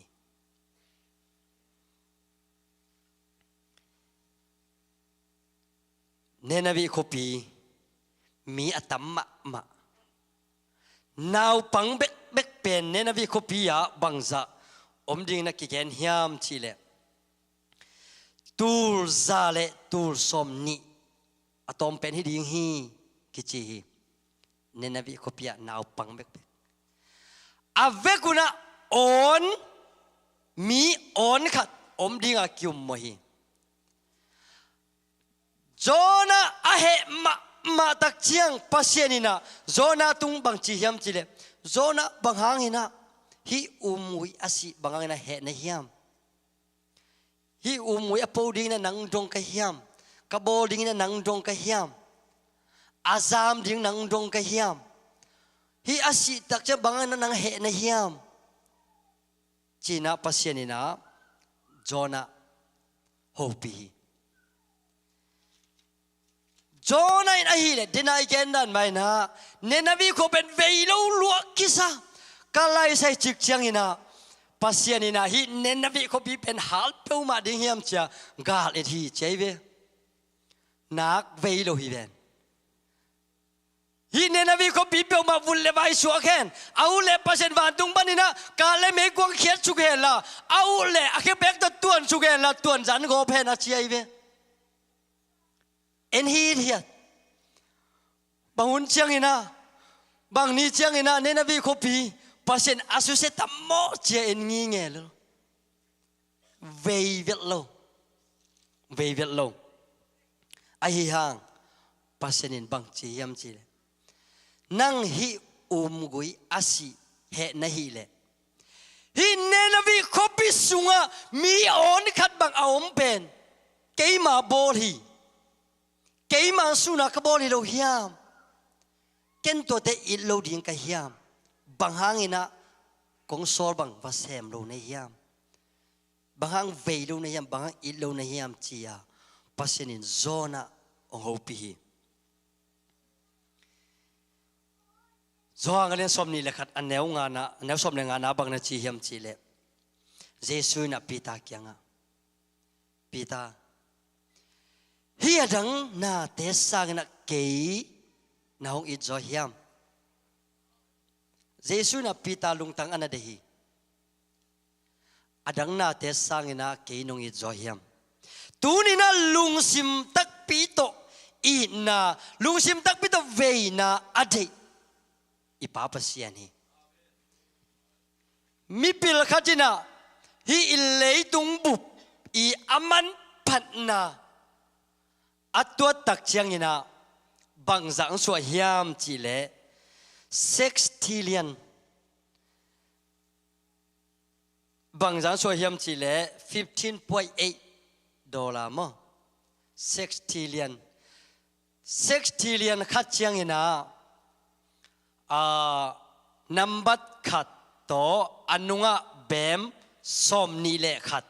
เนนวิโคปีมีอัตมะมะนาวปังเบกเป็นเนนวิโคปียาบังซาอมดิงนักกิเกนฮิามชีเลตูลซาเลตูลสมนีอะตอมเป็นฮิดิงฮีกิจีเนนวิโคปียานาวปังเบกอาเวกุนะออนมีออนขัดอมดิงอาคิวมฮีโจนาอาเหมาตักเชียงปัสเยนินะโจนาตุงบังจีฮิมจีเลโจนาบังหางหินะฮิมุยอาศิบังหางหินะเหนะฮิมฮิมุยอโปดิงนะนังดงกะฮิมกะโบดิงนะนังดงกะฮิมอาซามดิงนังดงกะฮิมฮิอาศิตักเจบังหางนะนังเหนะฮิมจีนะปัสเยนินะโจนาโฮปีโจนาอินอาฮีเลดินายแกนดันไม่นะเนนวีโคเป็นเวโลลัวกิซากาไลใส่จิกเชียงอินะปัสยานินะฮีเนนวีโคบีเป็นฮัลเปลมาดิงเฮียมเชียกาลเอทีเจเวนักเวโลฮีเวนฮีเนนวีโคบีเปลมาวุลเลวายชัวแคนเอาเลปัสยานวันตุงบันนี่นะกาเลเมกวงเขียดชุกเฮล่ะเอาเลอาเคเบกตะตวนชุกเฮล่ะตวนจันโกเพนอาเชียเวเอ็นฮีเทียบางหุ่นเชียงอินะบางนี้เชียงอินะเนนวีโคปีปัสยันอาสุเซตัมโมเจเอ็นงี้เงลเวเวลโลไอฮิฮังปัสยันบางจียมจีเลนังฮิกุยอาศิเหนะฮีเลฮิเนนวีโคปีสุงะมีออนขัดบางอาอมเป็นเกยมาโบลีเกยมาสุนัขบอลีโลฮิามเกนตัวเตอิโลดิงกะฮิามบางหางอินะกงซอลบังวาเซมโลในฮิามบางหางเวโลในฮิามบางหางอิโลในฮิามจียาปัสนินโซนาองโฮปีโซฮางเล่นสมนี่แหละครับอันแนวงานะแนวสมในงานะบางนาจีฮิามจีเลเยซูน่ะปีตาเกียงปีตาฮียดังนาเตสังนักเกยนาหงอิจอฮิมเยซูนับปีตาลุงตังอันนั้นเดฮีอดังนาเตสังนักเกยนงอิจอฮิมตูนี่นะลุงซิมตักปีโตอีนาลุงซิมตักปีโตเวนาอเดอีป้าปัสยานีมีปิลขัดจินะฮีอิเลตุงบุบอีอามันพันนาอัตตัวตักเชียงอินะบางสังสวยยามจีเล6 trillion บางสังสวยยามจีเล$15.8มั้ง6 trillion ขัดเชียงอินะนับบัดขัดโตอนุงะเบมสมนีเลขัด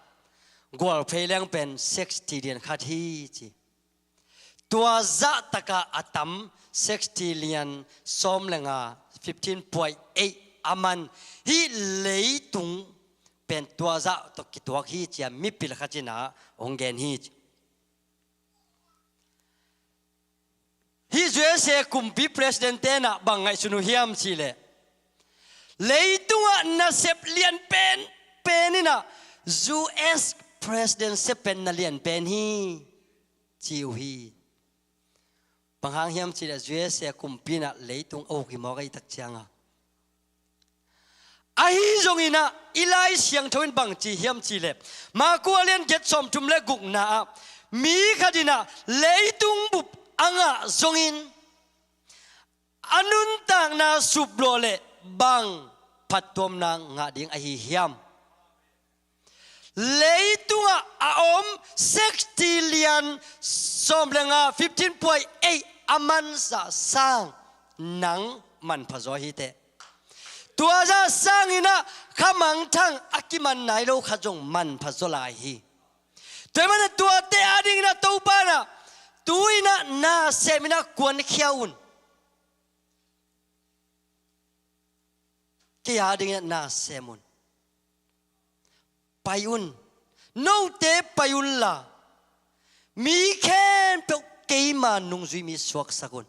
กวลเพลียงเป็น6 trillionขัดฮีจีตัวจะตะกะอัตม6 trillion สมเลงา$15.8อามันฮีเลยตุงเป็นตัวจะตกิตัวฮีจะมีปิลขัดจินะองเกนฮีฮิจเสกุมปีประธานเตนะบางไงสุนุฮิมสิเลเลยตัวน่ะเซปเลียนเป็นนี่นะ US president เซปเป็นน่ะเลียนเป็นฮีจิวฮีบ bang hang hiam chi la zue se kumpina leitung o ki mo kai tak changa a hi zongina ilai siang thoin bang chi hiam chi le ma ko len get som tum le guk na mi khadina leitung bup anga zongin anun tang na sublo le bang patom na nga ding a hi hiam leitunga aom 60 lian som lenga 15.8 aman sa sang nang man phazo hi te tua za sang ina khamang thang akiman nai lo khajong man phazo lai hi toimana tua te ading na to pa na tuina na semina kwan khiaun ke ading na semun payun no te payun la mi khen pe ke ma nung zui mi swak sakun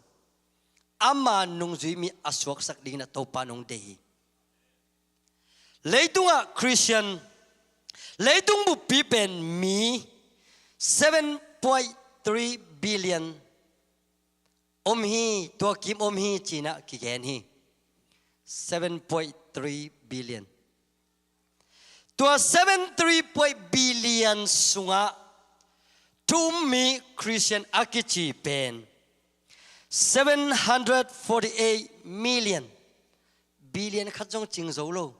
ama nung zui mi aswak sak ding na to pa nong de leitunga Christian leitung bu pi pen mi 7.3 billion om hi to kim om hi china ki gen hi 7.3 billion tua 73 billion sunga tumi Christian akichi pen 748 million billion khajong ching zo lo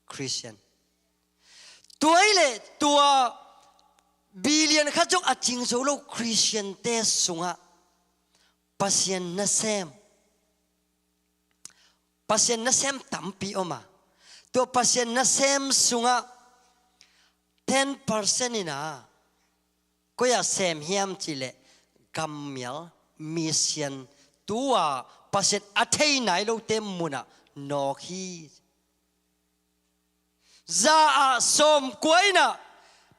Christian tua ile tua billion khajong a ching zo lo Christian te sunga pasien na sem tampi oma to pasien na sem sunga 10% ina koya sem hiam chile gamial mission tua pasien athei nai lo tem muna no hi za a som koina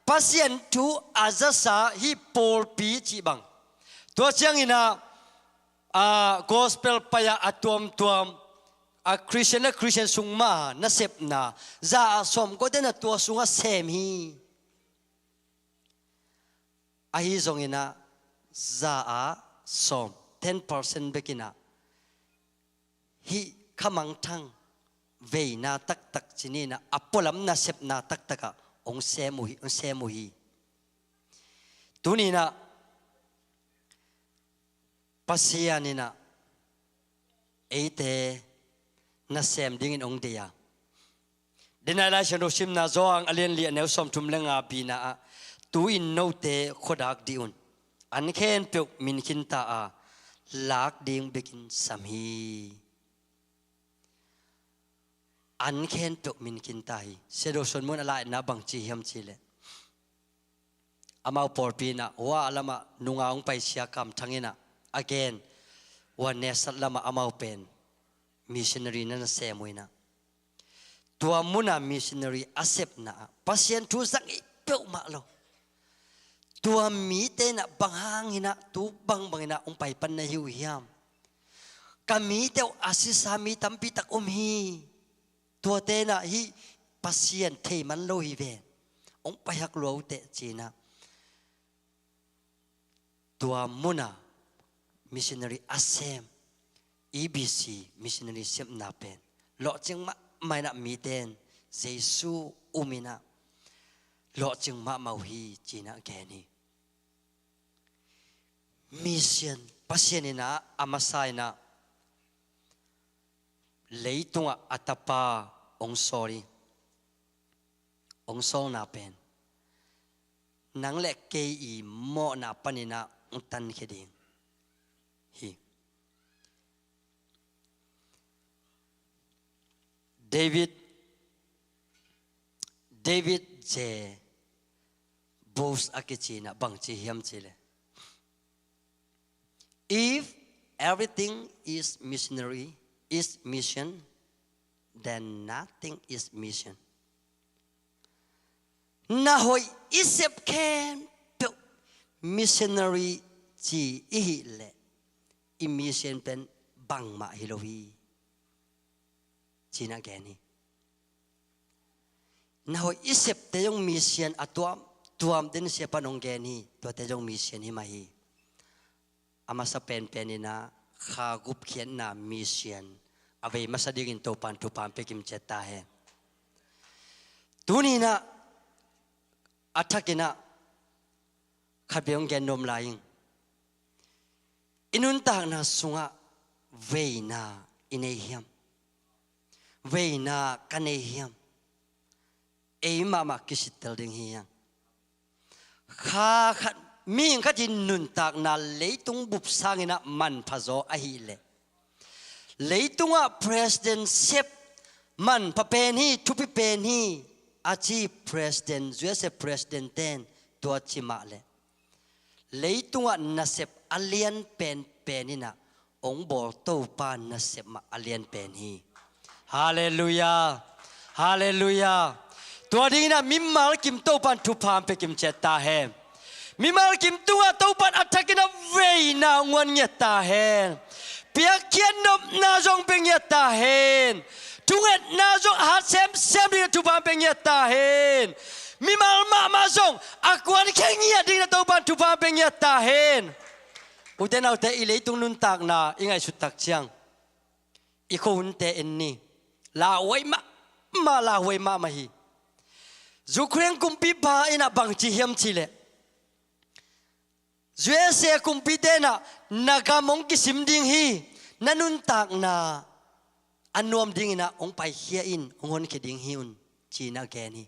pasien tu azasa hi pol pi chi bang to chiang ina gospel paya atom tuam a Christian sungma na sep na za som ko den to sunga sem hi a hi zongina za a som 10% bekina hi khamang thang veina tak tak chini na apolam na sep na tak taka ong semu hi tunina pasianina eite na sem ding in ong dia denala shano sim na zoang alien li ne som tum lenga bina tu in no te khodak diun an khen pe min kin ta a lak ding bekin samhi an khen pe min kin ta hi sedo son mon ala na bang chi hiam chi le amau por pina wa alama nunga ong pai sia kam thangina again one nesat lama amau pen missionary na semoina tua muna missionary accept na pasien tu sang pe ma lo tua mi te na banghang hina tu bangina ong pai pan na hiu hiam kami te asisa mi tampi tak hi tua te na hi pasien thei man lo hi ve ong pai hak lo te china tua muna missionary asem EBC missionary sem na pen lo ching ma mai na mi ten Jesu umina lo ching ma mau hi china geni mission pasienina amasaina leitunga atapa ong sorry ong sol na pen nang le ke I mo na panina ong tan kheding hi David je boss akichina bangchi hiam chile if everything is mission then nothing is mission na hoi isep ken to missionary chi I le I mission pen bang ma hilohi china geni na hoi isep te yung mission tuam din siya panong geni to te yung mission hi mai ama sa pen penina khagup khian na mission ave masadingin to pan tu pan pekim cheta he tunina athakina khabeong gen nom laing inun ta na sunga veina inehiam veina kanehiam ei mama kisitel ding hiang kha khat mi kha jin nun tak na leitung bup sangina man phazo a hi le leitunga president sep man pa pen hi thupi pen hi achi president juese president ten to chima le leitunga na sep alien pen penina ong bol to pa na sep ma alien pen hi hallelujah hallelujahตัวนี้นะมิมาลกิมโตปันทุพามไปกิมเจตาเฮมิมาลกิมตัวโตปันอัฐกินะเวยนางวนเงตาเฮเปียกเขียนนบนาจงเป็นเงตาเฮทุกเอ็ดนาจงหาเซมดีทุพามเป็นเงตาเฮมิมาลมาจงอักวันแค่เงียดีนะโตปันทุพามเป็นเงตาเฮอุเทนเอาแต่อิเลยตุงนุนตากนาอิงไงสุดตักเชียงอีโคหุนเตอินนี่ลาไว้มาลาไว้มาฮีจูเครงกุมปีพาอินะบังจีเฮียมชิเลจูเอเซกุมปีเตนะนักมงกิสิมดิงฮีนันุนตากนาอันนวมดิงนะองไปเฮียอินองคนเคดิงฮิอุนจีนักแกนี่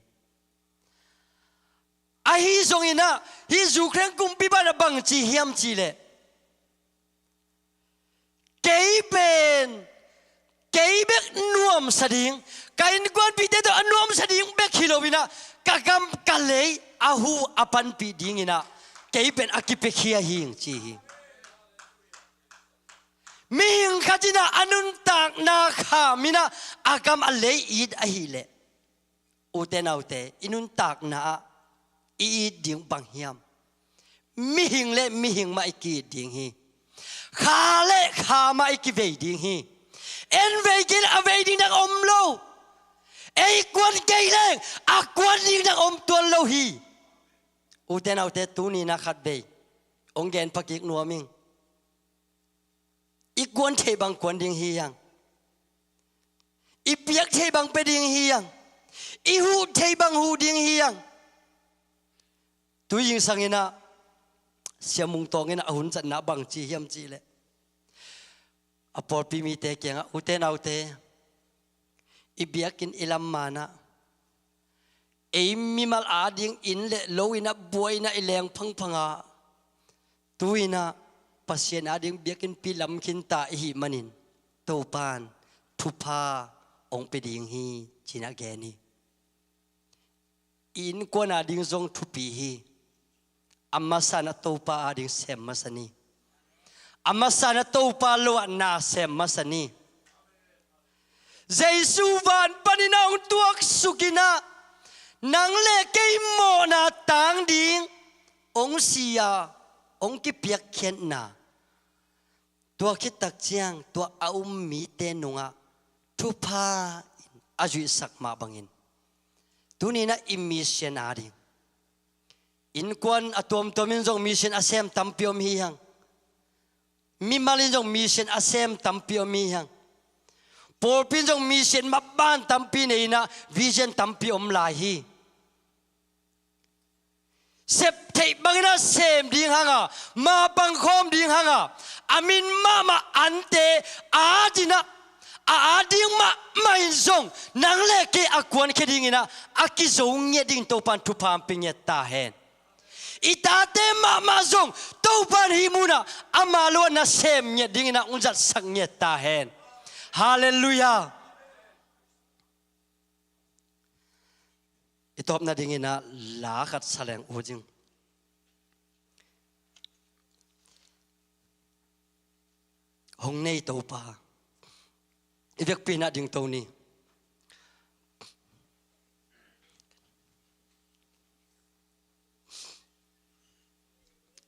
ไอฮีทรงอินะฮีจูเครงกุมปีพานะบังจีเฮียมชิเลเกย์เป็นเกย์เบกนวมสดิงการกวนปีเตตัวนวมสดิงเบกฮิโลวินะกะกำกะเลยอาหูอปันปีดิงินะเกย์เป็นอากิเปคียหิงจีหิงมีหิงขจินะอนุนตากนาขามินะอากำอเลยอีดอหิเลอุเตนเอาเตอินุนตากนาอีดดิงบังเฮียมมีหิงเลมีหิงมาอีกีดิงฮีขาเลขามาอีกีเวดิงฮีเอ็นเวกินอเวดิงนักอมโลไอ้กวนเกย์เลยอักวนดิงนักอมตัวโลฮีอุเทนเอาเตตูนี่นะขัดเบยองเกนพักิกนัวมิงอีกวนเทบังกวนดิงฮียังอีเปียกเทบังไปดิงฮียังอีหูเทบังหูดิงฮียังตุยิงสังเงินะเสียมุงตองเงินะหุ่นจันนะบังจีเฮียมจีเลยอปอปีมีเตเกียงอุเทนเอาเตอีเบียกินอิลัมมานะเอ็มมีมาลอาดิงอินเลโลวินะบวยนะอิเลงพังอาตุยนะปัสยานาดิงเบียกินปีลำคินตาหิมันินโตปานทุพาองไปดิงฮีจินะแกนีอินกวนาดิงทรงทุปีฮีอามาสานะโตปาอาดิงเซมมาสนีอามาสานะโตปาโลวนาเซมมาสนีเจสุวานปนินาองตัวสุกินะนางเล่เกยโมนาต่างดิงองเสียองกิเปียกเขียนนาตัวคิดตักเจียงตัวอาอุมมีเตนุงะทุพาอาจุสักมาบังอินตัวนี้นะอิมิเชนาดิอินกวนอตัวมตัวมินจงมิเชนอาเซมตัมปิอมฮียังมีมาลินจงมิเชนอาเซมตัมปิอมฮียังปอลปินจงมีเส้นมาบ้านตั้มปีนี้นะวิเชนตั้มปีอมลาฮีเสพเทบังนะเสมดิ้งฮังอ่ะมาบังคอมดิ้งฮังอ่ะอามินมาอันเตอาจินะอาดิ้งมาอินซงนังเล่เกอากวนเคดิ้งนะอากิซงเงียดิ้งโตปันทุพามปิญญตาเฮนอิตาเตมาซงโตปันฮิมุนะอามาลวนะเสมเงียดิ้งนะอุนจัดสังเงียตาเฮนHaleluya. Itop na dingin na lakat saleng ujing. Hong nei to pa. Ibek pina ding to ni.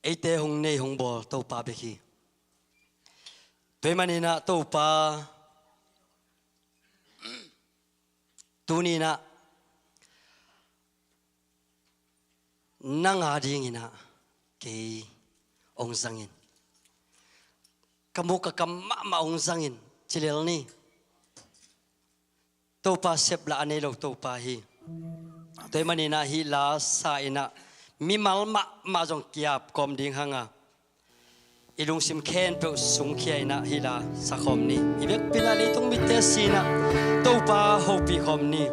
Ite hong nei hong bol to pa beki. Toy manina to pa. Tuni na nang ading ina kay ong sangin kamu ka kam ma ong zangin chilel ni to pa sep la ane lo to pa hi toy mani na hi la sa ina mi mal ma jong kiap kom ding hanga ilung sim khen pe sung khia ina hi la sa khom ni ibek pina le tung mit te sina to pa ho pi khom ni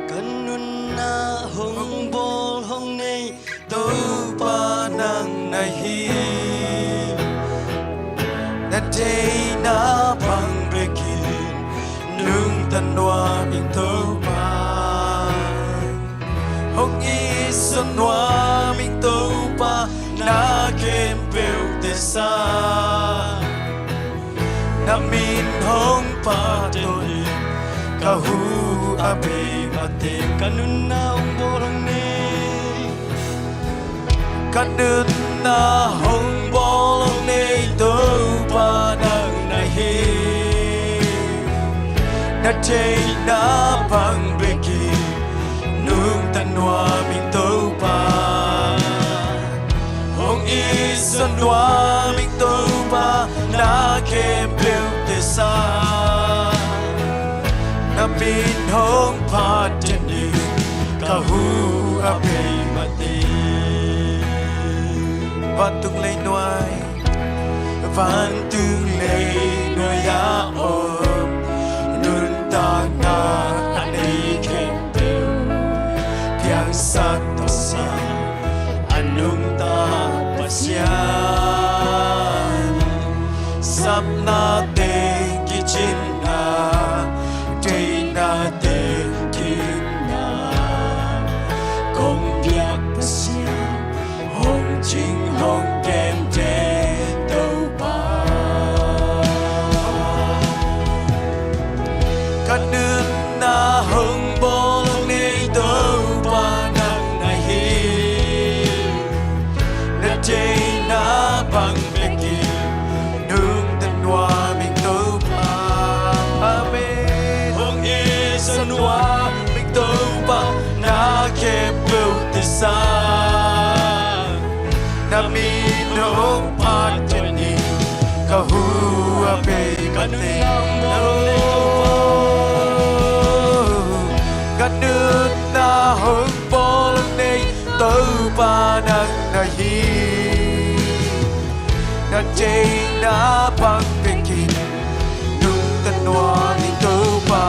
kanun na hong bol hong nei to pa nang na hi na day na bang begin nung tanwa min to pa hong i sunwa min to pa na kem bel te sa na min hong pa to ni ka hu abe mate kanun na hong bol hong nei kanun na hong bol hong nei to pa nang na hi na day na bang begin nung tanwa min to pa hong i sunwa min to pa na kem bel te sa na min hong pa ten ni ka hu abe mate van tung lấy nuôi van tung lấy nuôi ya ôm nun ta na anh ấy khen bèo piang sát to sa anh nung ta pasian sắp na te ki chin na te na te kin na công việc pasian hong ching hong kem te tâu pa kanun na hong bol nei tâu pa nang na hi na day na bang beki nung tanwa min tâu pa amen hong i sanwa min tâu pa na kem bel te sa na mi nong pa ten ni ka hu abe kate kanun na hong bol nei tâu pa nang na hi na day na bang bekin nung tanwa ni tâu pa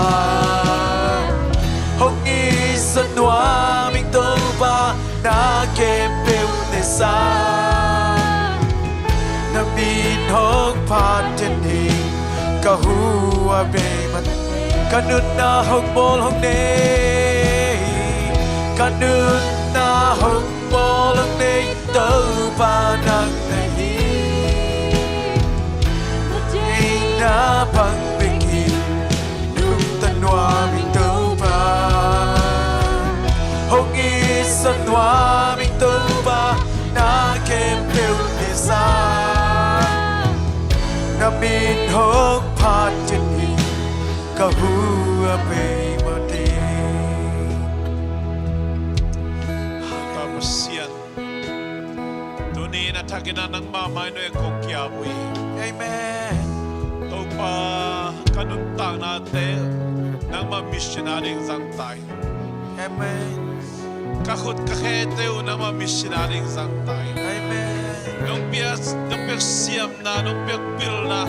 hong i sanwa mi tâu pa na kem bel te sa na min hong pa ten ni ka hu abe mat kanun na hong bol hong nei kanun na hong bol hong nei tâu pa nang na hi na bang bekin nung tanwa min tâu pa hong i sanwa min tâu pa na kem bel te sa na min hong pa ten ni ka hu abe mate Tapasian tuni na tagina ng mamay no kong kiaboy amen to pa kanuntang natin ng mga missionaryong zangtay amen kakot kaketeo ng mga missionaryong zangtay amen nung piyak siyam na nung piyak pil na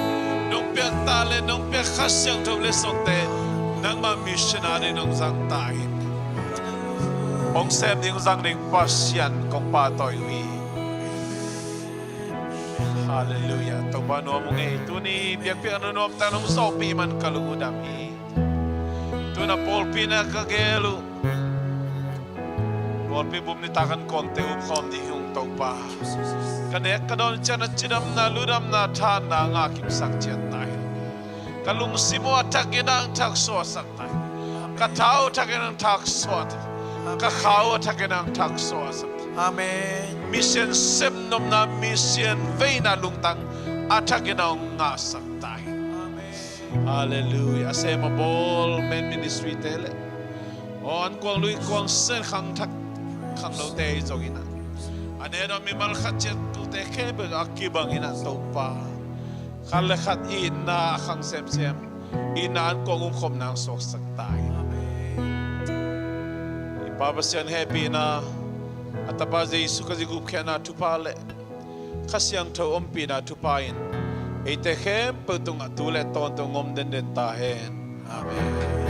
nung piyak tale nung piyak kasyang tublesong te ng mga missionary ng zangtay Ong sem ding zang ding pasyan kong patoy wi. Hallelujah. To ba no mong ito ni biyak piyak no nom tanong sopi man kalungudam i. To na polpi na kagelo. Polpi bum ni takan konte kom di yung to pa. Kanek kadon tiyan at chinam na ludam na tan na ang aking saktiyan tayo. Kalung simo atakin ang takso saktay. Katao takin ang takso Kakao takin ang takso amen mission semnom na mission veina lungtang atakin ang ngasak tayo. Hallelujah. Sema bol men ministry tele. On kwang lui kwang sen khang tak khang lo te zogina. Anero mi malkhat tu te kebe akibang ina topa. Kalekhat ina akang sem ina an kong kom nang sok saktay. Ipabasyan happy na atabaze Yesu kazigup kena tupale. Kasyang to ompi na tupain. Ite hem petung atule tonto ngom den tahen. Amen.